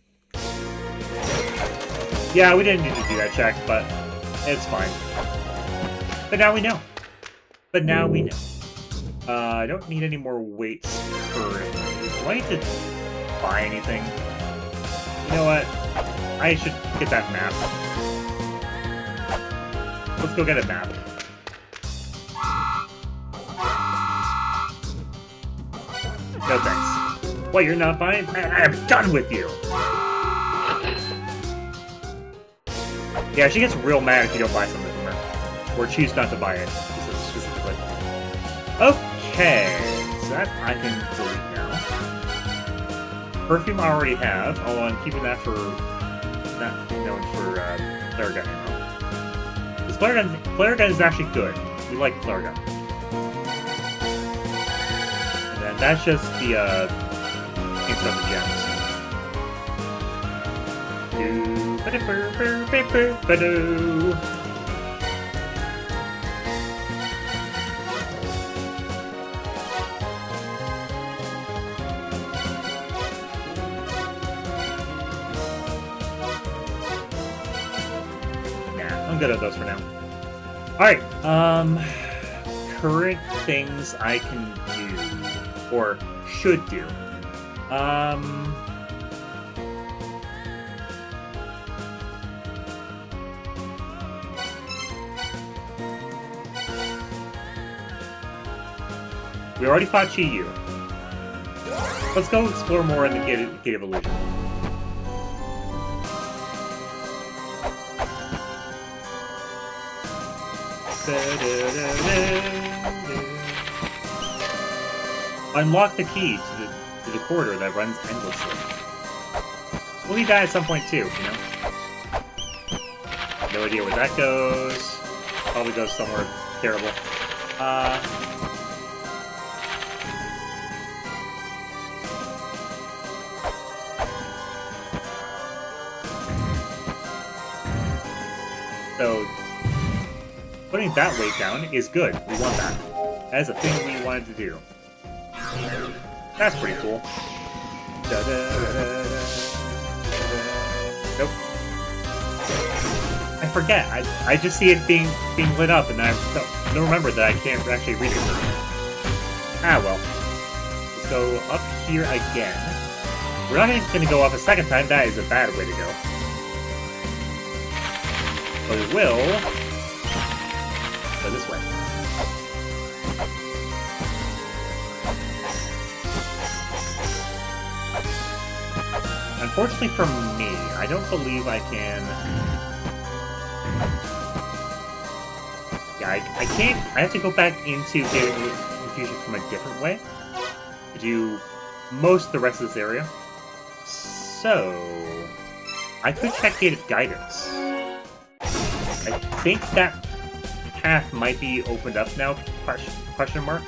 Speaker 1: Yeah, we didn't need to do that check, but it's fine. But now we know. I don't need any more weights currently. Do I need to buy anything? You know what? I should get that map. Let's go get a map. No thanks. What, you're not buying? Man, I am done with you! Yeah, she gets real mad if you don't buy something from her. Or choose not to buy it, specifically. Okay, so that I can delete now. Perfume I already have, although I'm keeping that for... not known for, flare gun ammo. This flare gun is actually good. We like flare gun. And then that's just the, things about the gems. Nah, I'm good at those for now. Alright, current things I can do, or should do. We already fought Chi-Yu. Let's go explore more in the Gate of Illusion. Unlock the key to the corridor that runs endlessly. We'll need that at some point too, you know? No idea where that goes. Probably goes somewhere terrible. So, putting that weight down is good. We want that. That is a thing we wanted to do. That's pretty cool. Nope. I forget. I just see it being lit up, and I don't remember that I can't actually read it. Ah, well. Let's go up here again. We're not going to go up a second time. That is a bad way to go. But we will go this way. Unfortunately for me, I don't believe I can... Yeah, I can't... I have to go back into Gate of Confusion from a different way to do most of the rest of this area. So... I could check Gate of Guidance. I think that path might be opened up now, question mark.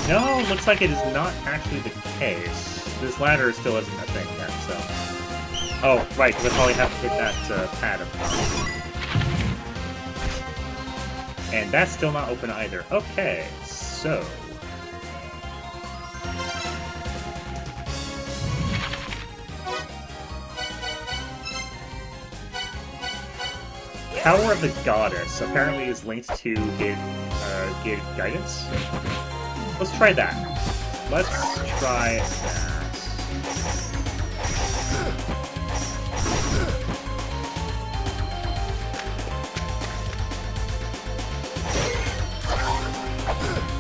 Speaker 1: No, looks like it is not actually the case. This ladder still isn't a thing yet, so... Oh, right, because I probably have to hit that pad up top. And that's still not open either. Okay, so... Power of the Goddess apparently is linked to Gate of Guidance. Let's try that. Let's try that.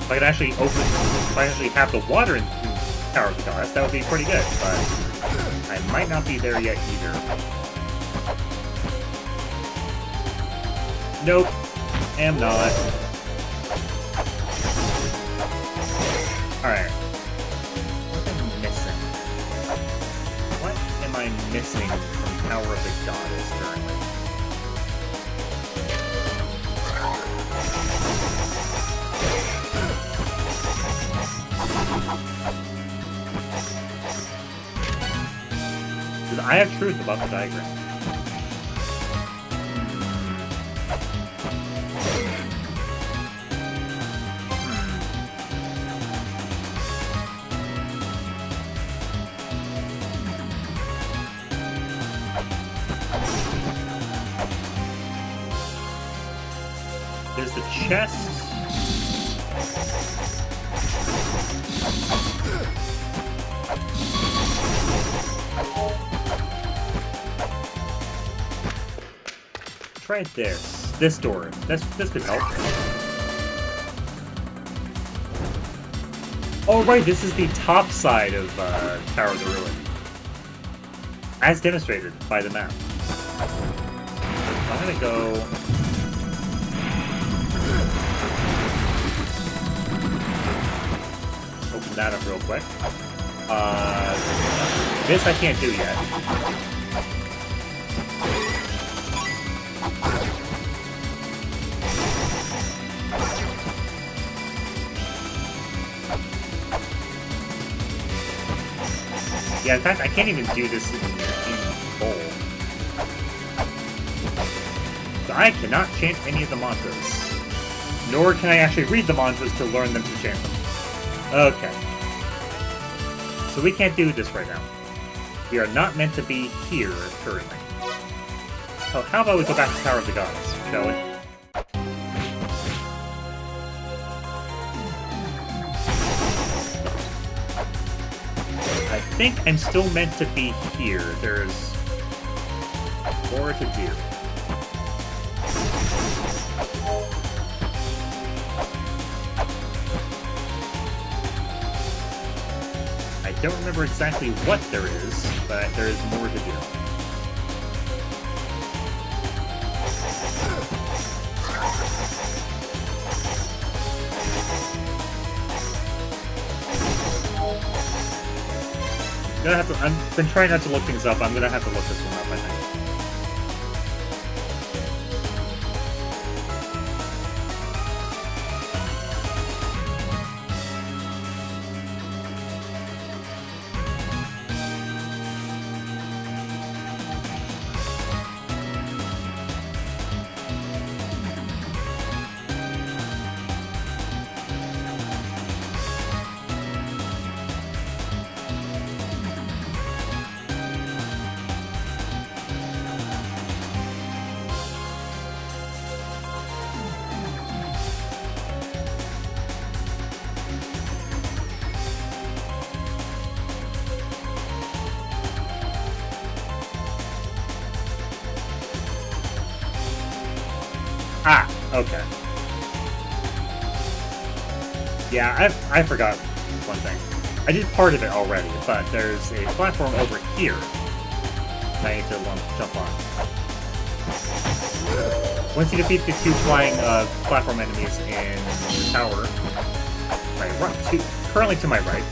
Speaker 1: If I could actually have the water in Tower of the Goddess, that would be pretty good, but I might not be there yet either. Nope, am not. Alright. What am I missing from Tower of the Goddess currently? Because I have truth about the diagram. There's the chest. Try this door. This could help. Oh right, this is the top side of Tower of the Ruin, as demonstrated by the map. I'm gonna go. Open that up real quick. This I can't do yet. Yeah, in fact, I can't even do this in full. So I cannot change any of the mantras. Nor can I actually read the mantras to learn them to chant them. Okay. So we can't do this right now. We are not meant to be here currently. So how about we go back to Tower of the Gods, shall we? I think I'm still meant to be here. There's more to do. I don't remember exactly what there is, but there is more to do. I've been trying not to look things up. I'm gonna have to look this one up, I think. Ah, okay. Yeah, I forgot one thing. I did part of it already, but there's a platform over here I need to jump on. Once you defeat the two flying platform enemies in the tower, currently to my right,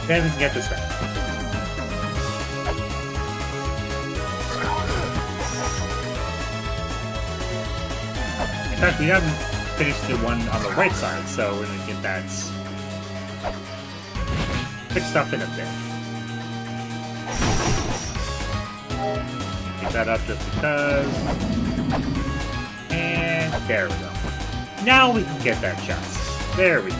Speaker 1: then we can get this thing. In fact, we haven't finished the one on the right side, so we're gonna get that fixed up in a bit. Get that up just because. And there we go. Now we can get that chest. There we go.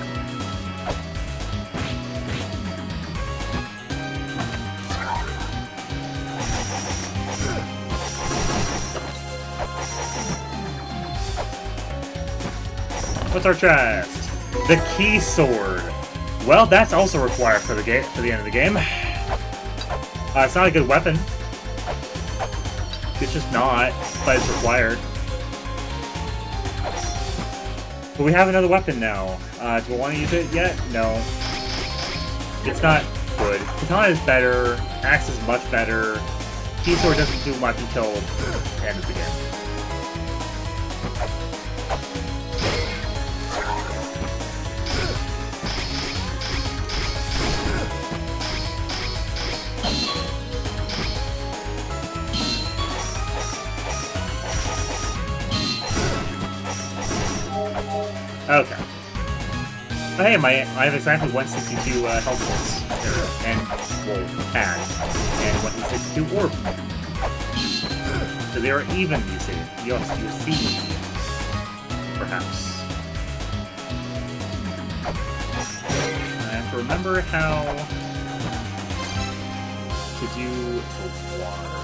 Speaker 1: What's our chest? The key sword. Well, that's also required for the end of the game. It's not a good weapon. It's just not, but it's required. But we have another weapon now. Do I want to use it yet? No. It's not good. Katana is better. Axe is much better. Key sword doesn't do much until the end of the game. Okay. Oh, hey, I have exactly 162 health points. And, well, had. And 162 orb. So they are even, you see. You see. Perhaps. I have to remember how to do the water.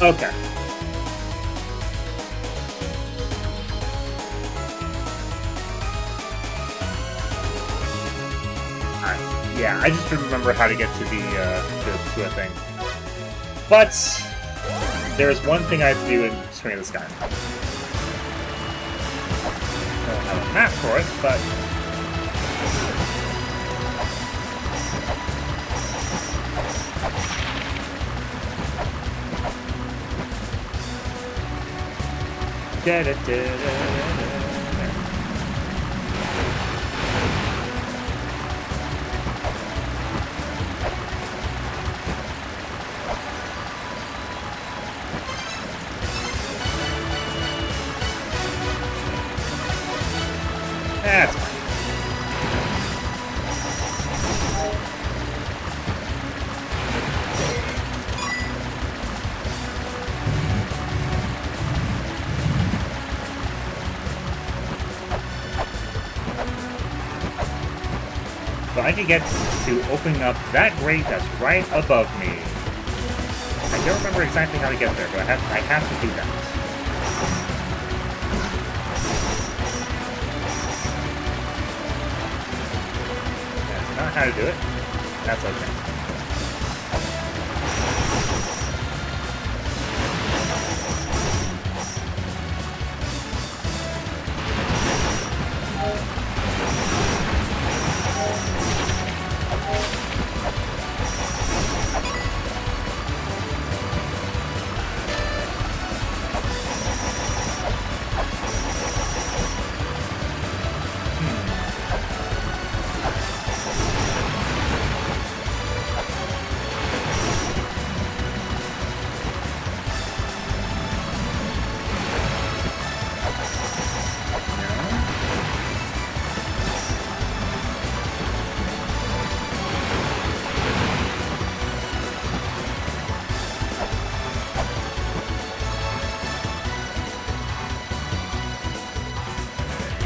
Speaker 1: Okay. Alright. Yeah, I just remember how to get to the to a thing. But there's one thing I have to do in Spring of the Sky. I don't have a map for it, but that's fine. So I can get to opening up that grate that's right above me. I don't remember exactly how to get there, but I have to do that. That's not how to do it. That's okay.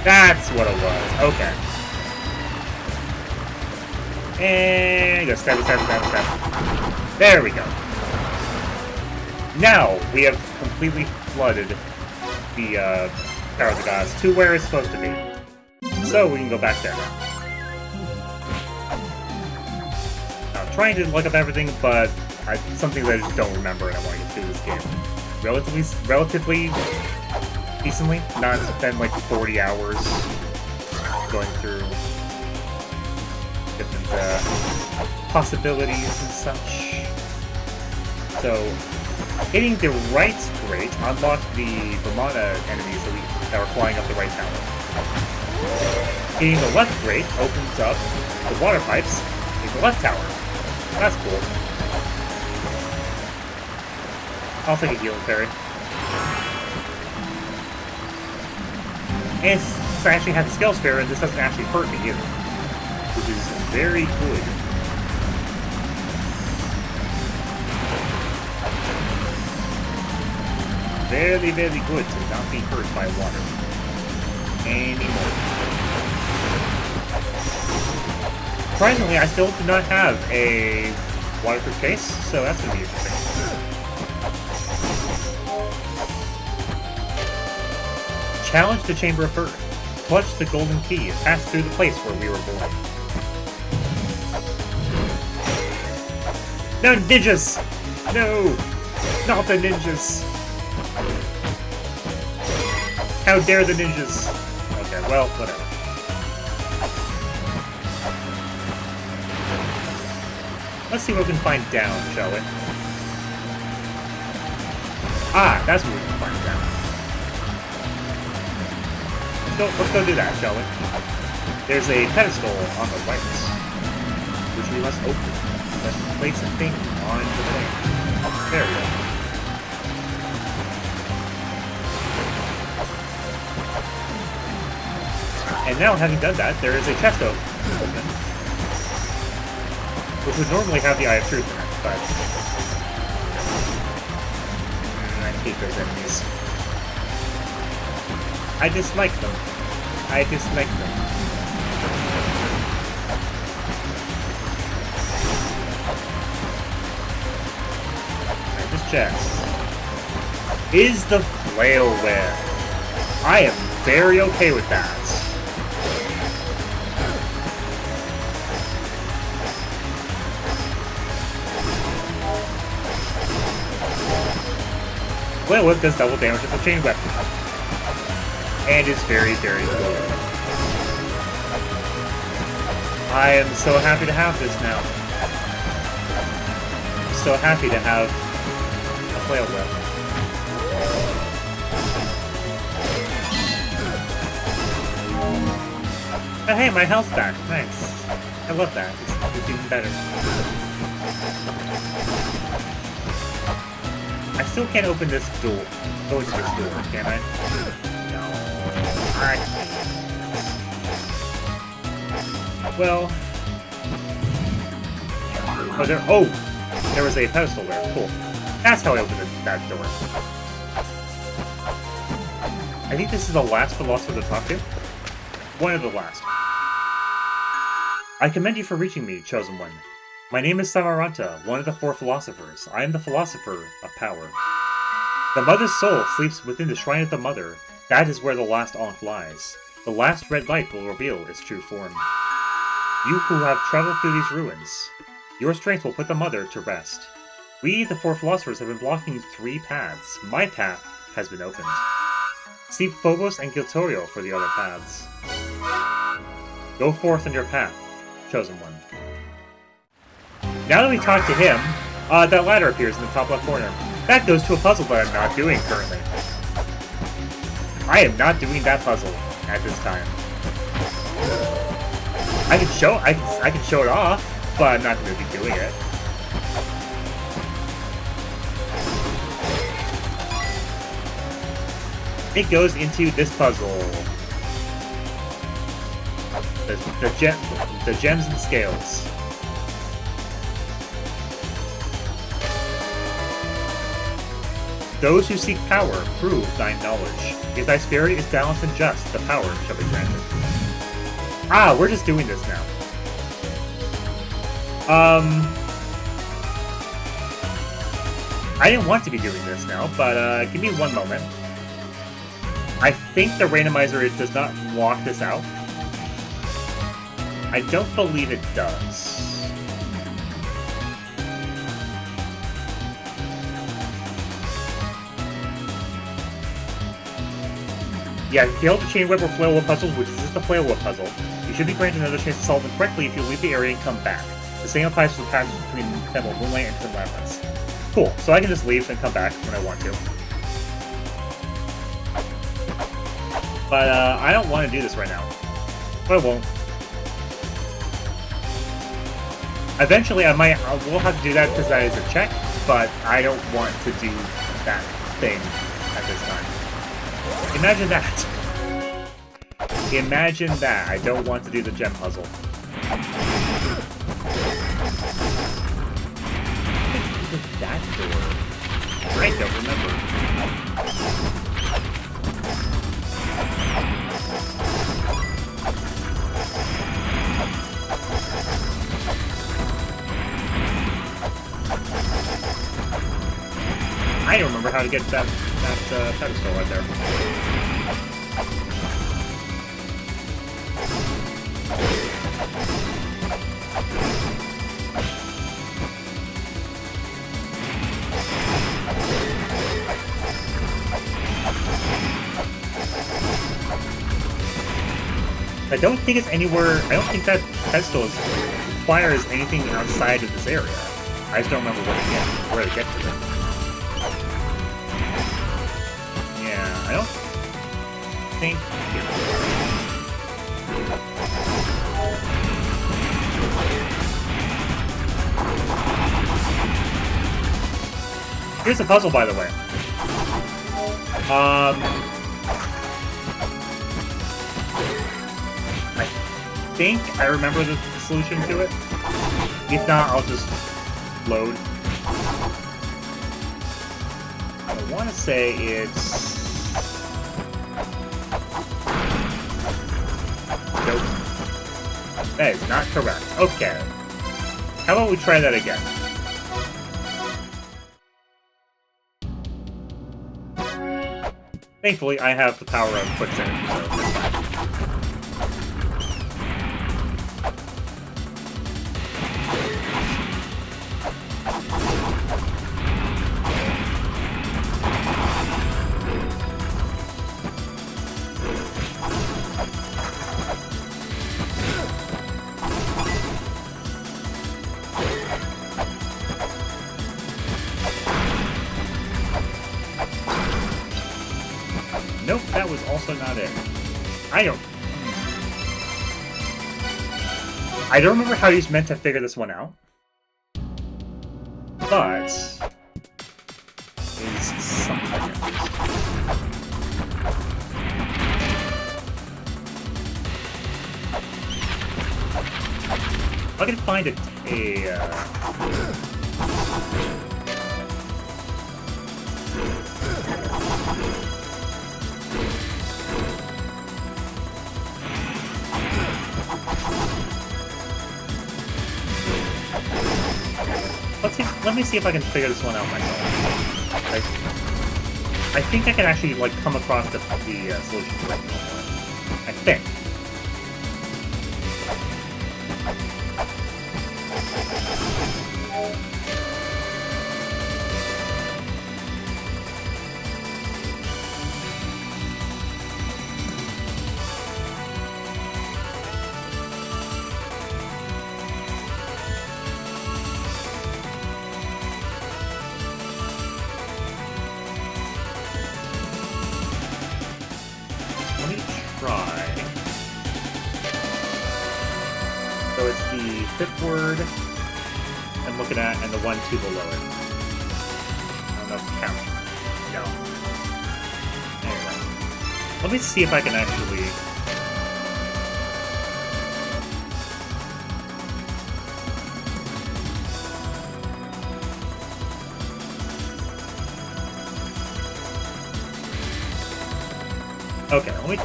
Speaker 1: That's what it was. Okay. And go step. There we go. Now we have completely flooded the Tower of the Gods to where it's supposed to be. So we can go back there now. Now I'm trying to look up everything, but something that I just don't remember and I want to get through this game relatively decently, not spend like 40 hours going through different possibilities and such. So, hitting the right grate unlocked the La-Mulana enemies that were flying up the right tower. Hitting the left grate opens up the water pipes in the left tower. That's cool. I'll take a healing fairy. And since I actually have the Scale Sphere, this doesn't actually hurt me either, which is very good. Very, very good to not be hurt by water anymore. Surprisingly, I still do not have a waterproof case, so that's going to be interesting. Challenge the Chamber of Birth. Clutch the golden key and pass through the place where we were born. No, ninjas! No! Not the ninjas! How dare the ninjas! Okay, well, whatever. Let's see what we can find down, shall we? Ah, that's what we can find down. Let's go do that, shall we? There's a pedestal on the right, which we must open. Let's place a thing on the plane. There we go. And now, having done that, there is a chest open, which would normally have the Eye of Truth in it, but I hate those enemies. I dislike them. I dislike them. Alright, this chest is the flailware. I am very okay with that. Flail Whip does double damage with the chain weapon. And is very, very cool. I am so happy to have this now. So happy to have a Flail Whip. Oh, hey, my health's back. Nice. I love that. It's even better. I still can't open this door. Go into this door, can I? No. I can't. Well... Oh, there was a pedestal there. Cool. That's how I opened that door. I think this is the last philosopher to talk to. One of the last. I commend you for reaching me, Chosen One. My name is Samaranta, one of the 4 philosophers. I am the philosopher of power. The Mother's soul sleeps within the Shrine of the Mother. That is where the last Ankh lies. The last red light will reveal its true form. You who have traveled through these ruins, your strength will put the Mother to rest. We, the 4 philosophers, have been blocking 3 paths. My path has been opened. Seek Phobos and Giltorio for the other paths. Go forth on your path, Chosen One. Now that we talked to him, that ladder appears in the top left corner. That goes to a puzzle that I'm not doing currently. I am not doing that puzzle at this time. I can show it off, but I'm not going to be doing it. It goes into this puzzle. The gems and scales. Those who seek power, prove thy knowledge. If thy spirit is balanced and just, the power shall be granted. Ah, we're just doing this now. I didn't want to be doing this now, but give me one moment. I think the randomizer does not lock this out. I don't believe it does. Yeah, if you failed the chain web or flail whip puzzles, which is the flail whip puzzle, you should be granted another chance to solve them correctly if you leave the area and come back. The same applies to the patterns between Temple Moonlight and Twin Labyrinths. Cool, so I can just leave and come back when I want to. But I don't want to do this right now. But I won't. Eventually, I will have to do that because that is a check, but I don't want to do that thing at this time. Imagine that. Imagine that. I don't want to do the gem puzzle. That door. I don't remember. I don't remember how to get that pedestal right there. I don't think it's anywhere. I don't think that pedestal requires anything outside of this area. I just don't remember where to get to it. Yeah, I don't think. Here's the puzzle, by the way. I think I remember the solution to it. If not, I'll just load. I want to say it's... Nope. That is not correct. Okay. How about we try that again? Thankfully, I have the power of quicksand, so it's fine. Nope, that was also not it. I don't remember how he's meant to figure this one out. But is something at least. I can find a let me see if I can figure this one out myself. I think I can actually like come across the solution to it. I think. So it's the fifth word I'm looking at, and the 1-2 below it. I don't know if it counts. No. Anyway. Let me see if I can actually... Okay, let me...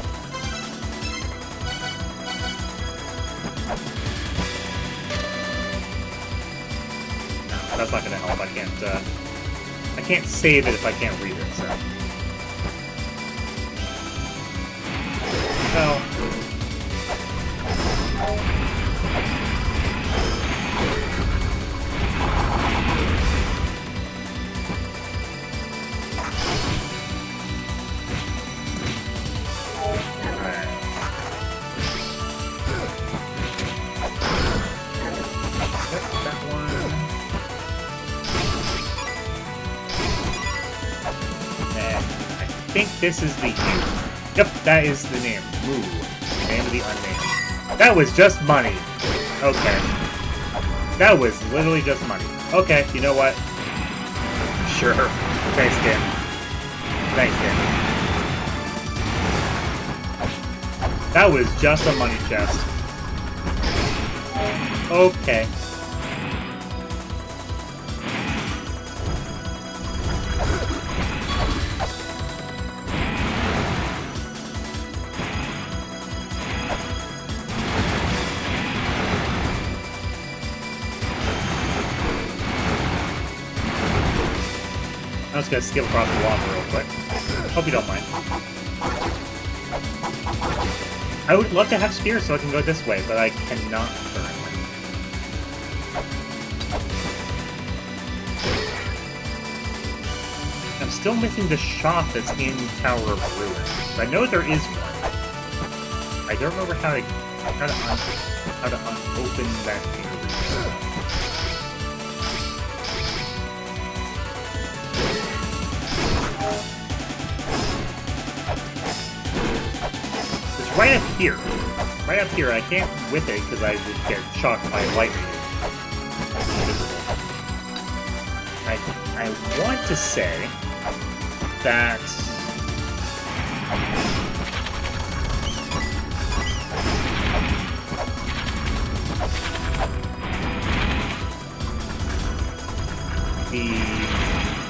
Speaker 1: That's not gonna help. I can't save it if I can't read it, so. No. I think this is the... Yep, that is the name. Moo. Name of the unnamed. That was just money. Okay. That was literally just money. Okay, you know what? Sure. Thanks, Kim. Thanks, Kim. That was just a money chest. Okay. I'm just gonna skip across the water real quick. Hope you don't mind. I would love to have spears so I can go this way, but I cannot currently. I'm still missing the shop that's in Tower of Ruins. I know there is one. I don't remember how to open that area. Right up here. Right up here. I can't whip it because I would get shocked by lightning. I want to say that... the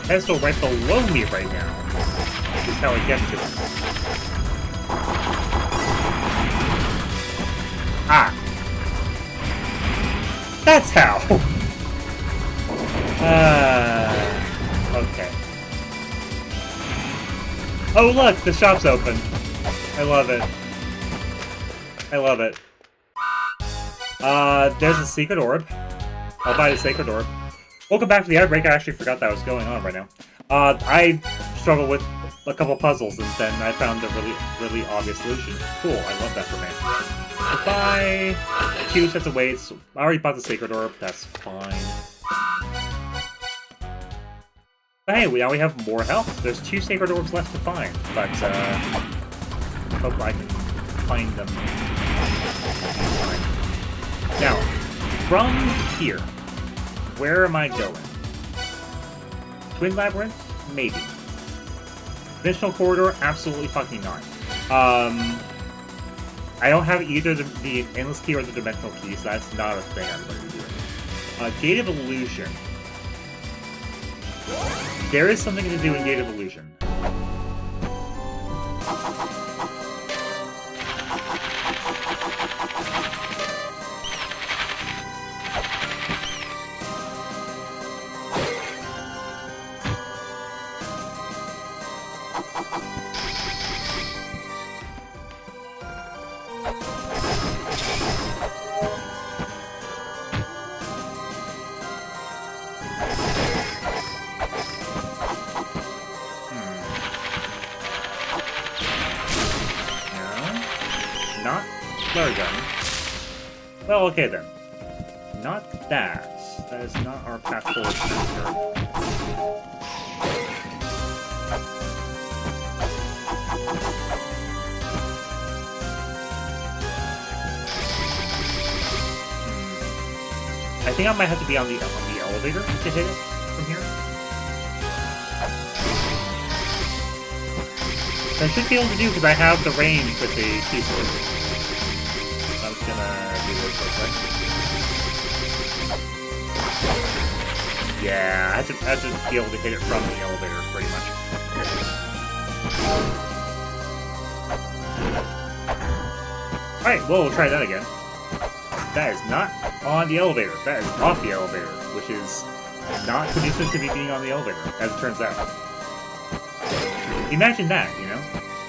Speaker 1: pedestal right below me right now is how I get to it. Ah! That's how! Okay. Oh look, the shop's open. I love it. I love it. There's a secret orb. I'll buy the sacred orb. Welcome back to the outbreak. I actually forgot that was going on right now. I struggled with a couple puzzles and then I found a really obvious solution. Cool, I love that for me. Goodbye! 2 sets of weights. I already bought the sacred orb, that's fine. But hey, now we have more health. There's 2 sacred orbs left to find, but hope I can find them. Now, from here, where am I going? Twin Labyrinth? Maybe. Dimensional Corridor? Absolutely fucking not. I don't have either the Endless Key or the Dimensional Key, so that's not a thing I'm going to be doing. Gate of Illusion. There is something to do in Gate of Illusion. Well, okay then. Not that. That is not our path forward center. I think I might have to be on the elevator to hit it from here. I should be able to do because I have the range with the key sword. I'm just gonna do this real quick. Yeah, I have to be able to hit it from the elevator, pretty much. Alright, well, we'll try that again. That is not on the elevator. That is off the elevator, which is not conducive to me being on the elevator, as it turns out. Imagine that, you know?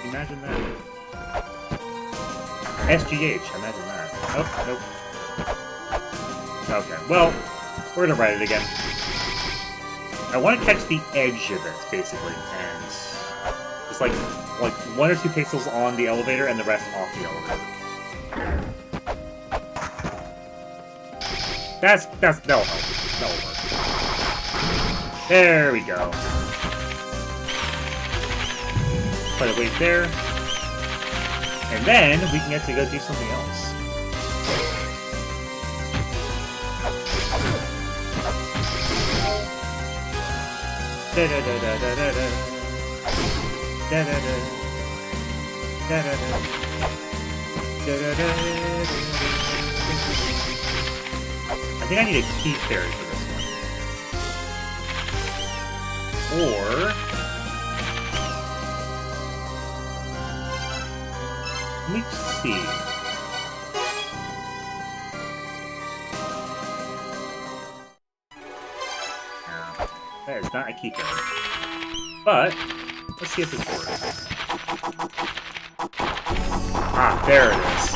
Speaker 1: Imagine that. SGH, imagine that. Oh, nope. Okay, well, we're gonna write it again. I want to catch the edge of it, basically, and just like 1 or 2 pixels on the elevator and the rest off the elevator. That'll help. That'll work. There we go. Put a weight there. And then we can get to go do something else. Da da da da da da da. Da da da. Da da da. Da da da. I think I need a key fairy for this one. Or let me see. That is not a key fairy. But let's see if this works. Ah, there it is.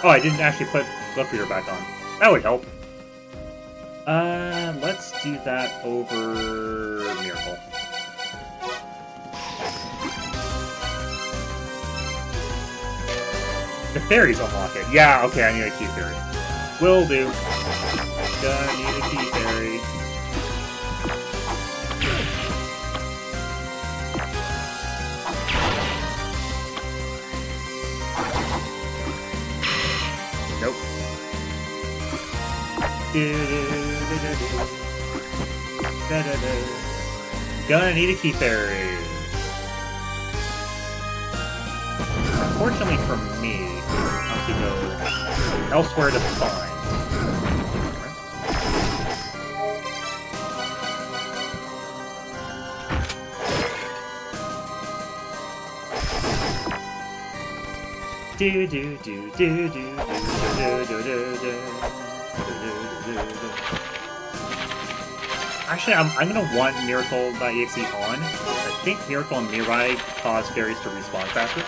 Speaker 1: Oh, I didn't actually put Left Reader back on. That would help. Let's do that over Miracle. The fairies unlock it. Yeah, okay, I need a key fairy. Will do. Gonna need a key fairy. Nope. Gonna need a key fairy. Unfortunately for me, I'll have to go elsewhere to find. Do do do do do do do do do do do. Actually, I'm gonna want Miracle.exe on. I think Miracle and Mirai cause fairies to respawn faster,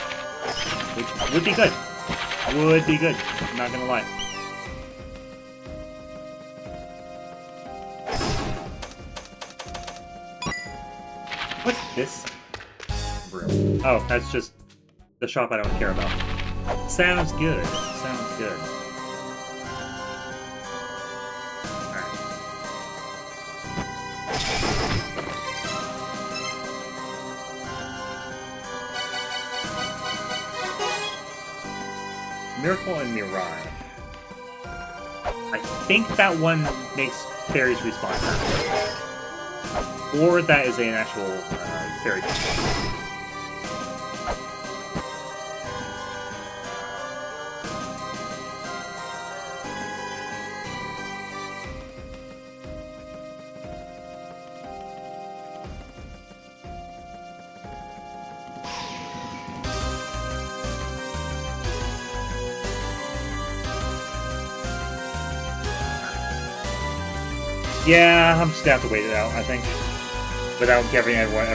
Speaker 1: which would be good. Would be good. I'm not gonna lie. What's this room? Oh, that's just the shop I don't care about. Sounds good. Sounds good. Miracle and Mirai. I think that one makes fairies respawn faster. Or that is an actual fairy. Yeah, I'm just gonna have to wait it out, I think. Without giving everyone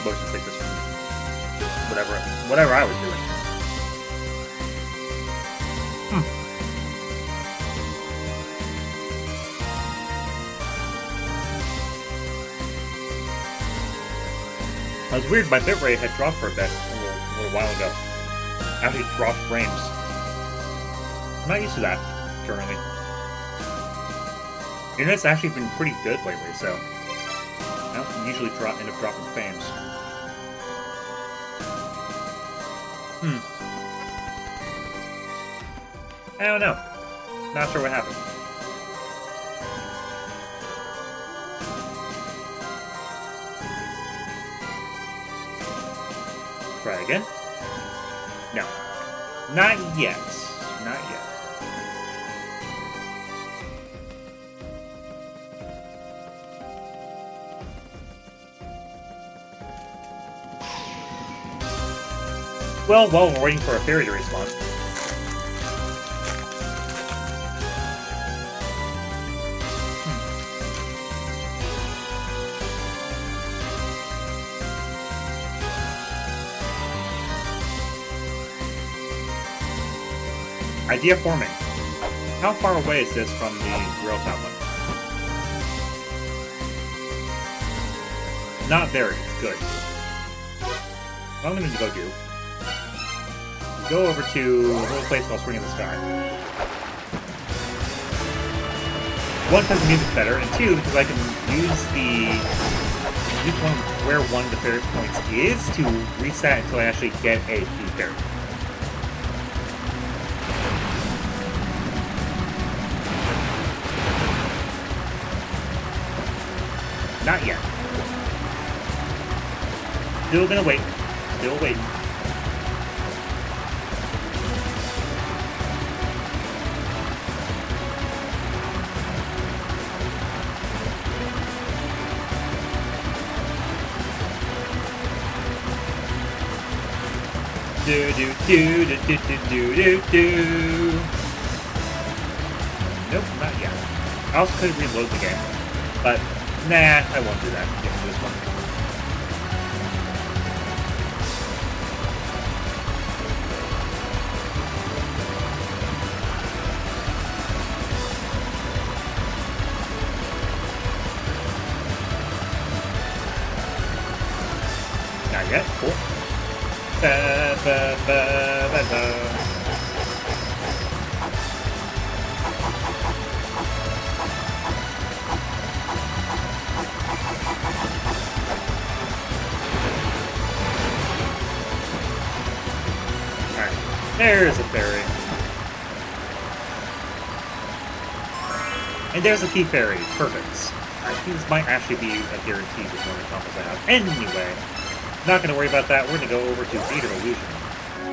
Speaker 1: motion sickness from whatever I was doing. It was weird, my bitrate had dropped for a bit a little while ago. Actually dropped frames. I'm not used to that, currently. Internet's actually been pretty good lately, so I don't usually end up dropping frames. I don't know. Not sure what happened. Try again? No. Not yet. Not yet. Well, while we're waiting for a fairy to respawn. Idea forming. How far away is this from the Grill Top one? Not very. Good. What I'm going to go do... go over to a little place called Spring in the Sky. One, because the music's better, and two, because I can use where one of the fairy points is to reset until I actually get a key fairy. Not yet. Still gonna wait. Still waiting. Do do do do do do do do. Nope, not yet. I also could reload the game, but nah, I won't do that. Get to this one. Not yet. Cool. Ba, ba, ba, ba, ba. Alright, there's a fairy. And there's a key fairy. Perfect. I think this might actually be a guarantee with one of the combos I have. Anyway. Not going to worry about that. We're going to go over to Theater of Illusion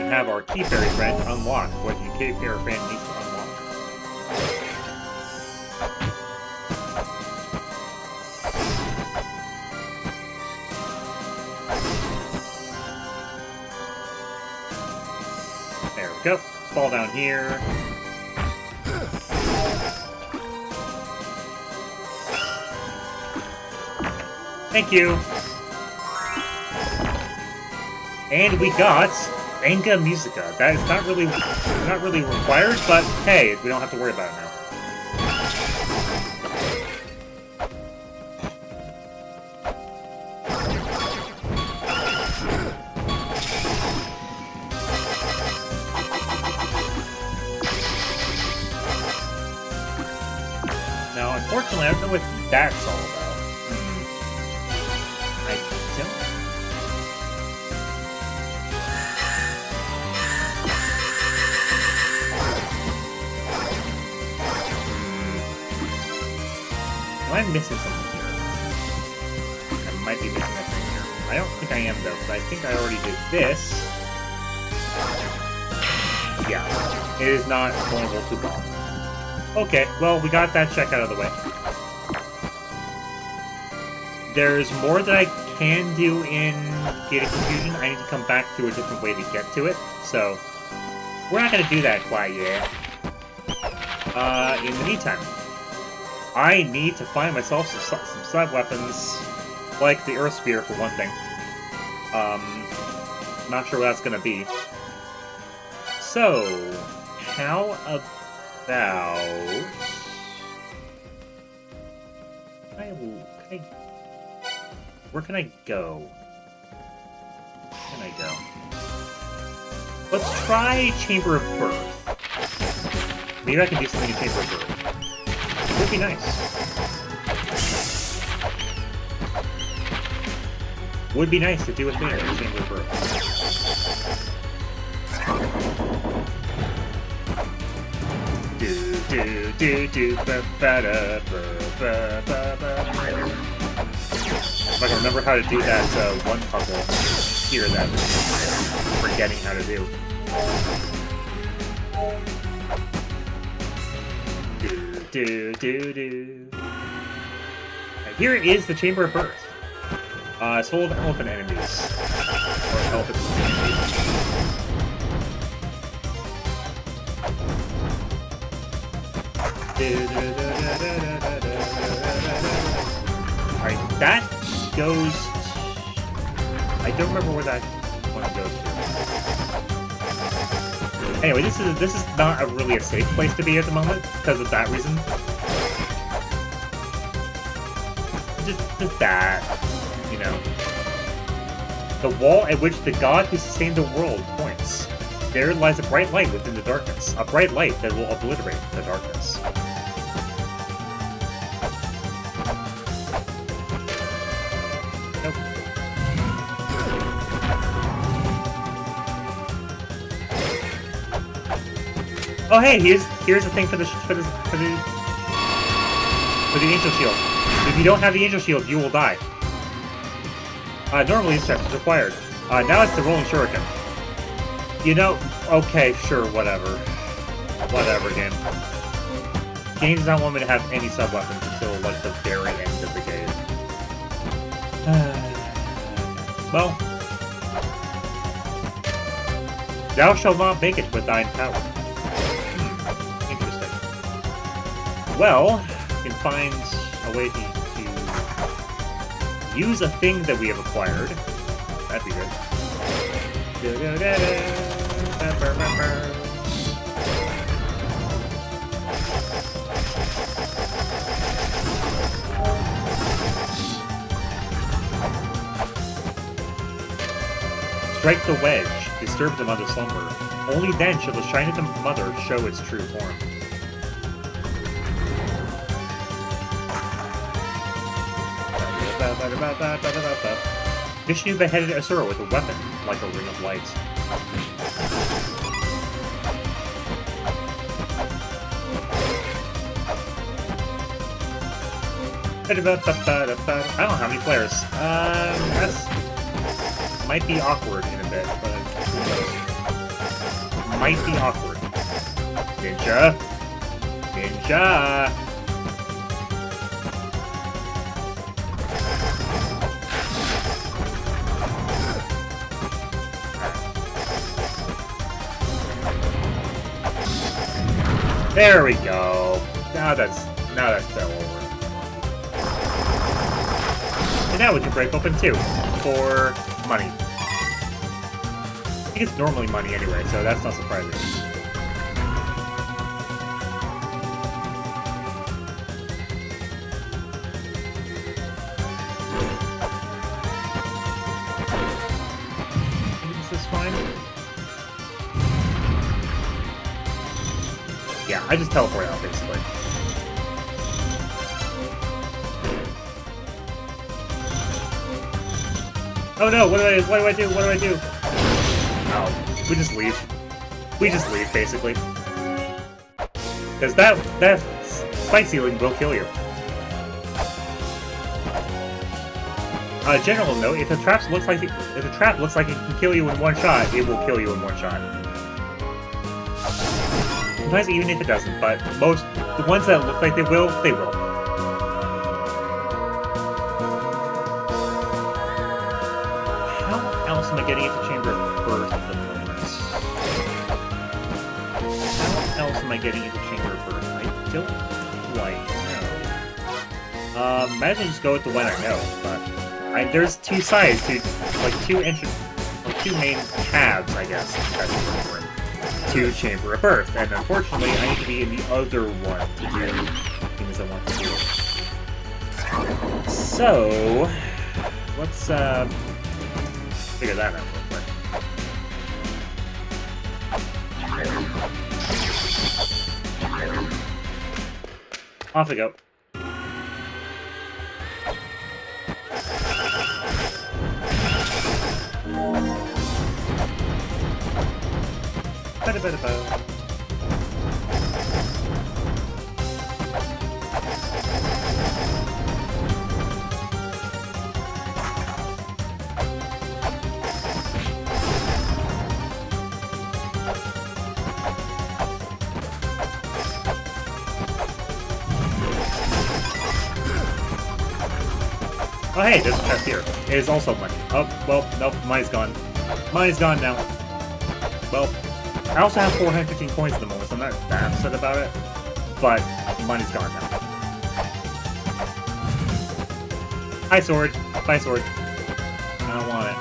Speaker 1: and have our Key Fairy friend unlock what the Key Fairy friend needs to unlock. There we go. Fall down here. Thank you. And we got Enga Musica. That is not really required, but hey, we don't have to worry about it now. Now, unfortunately, I don't know what that's all about. I don't. Am I missing something here? I might be missing something here. I don't think I am, though, because I think I already did this. Yeah, it is not vulnerable to bomb. Okay, well, we got that check out of the way. There's more that I can do in Gate of Confusion. I need to come back to a different way to get to it, so we're not going to do that quite yet. In the meantime, I need to find myself some side weapons, like the Earth Spear, for one thing. Not sure what that's going to be. So, how about... Where can I go? Where can I go? Let's try Chamber of Birth. Maybe I can do something in Chamber of Birth. It would be nice. Would be nice to do a thing in Chamber of Birth. If I can remember how to do that one puzzle here that I'm forgetting how to do. Here is the Chamber of Birth. It's full of elephant enemies. Or elephant enemies. Alright, that goes... I don't remember where that one goes to. Anyway, this is not really a safe place to be at the moment, because of that reason. Just that, you know. The wall at which the god who sustained the world points. There lies a bright light within the darkness. A bright light that will obliterate the darkness. Nope. Oh hey, here's the thing for the angel shield. If you don't have the angel shield, you will die. Normally this chest is required. Now it's the rolling shuriken. You know, okay, sure, whatever. Whatever, game. Game does not want me to have any sub-weapons until, like, the very end of the game. Well. Thou shalt not make it with thine power. Interesting. Well, we can find a way to use a thing that we have acquired. That'd be good. Strike the wedge, disturb the mother's slumber. Only then shall the shine of the mother show its true form. Vishnu beheaded Asura with a weapon, like a ring of light. I don't know how many flares. That's... might be awkward in a bit, but... might be awkward. Ninja! Ninja! There we go. Now that's fell over. And now we can break open 2 for money. I think it's normally money anyway, so that's not surprising. This is fine. Yeah, I just teleport out, basically. Oh no, what do I do? What do I do? Oh, we just leave. We just leave, basically. Because that spike ceiling will kill you. General note, if a trap looks like it can kill you in one shot, it will kill you in one shot. Sometimes even if it doesn't, but the ones that look like they will, they will. How else am I getting into Chamber of Birth at the moment? How else am I getting into Chamber of Birth? I don't quite know. Imagine just go with the one I know, but there's 2 sides to two main paths, I guess, to Chamber of Birth, and unfortunately I need to be in the other one to do things I want to do. So let's figure that out real quick. Off we go. Oh hey, there's a chest here. It is also money. Oh, well, nope, money's gone. Money's gone now. Well, I also have 415 coins at the moment, so I'm not that upset about it. But money's gone now. Hi, sword. Bye, sword. I don't want it.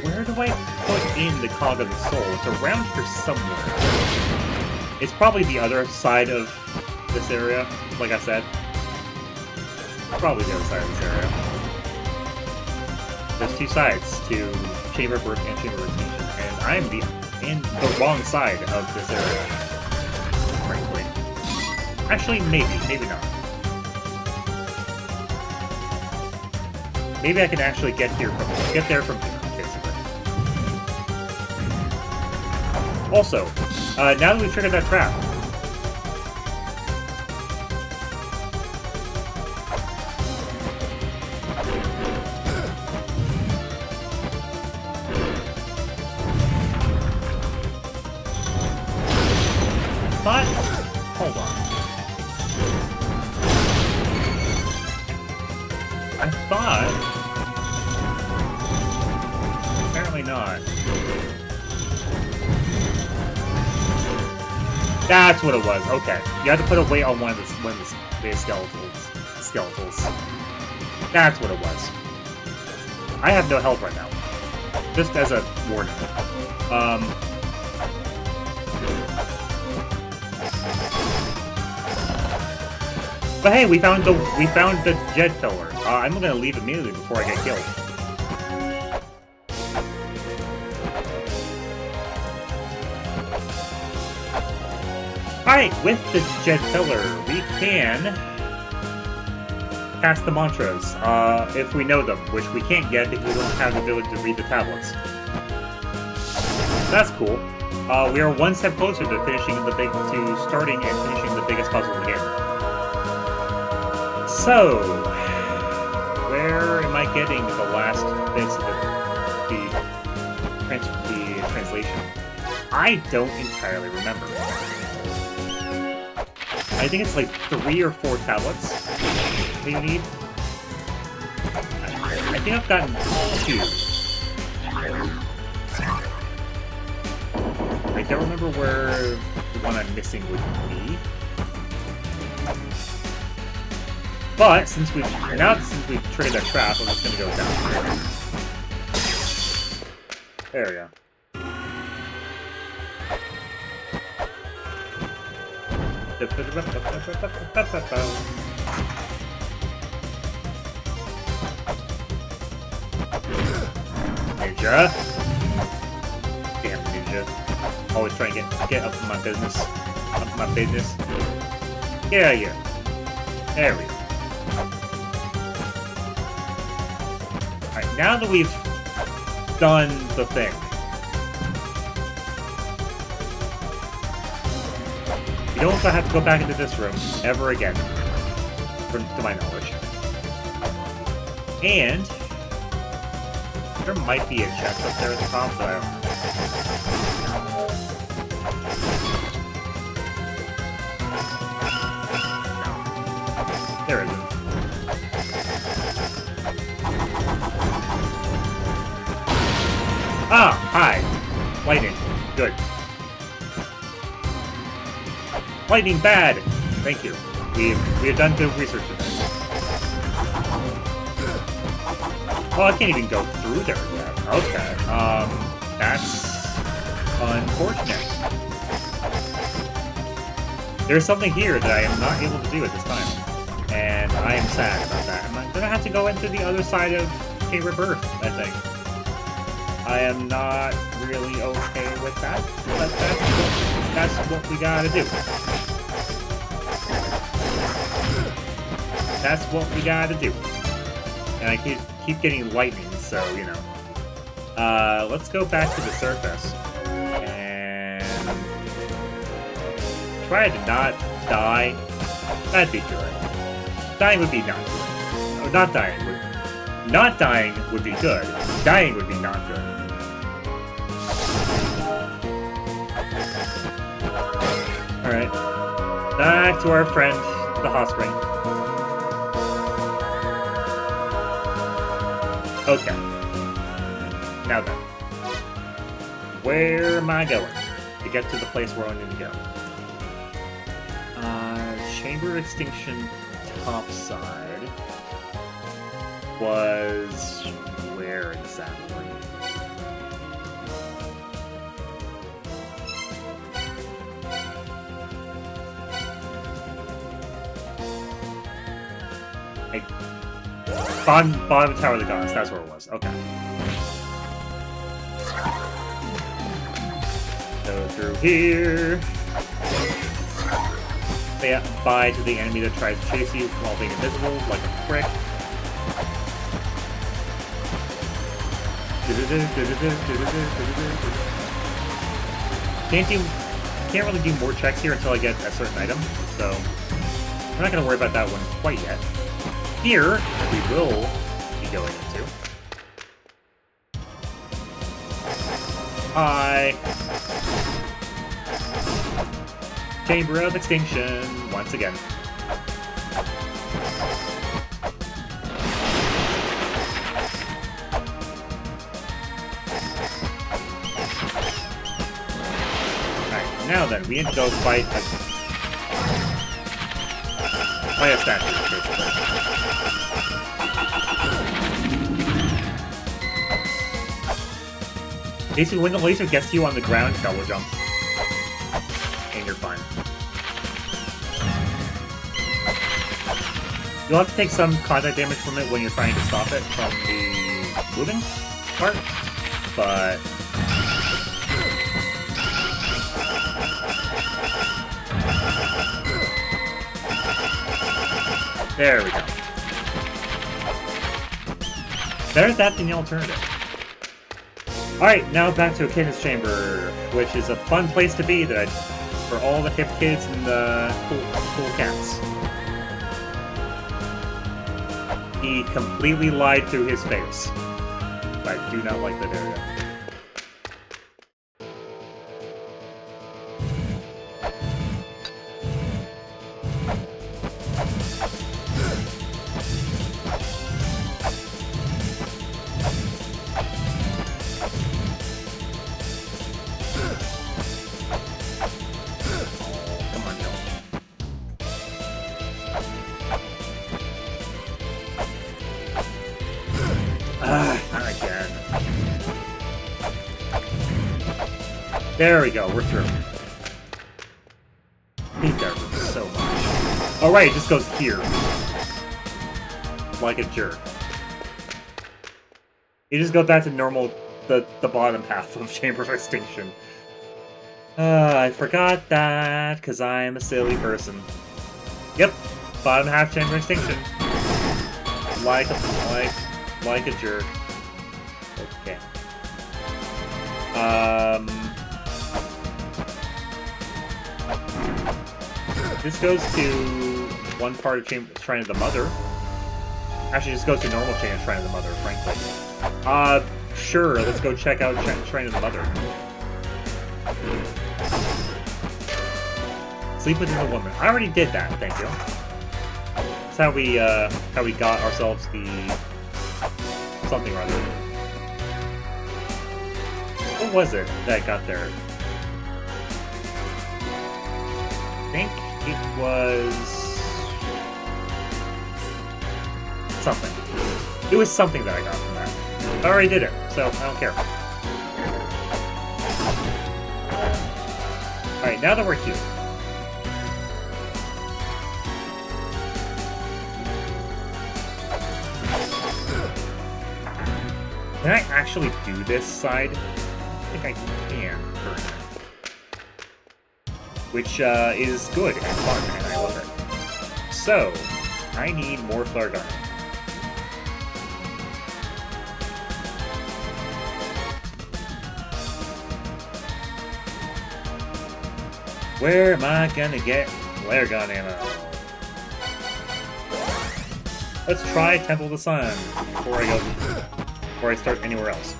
Speaker 1: Where do I put in the Cog of the Soul? It's around here somewhere. It's probably the other side of this area, like I said. Probably the other side of this area. There's 2 sides to Chamber of Birth and Chamber of Extinction, and I'm in the wrong side of this area, frankly. Actually, maybe not. Maybe I can actually get there from here, basically. Also, now that we've triggered that trap, hold on. I thought... Apparently not. That's what it was. Okay. You have to put a weight on one of the skeletals. That's what it was. I have no health right now. Just as a warning. But hey, we found the jet pillar. I'm gonna leave immediately before I get killed. Alright, with the jet pillar, we can cast the mantras, if we know them, which we can't get because we don't have the ability to read the tablets. That's cool. We are one step closer to starting and finishing the biggest puzzle in the game. So, where am I getting the last bits of the translation? I don't entirely remember. I think it's like 3 or 4 tablets that you need. I think I've gotten 2. I don't remember where the one I'm missing would be. But since we've triggered that trap, I'm just gonna go down. There we go. Ninja. Damn ninja. Always trying to get up in my business. Up in my business. Get out of here. There we go. Alright, now that we've done the thing. You don't have to go back into this room ever again, to my knowledge. And there might be a chest up there at the top, but I don't know. No. There isn't. Ah, hi. Lightning. Good. Lightning bad! Thank you. We have done good research in this. Oh, I can't even go through there yet. Okay. That's unfortunate. There's something here that I am not able to do at this time. And I am sad about that. I'm gonna have to go into the other side of Cave Rebirth, I think. I am not really okay with that, but that's what we gotta do. That's what we gotta do. And I keep getting lightning, so, you know. Let's go back to the surface. And try to not die. That'd be good. Dying would be not good. No, not dying would... Not dying would be good. Dying would be not good. Alright. Back to our friend, the hot spring. Okay. Now then. Where am I going to get to the place where I need to go? Chamber extinction topside was where exactly? Bottom Tower of the Gods, that's where it was. Okay. Go through here. Say bye to the enemy that tries to chase you while being invisible, like a prick. Can't really do more checks here until I get a certain item, so I'm not gonna worry about that one quite yet. Here, we will be going into. Hi. Chamber of Extinction, once again. Alright, now then, we need to go fight a statue, basically. Basically, when the laser gets you on the ground, double jump. And you're fine. You'll have to take some contact damage from it when you're trying to stop it from the moving part, but... There we go. Better that than the alternative. Alright, now back to Echidna's Chamber, which is a fun place to be for all the hip kids and the cool cats. He completely lied through his face. I do not like that area. There we go, we're through. I hate that room so much. Oh right, it just goes here. Like a jerk. You just go back to normal, the bottom half of Chamber of Extinction. I forgot that, because I am a silly person. Yep, bottom half Chamber of Extinction. Like a jerk. Okay. This goes to one part of Shrine of the Mother. Actually, this goes to normal Shrine of the Mother, frankly. Sure, let's go check out Shrine of the Mother. Sleep with a woman. I already did that, thank you. That's how we got ourselves the something or other. What was it that got there? I think it was something. It was something that I got from that. I already did it, so I don't care. Alright, now that we're here. Can I actually do this side? I think I can currently. Which is good and fun, and I love it. So, I need more flare gun. Where am I gonna get flare gun ammo? Let's try Temple of the Sun before I start anywhere else.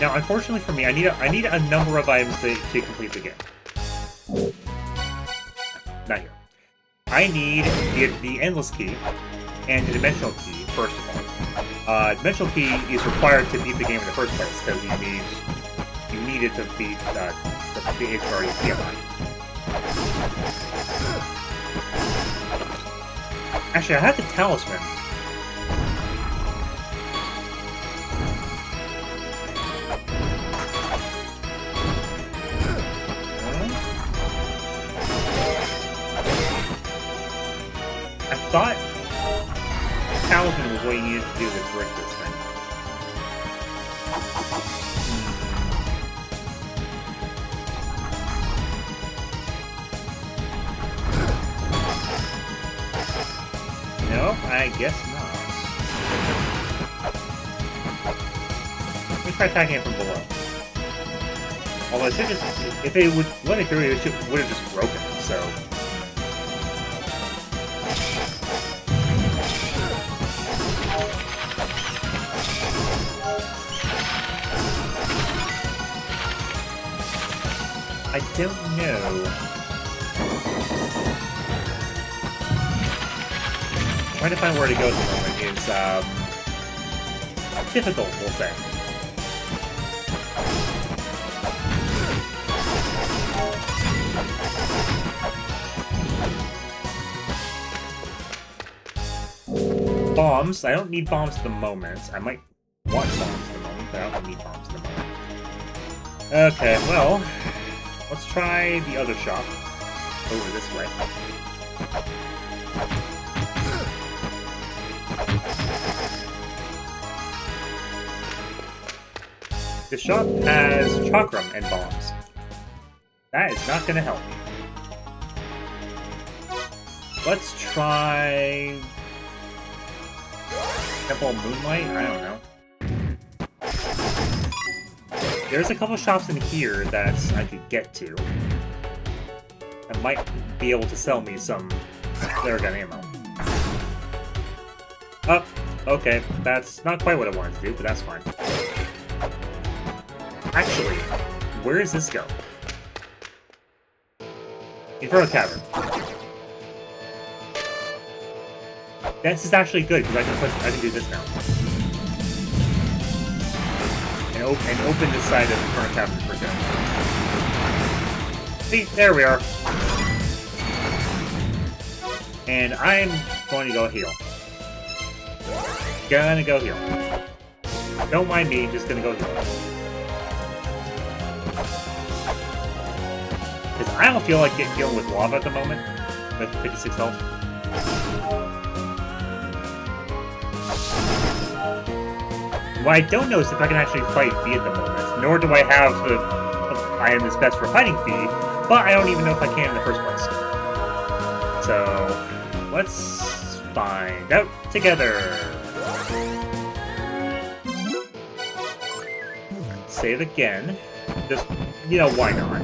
Speaker 1: Now, unfortunately for me, I need a number of items to complete the game. Not here. I need the Endless Key and the Dimensional Key, first of all. Dimensional Key is required to beat the game in the first place, because you need it to beat the HRE PMI. Actually, I have the Talisman. I thought Talisman was what you needed to do to break this thing. Nope, I guess not. Let me try attacking it from below. Although it should just... If they would let it through, it would have just broken it, so... I don't know. Trying to find where to go at the moment is, difficult, we'll say. Bombs. I don't need bombs at the moment. I might want bombs at the moment, but I don't need bombs at the moment. Okay, well, let's try the other shop. Over this way. The shop has chakram and bombs. That is not gonna help. Let's try... Temple of Moonlight? I don't know. There's a couple shops in here that I could get to. That might be able to sell me some flare gun ammo. Oh, okay. That's not quite what I wanted to do, but that's fine. Actually, where does this go? Inferno Cavern. This is actually good, because I can do this now. And open this side of Inferno Cavern for good. See, there we are. And I'm going to go heal. Gonna go heal. Don't mind me, just gonna go here. Because I don't feel like dealing with lava at the moment. With 56 health. What I don't know is if I can actually fight V at the moment. Nor do I have the item that's best for fighting V, but I don't even know if I can in the first place. So, let's find out together. Save again. Just, you know, why not?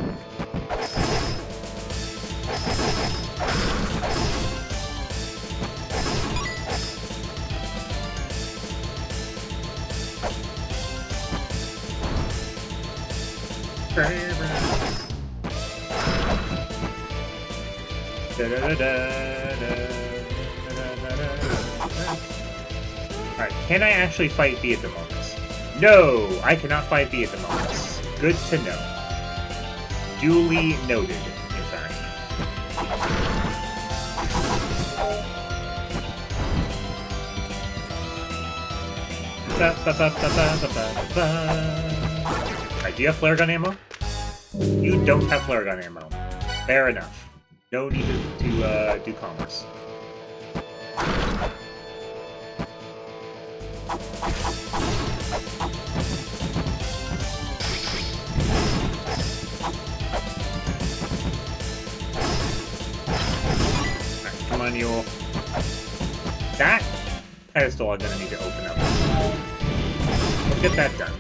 Speaker 1: Alright, can I actually fight V at the moment? No, I cannot fight V at the moment. Good to know. Duly noted, in fact. Alright, do you have flare gun ammo? You don't have flare gun ammo. Fair enough. No need to do commerce. Alright, come on, Yule. That pedestal I'm gonna need to open up. Let's get that done.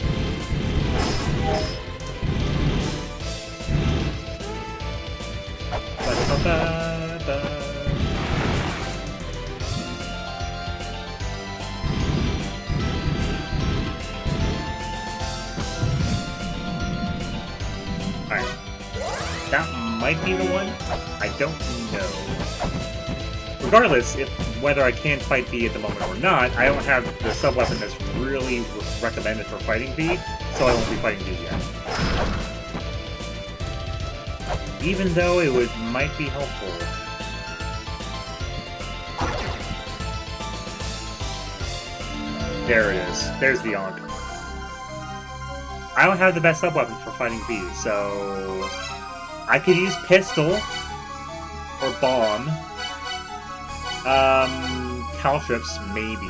Speaker 1: Alright. That might be the one? I don't know. Regardless, whether I can fight V at the moment or not, I don't have the sub-weapon that's really recommended for fighting V, so I won't be fighting V yet. Even though it might be helpful. There it is. There's the Ankh. I don't have the best sub-weapon for fighting V, so... I could use pistol. Or bomb. Caltrips, maybe.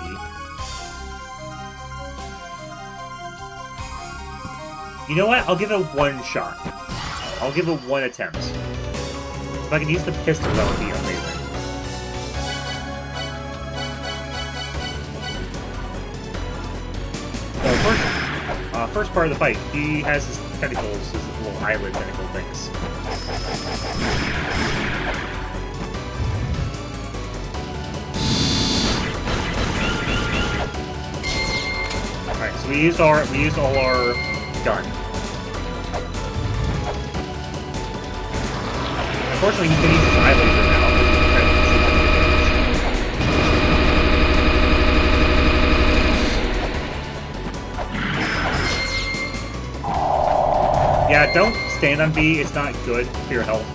Speaker 1: You know what? I'll give it one shot. I'll give it one attempt. If I can use the pistol, that would be amazing. So first part of the fight, he has his tentacles, his little eyelid tentacle things. Alright, so we used all our gun. Unfortunately, he can use his eye laser now. Yeah, don't stand on B. It's not good for your health.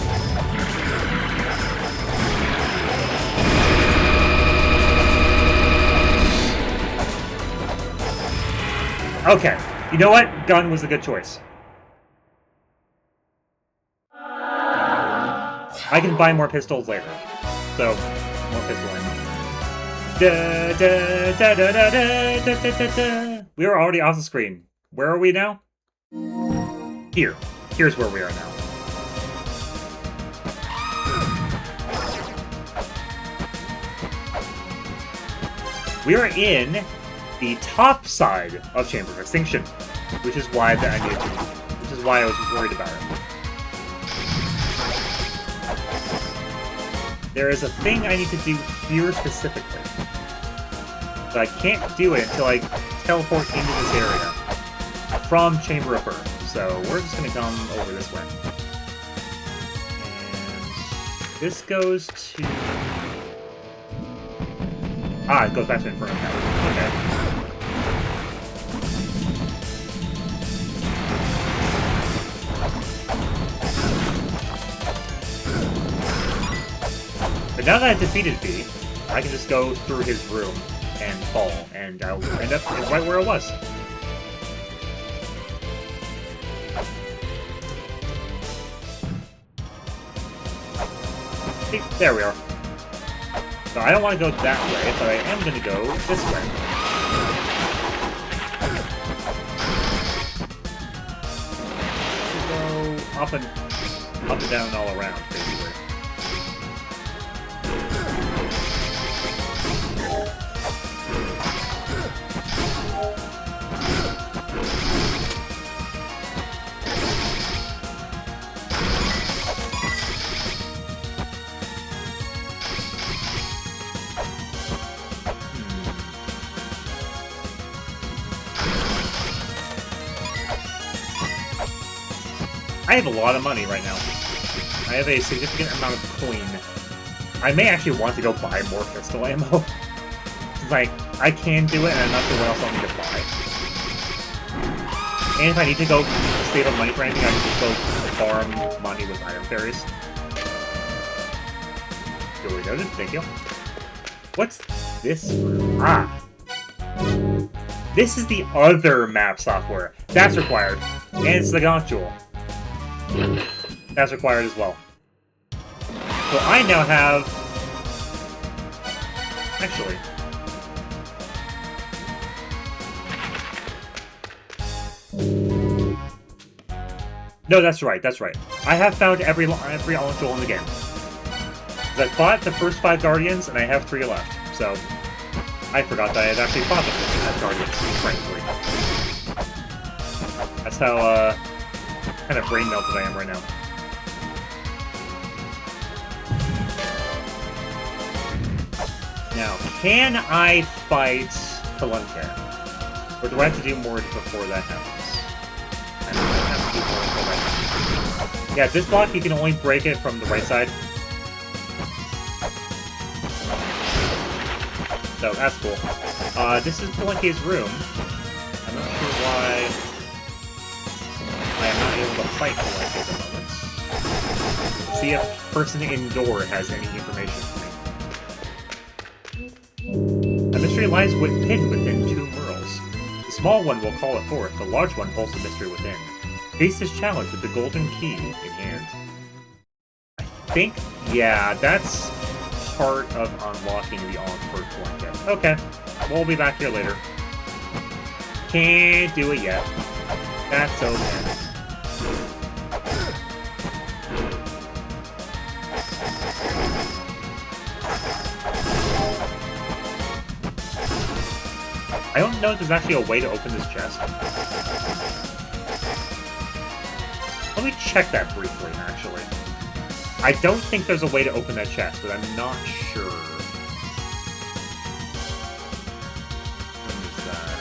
Speaker 1: Okay. You know what? Gun was a good choice. I can buy more pistols later. So, more pistol ammo. We are already off the screen. Where are we now? Here. Here's where we are now. We are in the top side of Chamber of Extinction, which is why I was worried about it. There is a thing I need to do here specifically, but I can't do it until I teleport into this area from Chamber of Birth. So we're just gonna come over this way. And this goes to... Ah, it goes back to Inferno now. Okay. But now that I've defeated V, I can just go through his room and fall, and I'll end up right where I was. See, there we are. So I don't want to go that way, but I am going to go this way. Go up and down and all around, basically. I have a lot of money right now. I have a significant amount of coin. I may actually want to go buy more pistol ammo. It's like, I can do it, and I'm not sure what else I'll need to buy. And if I need to go save up money for anything, I can just go farm money with iron fairies. Duly noted, thank you. What's this room? Ah! This is the other map software. That's required. And it's the Gaunt Jewel. That's required as well. So I now have... Actually... No, that's right, that's right. I have found every Gaunt Jewel in the game. I fought the first 5 Guardians, and I have 3 left, so... I forgot that I had actually fought the first 5 Guardians, frankly. That's how, kind of brain melted I am right now. Now, can I fight Pelunke? Or do I have to do more before that happens? I might have to do more before that happens. Yeah, this block, you can only break it from the right side. So, that's cool. This is Pelunke's room. I'm not sure why I am not able to fight Pelunke at the moment. See if person indoor has any information for me. A mystery lies hidden within 2 murals. The small one will call it forth, the large one holds the mystery within. Face this challenge with the golden key in hand. I think, yeah, that's part of unlocking the Oxford blanket. Okay, we'll be back here later. Can't do it yet. That's okay. I don't know if there's actually a way to open this chest. Let me check that briefly, actually. I don't think there's a way to open that chest, but I'm not sure. What is that?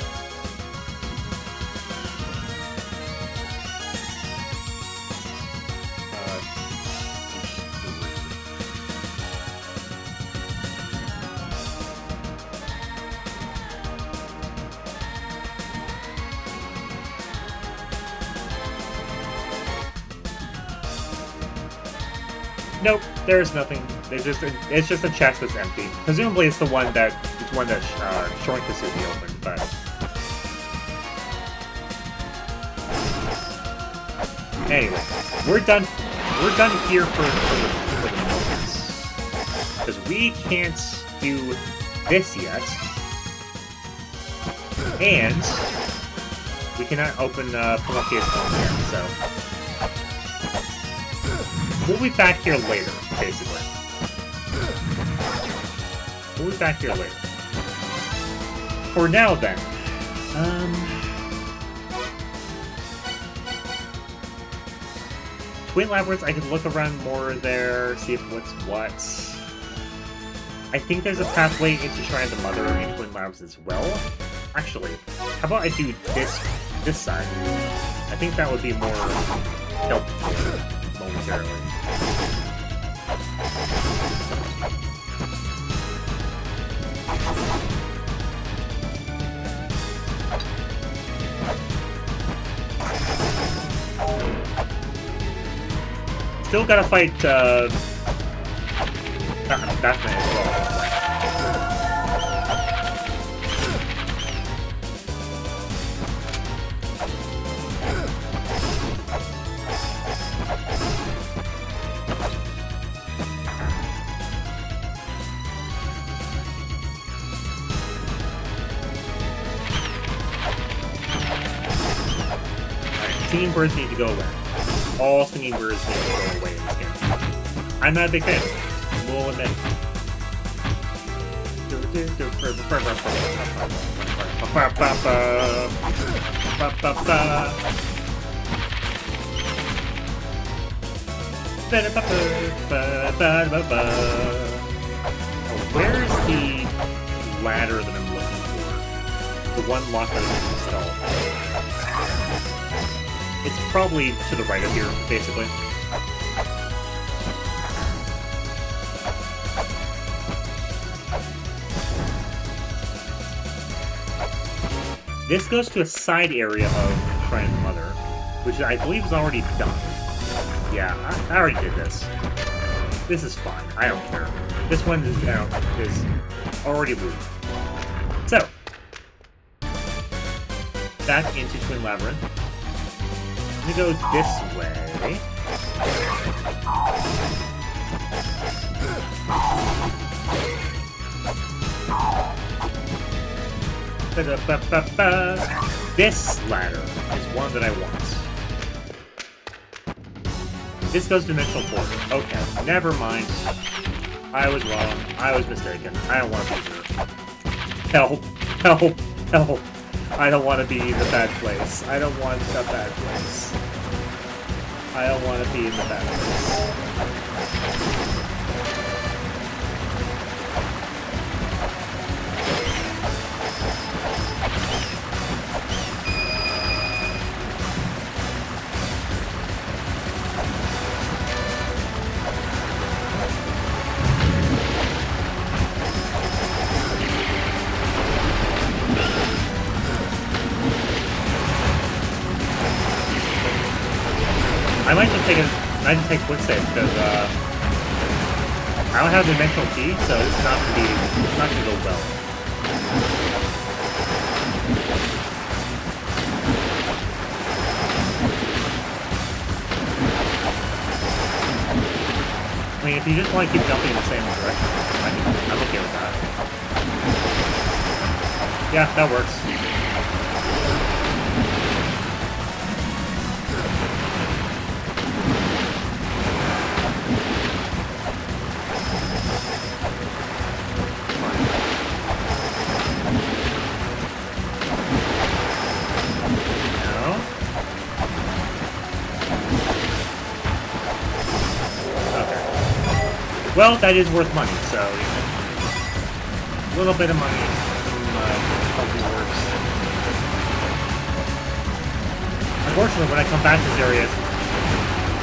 Speaker 1: Nope, there's nothing. It's just a chest that's empty. Presumably, it's one that Shorin Kasugi opened, but anyway, we're done. We're done here for the moments because we can't do this yet, and we cannot open Pelunke's home yet. So. We'll be back here later, basically. We'll be back here later. For now, then. Twin Labyrinths, I could look around more there, see if what's what. I think there's a pathway into Shrine of the Mother in Twin Labs as well. Actually, how about I do this side? I think that would be more helpful momentarily. Still gotta fight, Batman as well. Singing birds need to go away. All singing birds need to go away in this game. I'm not a big fan. We'll admit. Where's the ladder that I'm looking for? The one lock that I installed. It's probably to the right of here, basically. This goes to a side area of Shrine of the Mother, which I believe is already done. Yeah, I already did this. This is fine. I don't care. This one is already looted. So, back into Twin Labyrinth. I'm gonna go this way. This ladder is one that I want. This goes to Dimensional Portal. Okay, never mind. I was wrong. I was mistaken. I don't want to be here. Help! Help! Help! I don't want to be in the bad place. I don't want the bad place. I don't want to be in the bad place. I might just take quick save because I don't have the dimensional key, so it's not gonna go well. I mean, if you just want to keep jumping in the same direction, I'm okay with that. Yeah, that works. Well, that is worth money, so a little bit of money probably works. Unfortunately, when I come back to this area,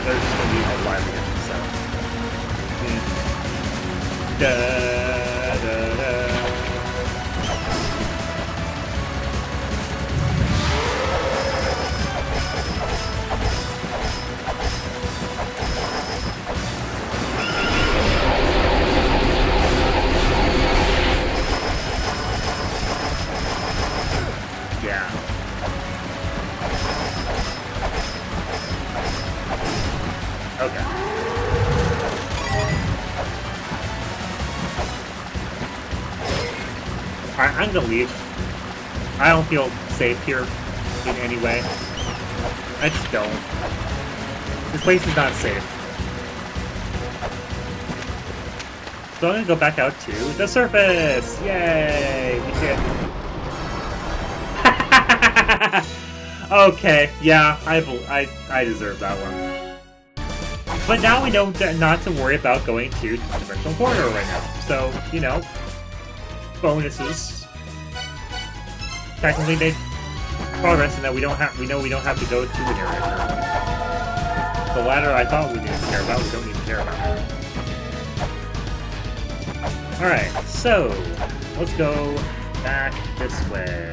Speaker 1: they're just going to be alive again, so... Yeah. Okay. Alright, I'm gonna leave. I don't feel safe here in any way. I just don't. This place is not safe. So I'm gonna go back out to the surface! Yay! We did. Okay, yeah, I deserve that one. But now we know not to worry about going to Dimensional Corridor right now. So, you know, bonuses. Technically made progress in that we know we don't have to go to an area. The ladder I thought we didn't care about, we don't even care about. Alright, so let's go back this way.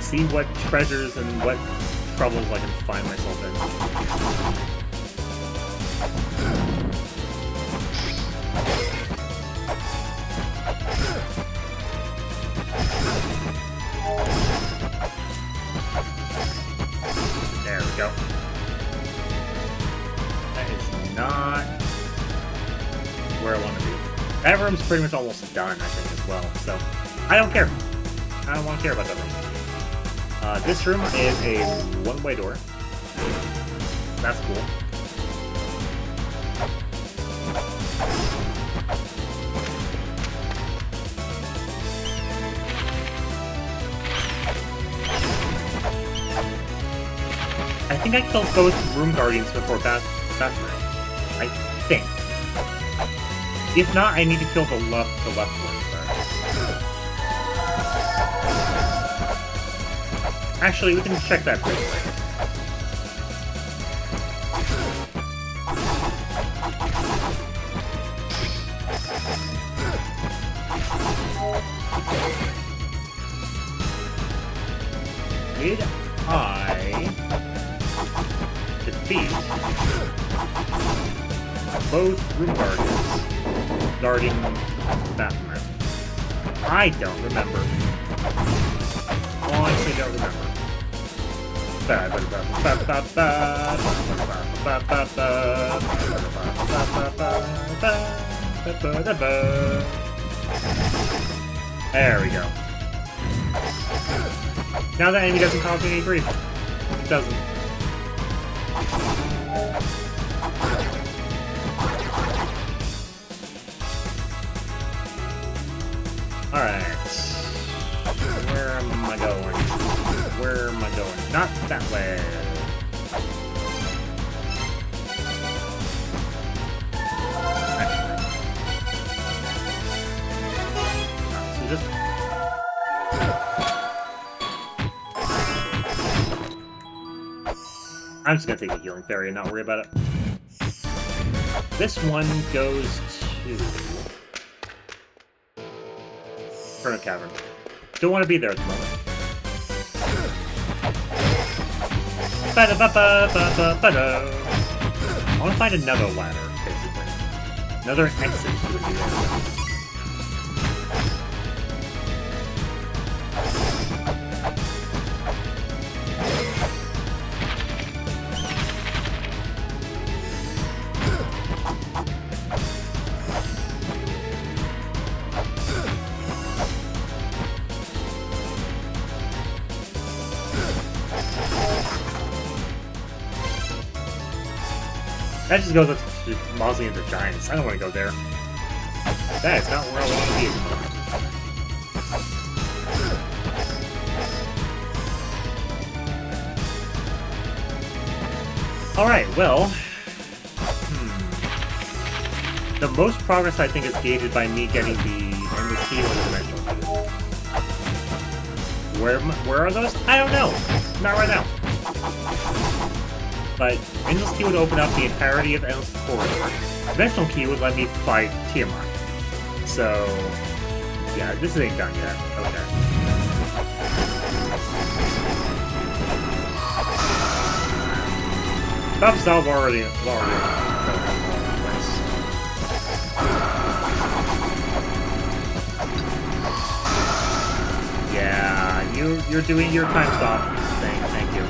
Speaker 1: See what treasures and what troubles I can find myself in. There we go. That is not where I want to be. That room's pretty much almost done, I think, as well. So, I don't care. I don't want to care about that room. This room is a one-way door. That's cool. I think I killed both room guardians before bathroom. I think. If not, I need to kill the left one first. Actually, we can check that quickly. Did I defeat both room guardians guarding bathroom? I don't remember. Honestly, don't remember. There we go. Now that enemy doesn't cause me any grief. It doesn't. Alright. Where am I going? Where am I going? Not that way. So just... I'm just gonna take the healing fairy and not worry about it. This one goes to... Inferno Cavern. Don't want to be there at the moment. I want to find another ladder, basically. Another exit to the area. That just goes up to mausoleums of giants. I don't want to go there. That is not where I want to be at the moment. Alright, well... The most progress, I think, is gated by me getting the endless key or the dimensional key. Where are those? I don't know. Not right now. But Endless Key would open up the entirety of Endless Corridor. Dimensional Key would let me fight Tiamat. So, yeah, this ain't done yet. Okay. Stuff's already Yeah, you're doing your time stop thing. Thank you.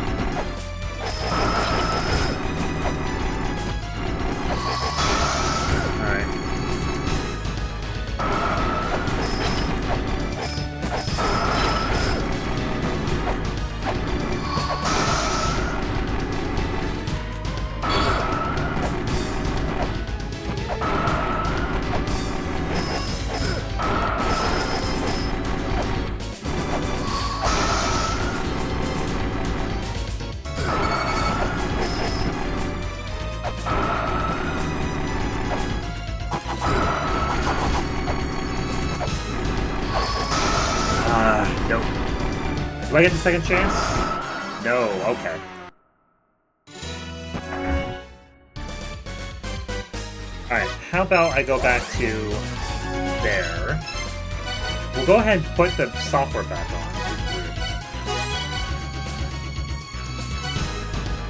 Speaker 1: Nope. Do I get the second chance? No, okay. Alright, how about I go back to there. We'll go ahead and put the software back on.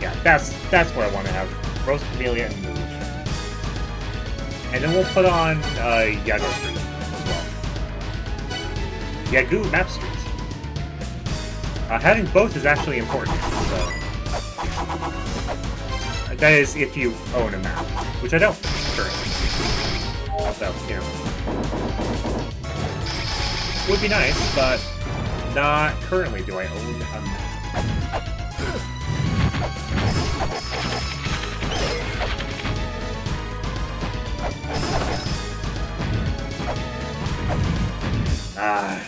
Speaker 1: Yeah, that's what I want to have. Roast Camellia and move. And then we'll put on Yago Street as well. Yagoo Map Street. Having both is actually important, so... that is if you own a map, which I don't, currently. So, you know. Would be nice, but not currently do I own a map. Ah.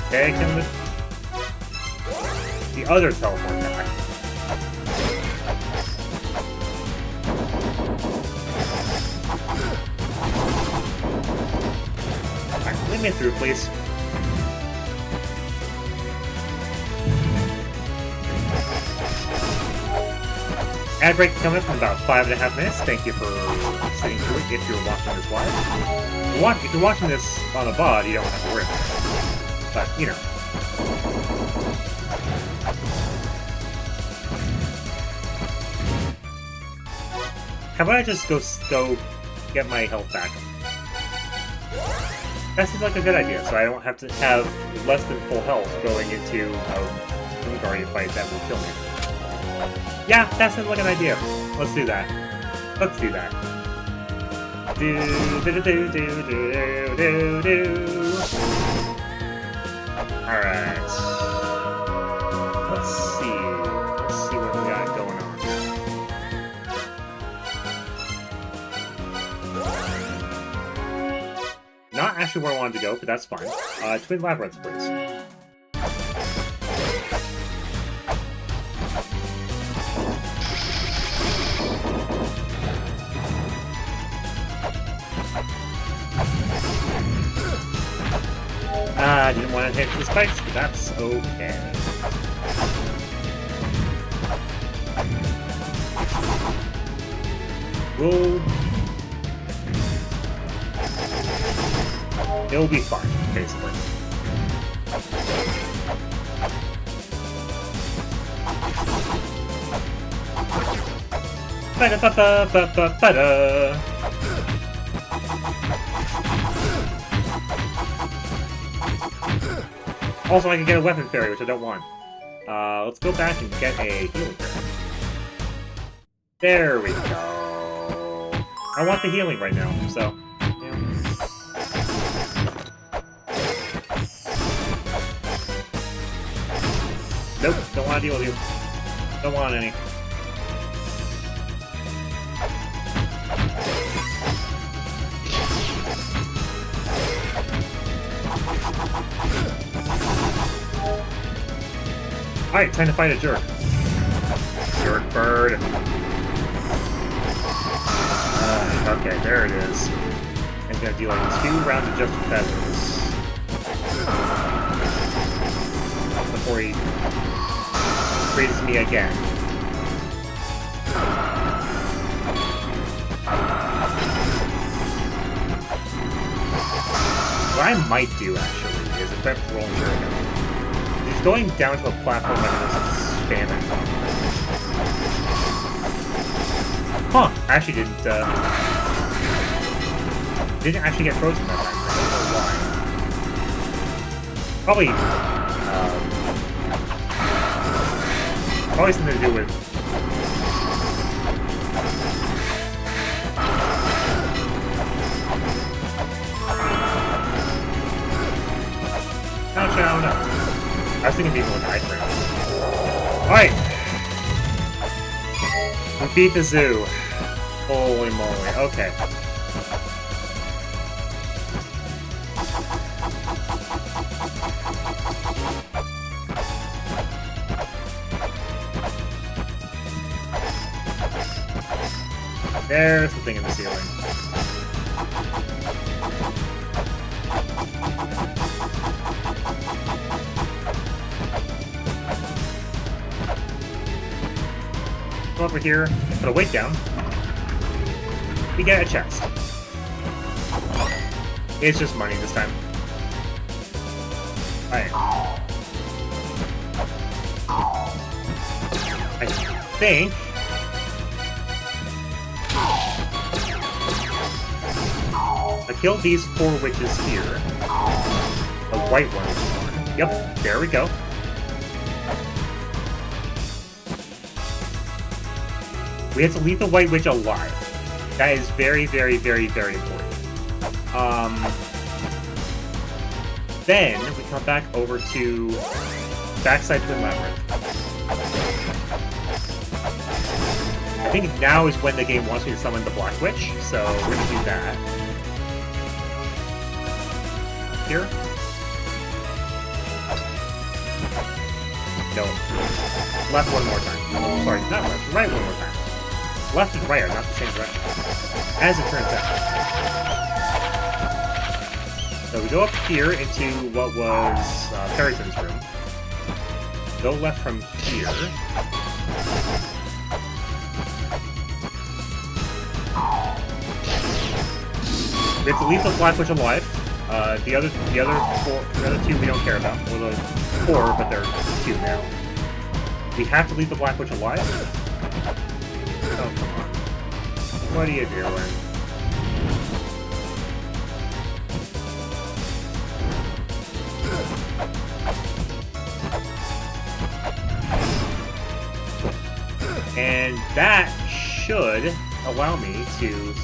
Speaker 1: Okay, can the other teleport back. Alright, lead me through, please. Ad break coming up in about 5.5 minutes. Thank you for sitting through it if you're watching this live. If you're watching this on a VOD, you don't have to worry about it. But, you know. How about I just go get my health back? That seems like a good idea, so I don't have to have less than full health going into a Guardian fight that will kill me. Yeah, that sounds like an idea. Let's do that. Let's do that. Alright. Let's see. Let's see what we got going on. Not actually where I wanted to go, but that's fine. Twin labyrinths, please. I didn't want to hit the spikes, but that's okay. It'll be fine, basically. Ba-da-ba-ba-ba-ba-da. Also, I can get a weapon fairy, which I don't want. Let's go back and get a healing fairy. There we go. I want the healing right now, so... yeah. Nope, don't want to deal with you. Don't want any. Alright, time to fight a jerk. Jerk bird. Okay, there it is. I'm gonna do like 2 rounds of just feathers. Before he freezes me again. What I might do, actually, is equip rolling shuriken. He's going down to a platform and just spam it. Huh, I actually didn't actually get frozen that time. I don't know why. Probably something to do with... Actually, I don't know. I was thinking people with high frames. Alright! We beat the zoo. Holy moly, okay. There's something in the ceiling. Go over here, put a weight down. We get a chest. It's just money this time. Alright. I think... I killed these 4 witches here. The white one. Yep, there we go. We have to leave the White Witch alive. That is very, very, very, very important. then we come back over to backside Twin Labyrinth. I think now is when the game wants me to summon the Black Witch, so we're gonna do that. Here. No. Left one more time. Oh, sorry, not left. Right one more time. Left and right are not the same direction, as it turns out. So we go up here into what was Ferryton's room. Go left from here. We have to leave the Black Witch alive. The other two we don't care about. Well, the 4, but they're 2 now. We have to leave the Black Witch alive? Oh, come on. What are you doing? And that should allow me to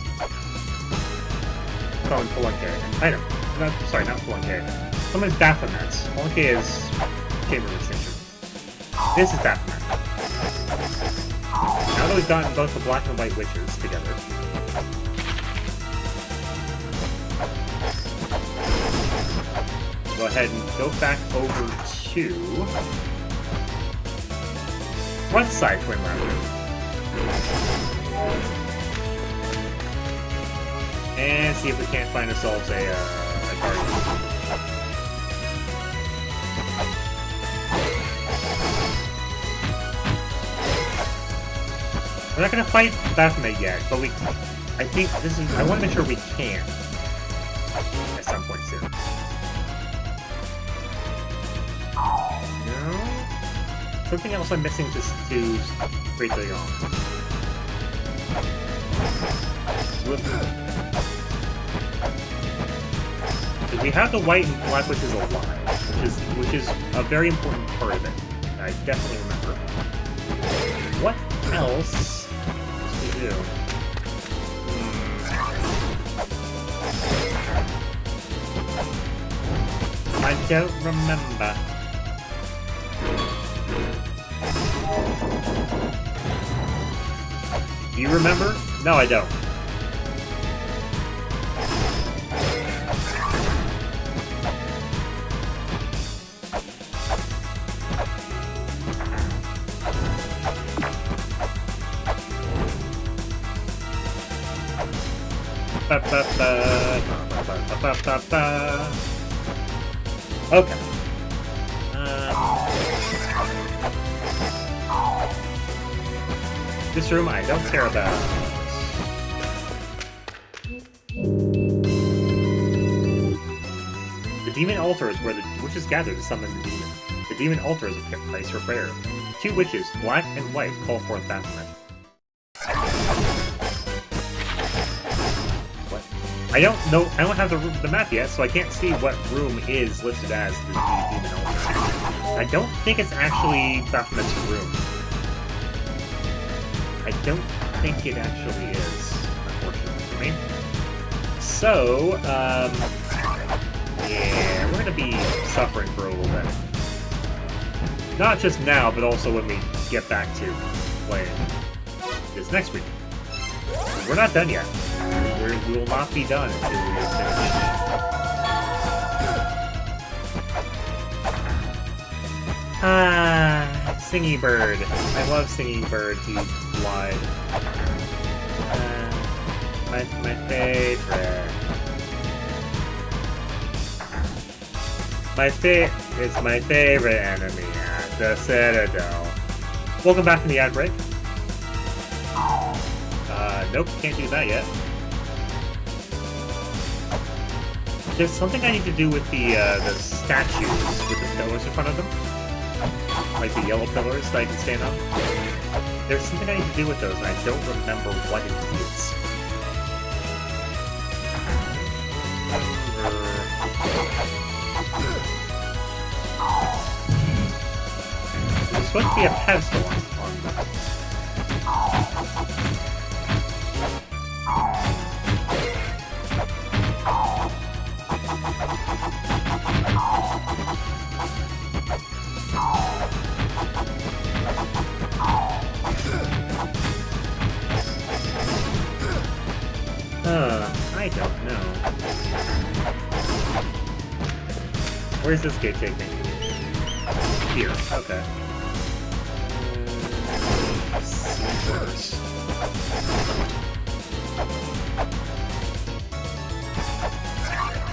Speaker 1: summon Pelunke. Item. Sorry, not Pelunke. Summon Baphomet. Pelunke is Chamber of Extinction. This is Baphomet. Now that we've gotten both the Black and White Witches together, go ahead and go back over to front side Twin Labyrinth. And see if we can't find ourselves a guardian. We're not gonna fight Baphomet yet, but I think this is, I want to make sure we can at some point soon. No? Something else I'm missing to break the on. We have the White and Black Witches alive, which is a very important part of it. I definitely remember. What else does we do? I don't remember. Do you remember? No, I don't. Okay. This room I don't care about. The Demon Altar is where the witches gather to summon the demon. The Demon Altar is a place for prayer. 2 witches, black and white, call forth Baphomet. I don't know. I don't have the map yet, so I can't see what room is listed as the Demon Altar. I don't think it's actually Baphomet's room. I don't think it actually is, unfortunately for me. So, yeah, we're gonna be suffering for a little bit. Not just now, but also when we get back to playing this next week. We're not done yet. We will not be done until we finish. Singy Bird. I love Singing Bird. He lied. My favorite. It's my favorite enemy at the Citadel. Welcome back from the ad break. Nope, can't do that yet. There's something I need to do with the statues with the pillars in front of them. Like the yellow pillars that I can stand on. There's something I need to do with those, and I don't remember what it is. There's supposed to be a pedestal on that. I don't know. Where's this gate take me? Here, okay. First.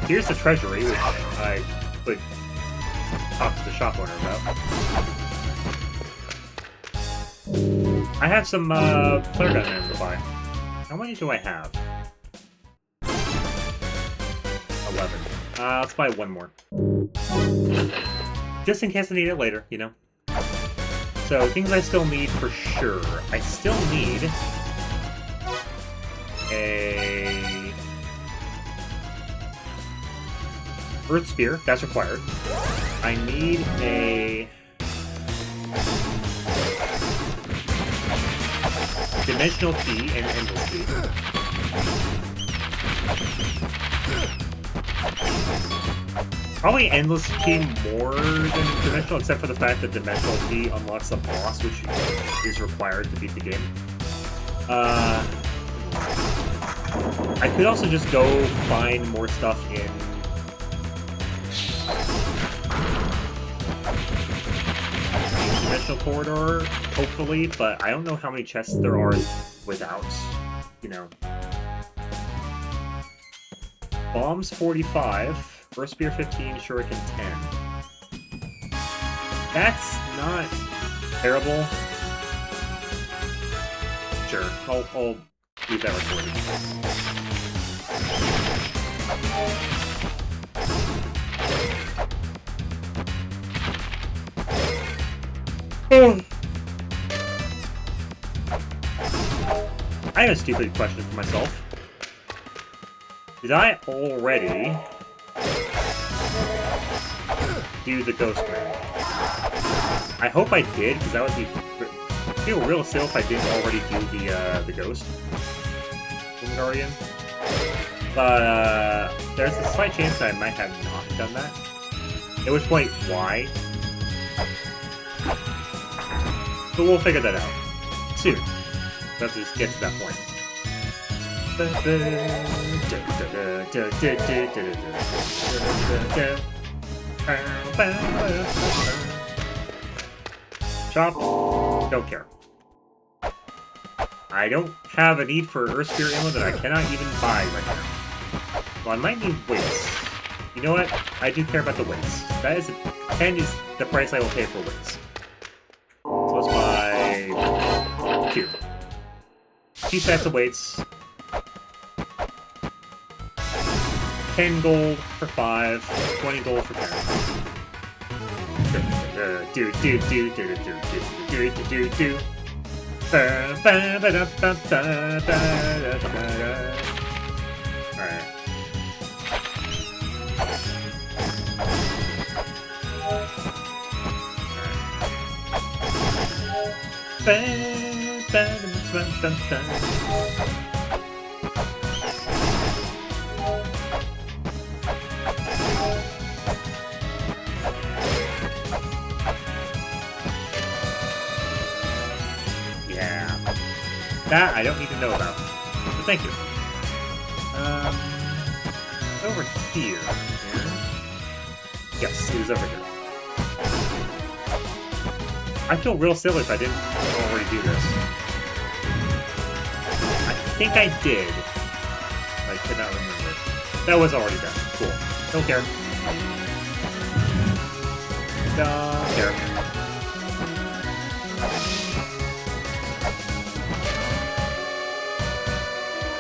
Speaker 1: Here's the treasury, which I could talk to the shop owner about. I have some flare gun ammo to buy. How many do I have? 11. Let's buy one more. Just in case I need it later, you know? So, things I still need for sure. I still need a Earth Spear, that's required. I need a Dimensional Key and Endless Key. Probably Endless Key more than Dimensional, except for the fact that Dimensional Key unlocks the boss, which is required to beat the game. I could also just go find more stuff in Dimensional Corridor, hopefully, but I don't know how many chests there are without, you know. Bombs 45. First Spear 15, Shuriken 10. That's not terrible. Sure, I'll leave that recorded. I have a stupid question for myself. Did I already do the Ghost Man? I hope I did, because that would be feel real silly if I didn't already do the Ghost Guardian. But there's a slight chance that I might have not done that. At which point, why? But we'll figure that out soon. Let's just get to that point. Chop. Don't care. I don't have a need for Earth Spear ammo that I cannot even buy right now. Well, I might need weights. You know what? I do care about the weights. That is 10 is the price I will pay for weights. So let's buy 2. 2 sets of weights. 10 gold for 5, 20 gold for 10. Alright. Yeah. That I don't need to know about. But thank you. Over here. Yes, it was over here. I feel real silly if I didn't already do this. I think I did. I could not remember. That was already done. Cool. Don't care. Don't care.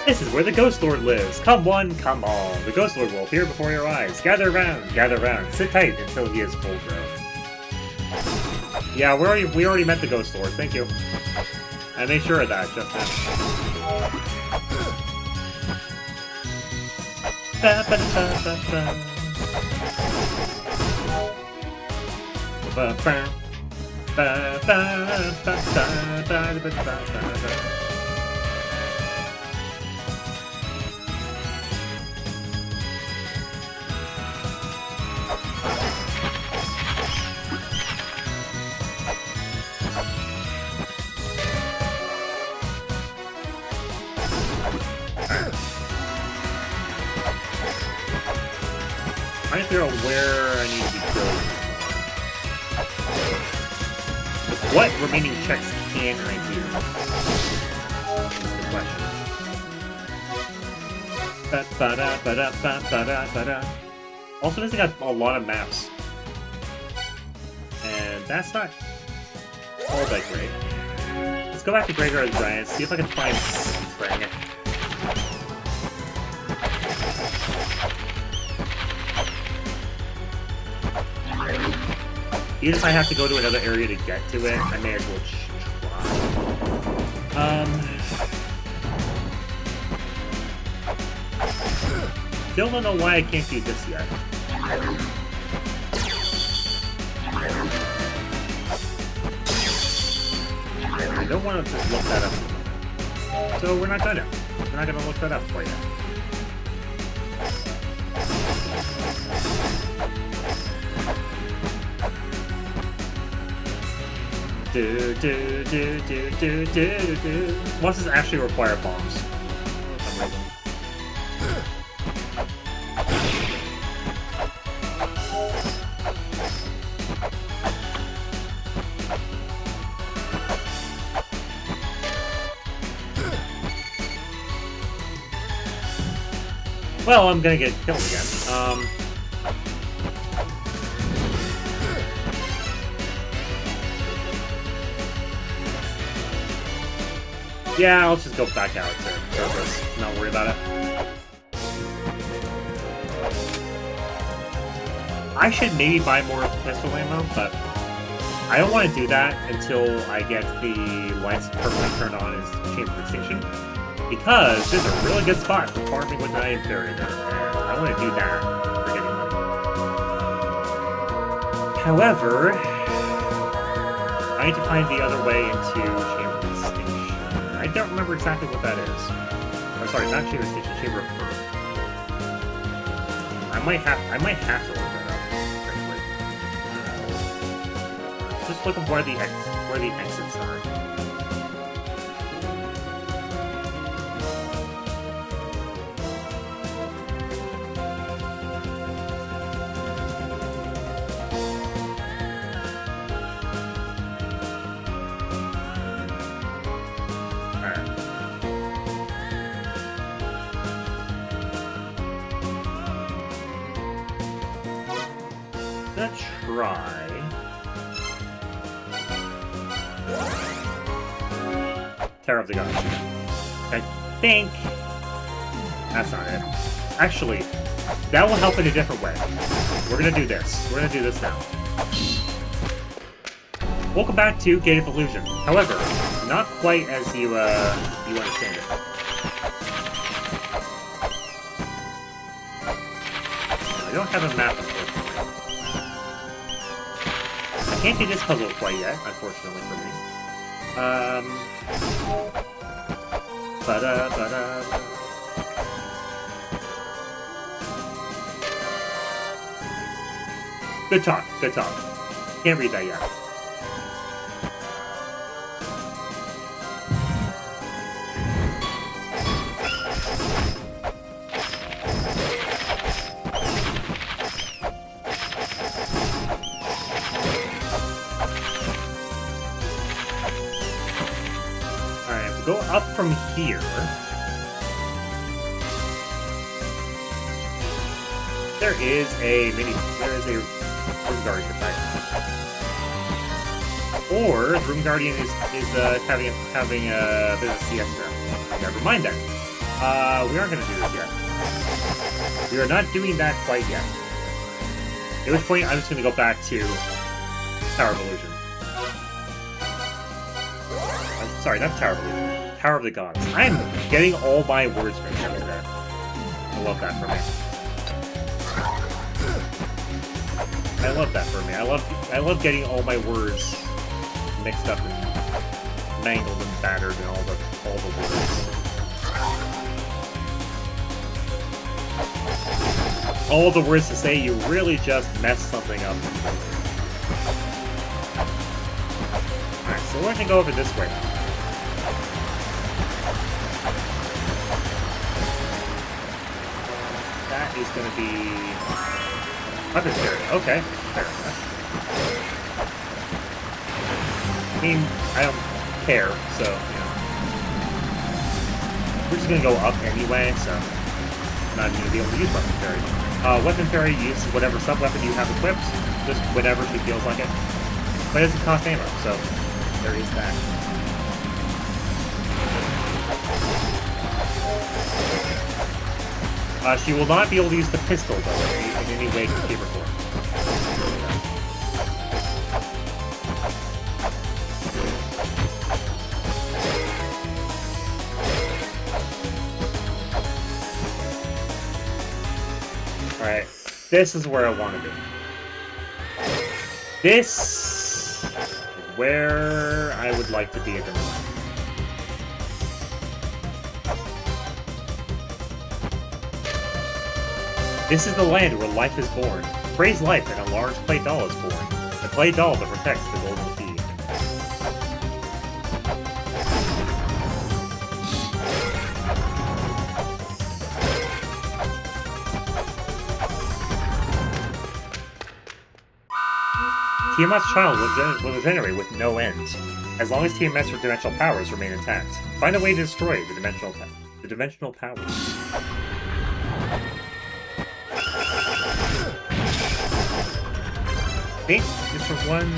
Speaker 1: This is where the Ghost Lord lives. Come one, come all. The Ghost Lord will appear before your eyes. Gather round, sit tight until he is full grown. Yeah, we already met the Ghost Lord. Thank you. I made sure of that just now. trying to figure out where I need to be going. What remaining checks can I do? That's the question. Ba-da-ba-da-ba-da-ba-da. Also, this got a lot of maps. And that's not all that great. Let's go back to Graveyard Giant, see if I can find something. Even if I have to go to another area to get to it, I may as well try. Still don't know why I can't do this yet. I don't want to just look that up. So we're not gonna. We're not gonna look that up quite yet. What does this actually require bombs? Well, I'm gonna get killed again. Yeah, let's just go back out to surface. Not worry about it. I should maybe buy more pistol ammo, but I don't want to do that until I get the lights permanently turned on in Chamber Station. Because there's a really good spot for farming with an inferior there, and I want to do that for getting money. However, I need to find the other way into Chamber Station. I don't remember exactly what that is. Or sorry, not Chamber Station, Chamber of Birth. I might have to look that up, actually. Just look at where the exits are. Let's try. Terror of the Gods. I think that's not it. Actually, that will help in a different way. We're gonna do this. We're gonna do this now. Welcome back to Gate of Illusion. However, not quite as you understand it. I don't have a map, unfortunately. I can't do this puzzle quite yet, unfortunately for me. Good talk, good talk. Can't read that yet. Go up from here. There is a Room Guardian to fight. Or the Room Guardian is having a bit of a siesta. Never mind that. We aren't going to do this yet. We are not doing that quite yet. At which point, I'm just going to go back to Tower of Illusion. Sorry, not Tower of Illusion. Tower of the Gods. I'm getting all my words mixed up there. I love that for me. I love that for me. I love getting all my words mixed up and mangled and battered and all the words. All the words to say you really just messed something up. Alright, so we're gonna go over this way now. That is going to be Weapons carry. Okay, fair enough. I mean, I don't care, so, you know. We're just gonna go up anyway, so I'm not even gonna be able to use weapon fairy. Weapon fairy uses whatever sub-weapon you have equipped, just whenever she feels like it. But it doesn't cost ammo, so there is that. She will not be able to use the pistol, though, in any way, shape, or form. Alright, this is where I want to be. This is where I would like to be at the moment. This is the land where life is born. Praise life and a large clay doll is born. The clay doll that protects the golden key. Tiamat's child will regenerate with no end, as long as Tiamat's dimensional powers remain intact. Find a way to destroy the dimensional powers. Think just for one.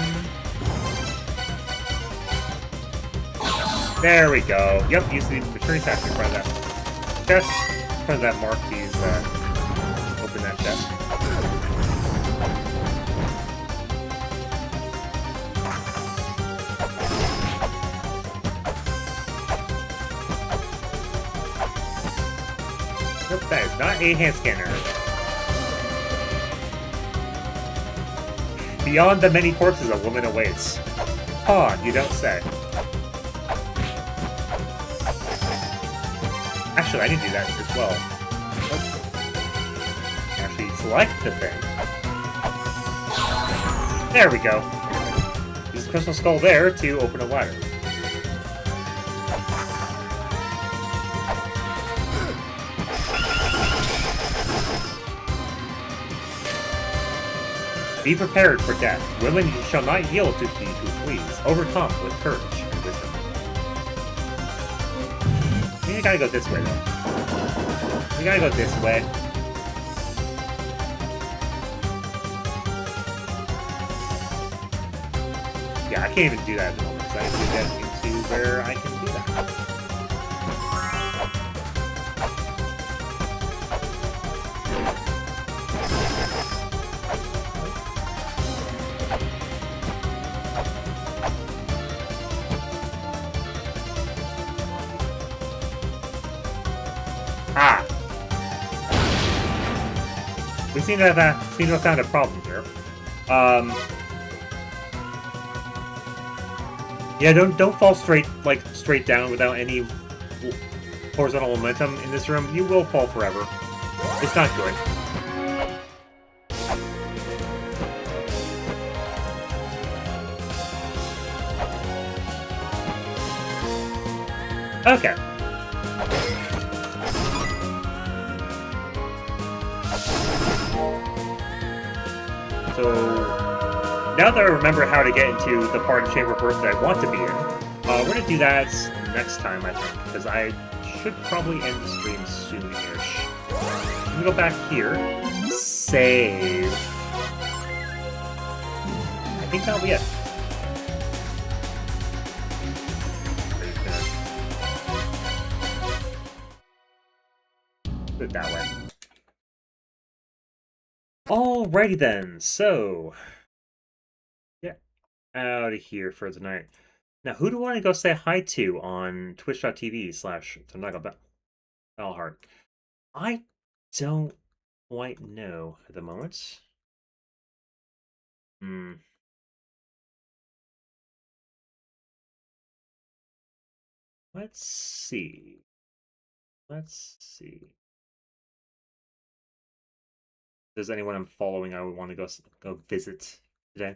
Speaker 1: There we go. Yep, use the maturity factor in front of that chest, in front of that mark to use open that chest. Nope, that is not a hand scanner. Beyond the many corpses, a woman awaits. Huh, you don't say. Actually, I need to do that as well. Let's actually select the thing. There we go. Use the crystal skull there to open a ladder. Be prepared for death. Women shall not yield to he who flees. Overcome with courage and wisdom. I think I gotta go this way, though. We gotta go this way. Yeah, I can't even do that at the moment, because I need to get into where I can do that. Ah! We seem to have found a problem here. Yeah, don't fall straight down without any horizontal momentum in this room. You will fall forever. It's not good. Okay. So, now that I remember how to get into the part of Chamber of Birth that I want to be in, we're going to do that next time, I think, because I should probably end the stream soon-ish. I'm going to go back here, save. I think that'll be it. Put it that way. Alrighty then, so get out of here for tonight. Now, who do I want to go say hi to on twitch.tv/TanagaBalhart? I don't quite know at the moment. Let's see. Let's see. Does anyone I'm following I would want to go visit today?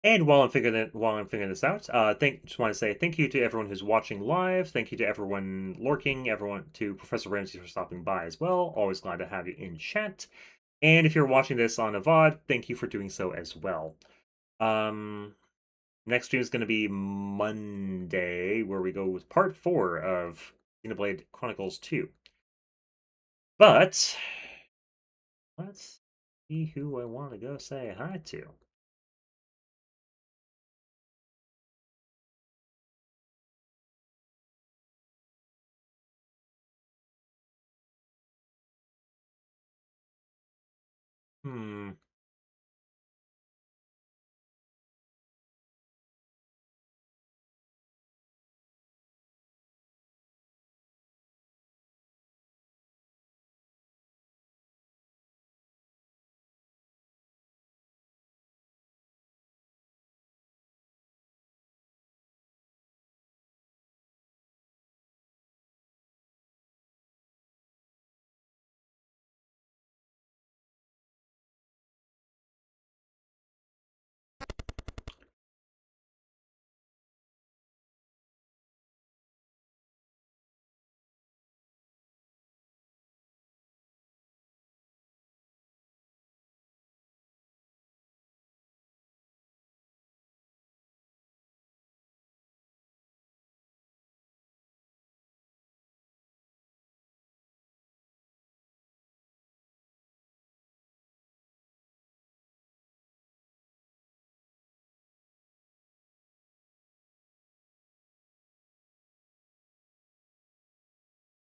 Speaker 1: And while I'm figuring this out, just want to say thank you to everyone who's watching live. Thank you to everyone lurking. Everyone to Professor Ramsey for stopping by as well. Always glad to have you in chat. And if you're watching this on a VOD, thank you for doing so as well. Um, Next stream is going to be Monday, where we go with part 4 of Xenoblade Chronicles 2. But let's see who I want to go say hi to. Hmm.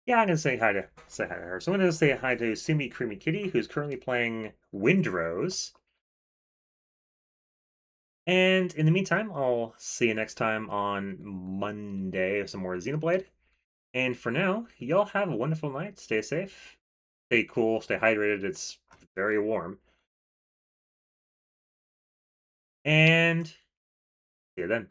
Speaker 1: Yeah, I'm gonna say hi to her. So I'm gonna say hi to Simi Creamy Kitty, who's currently playing Windrose. And in the meantime, I'll see you next time on Monday of some more Xenoblade. And for now, y'all have a wonderful night. Stay safe, stay cool, stay hydrated. It's very warm. And see you then.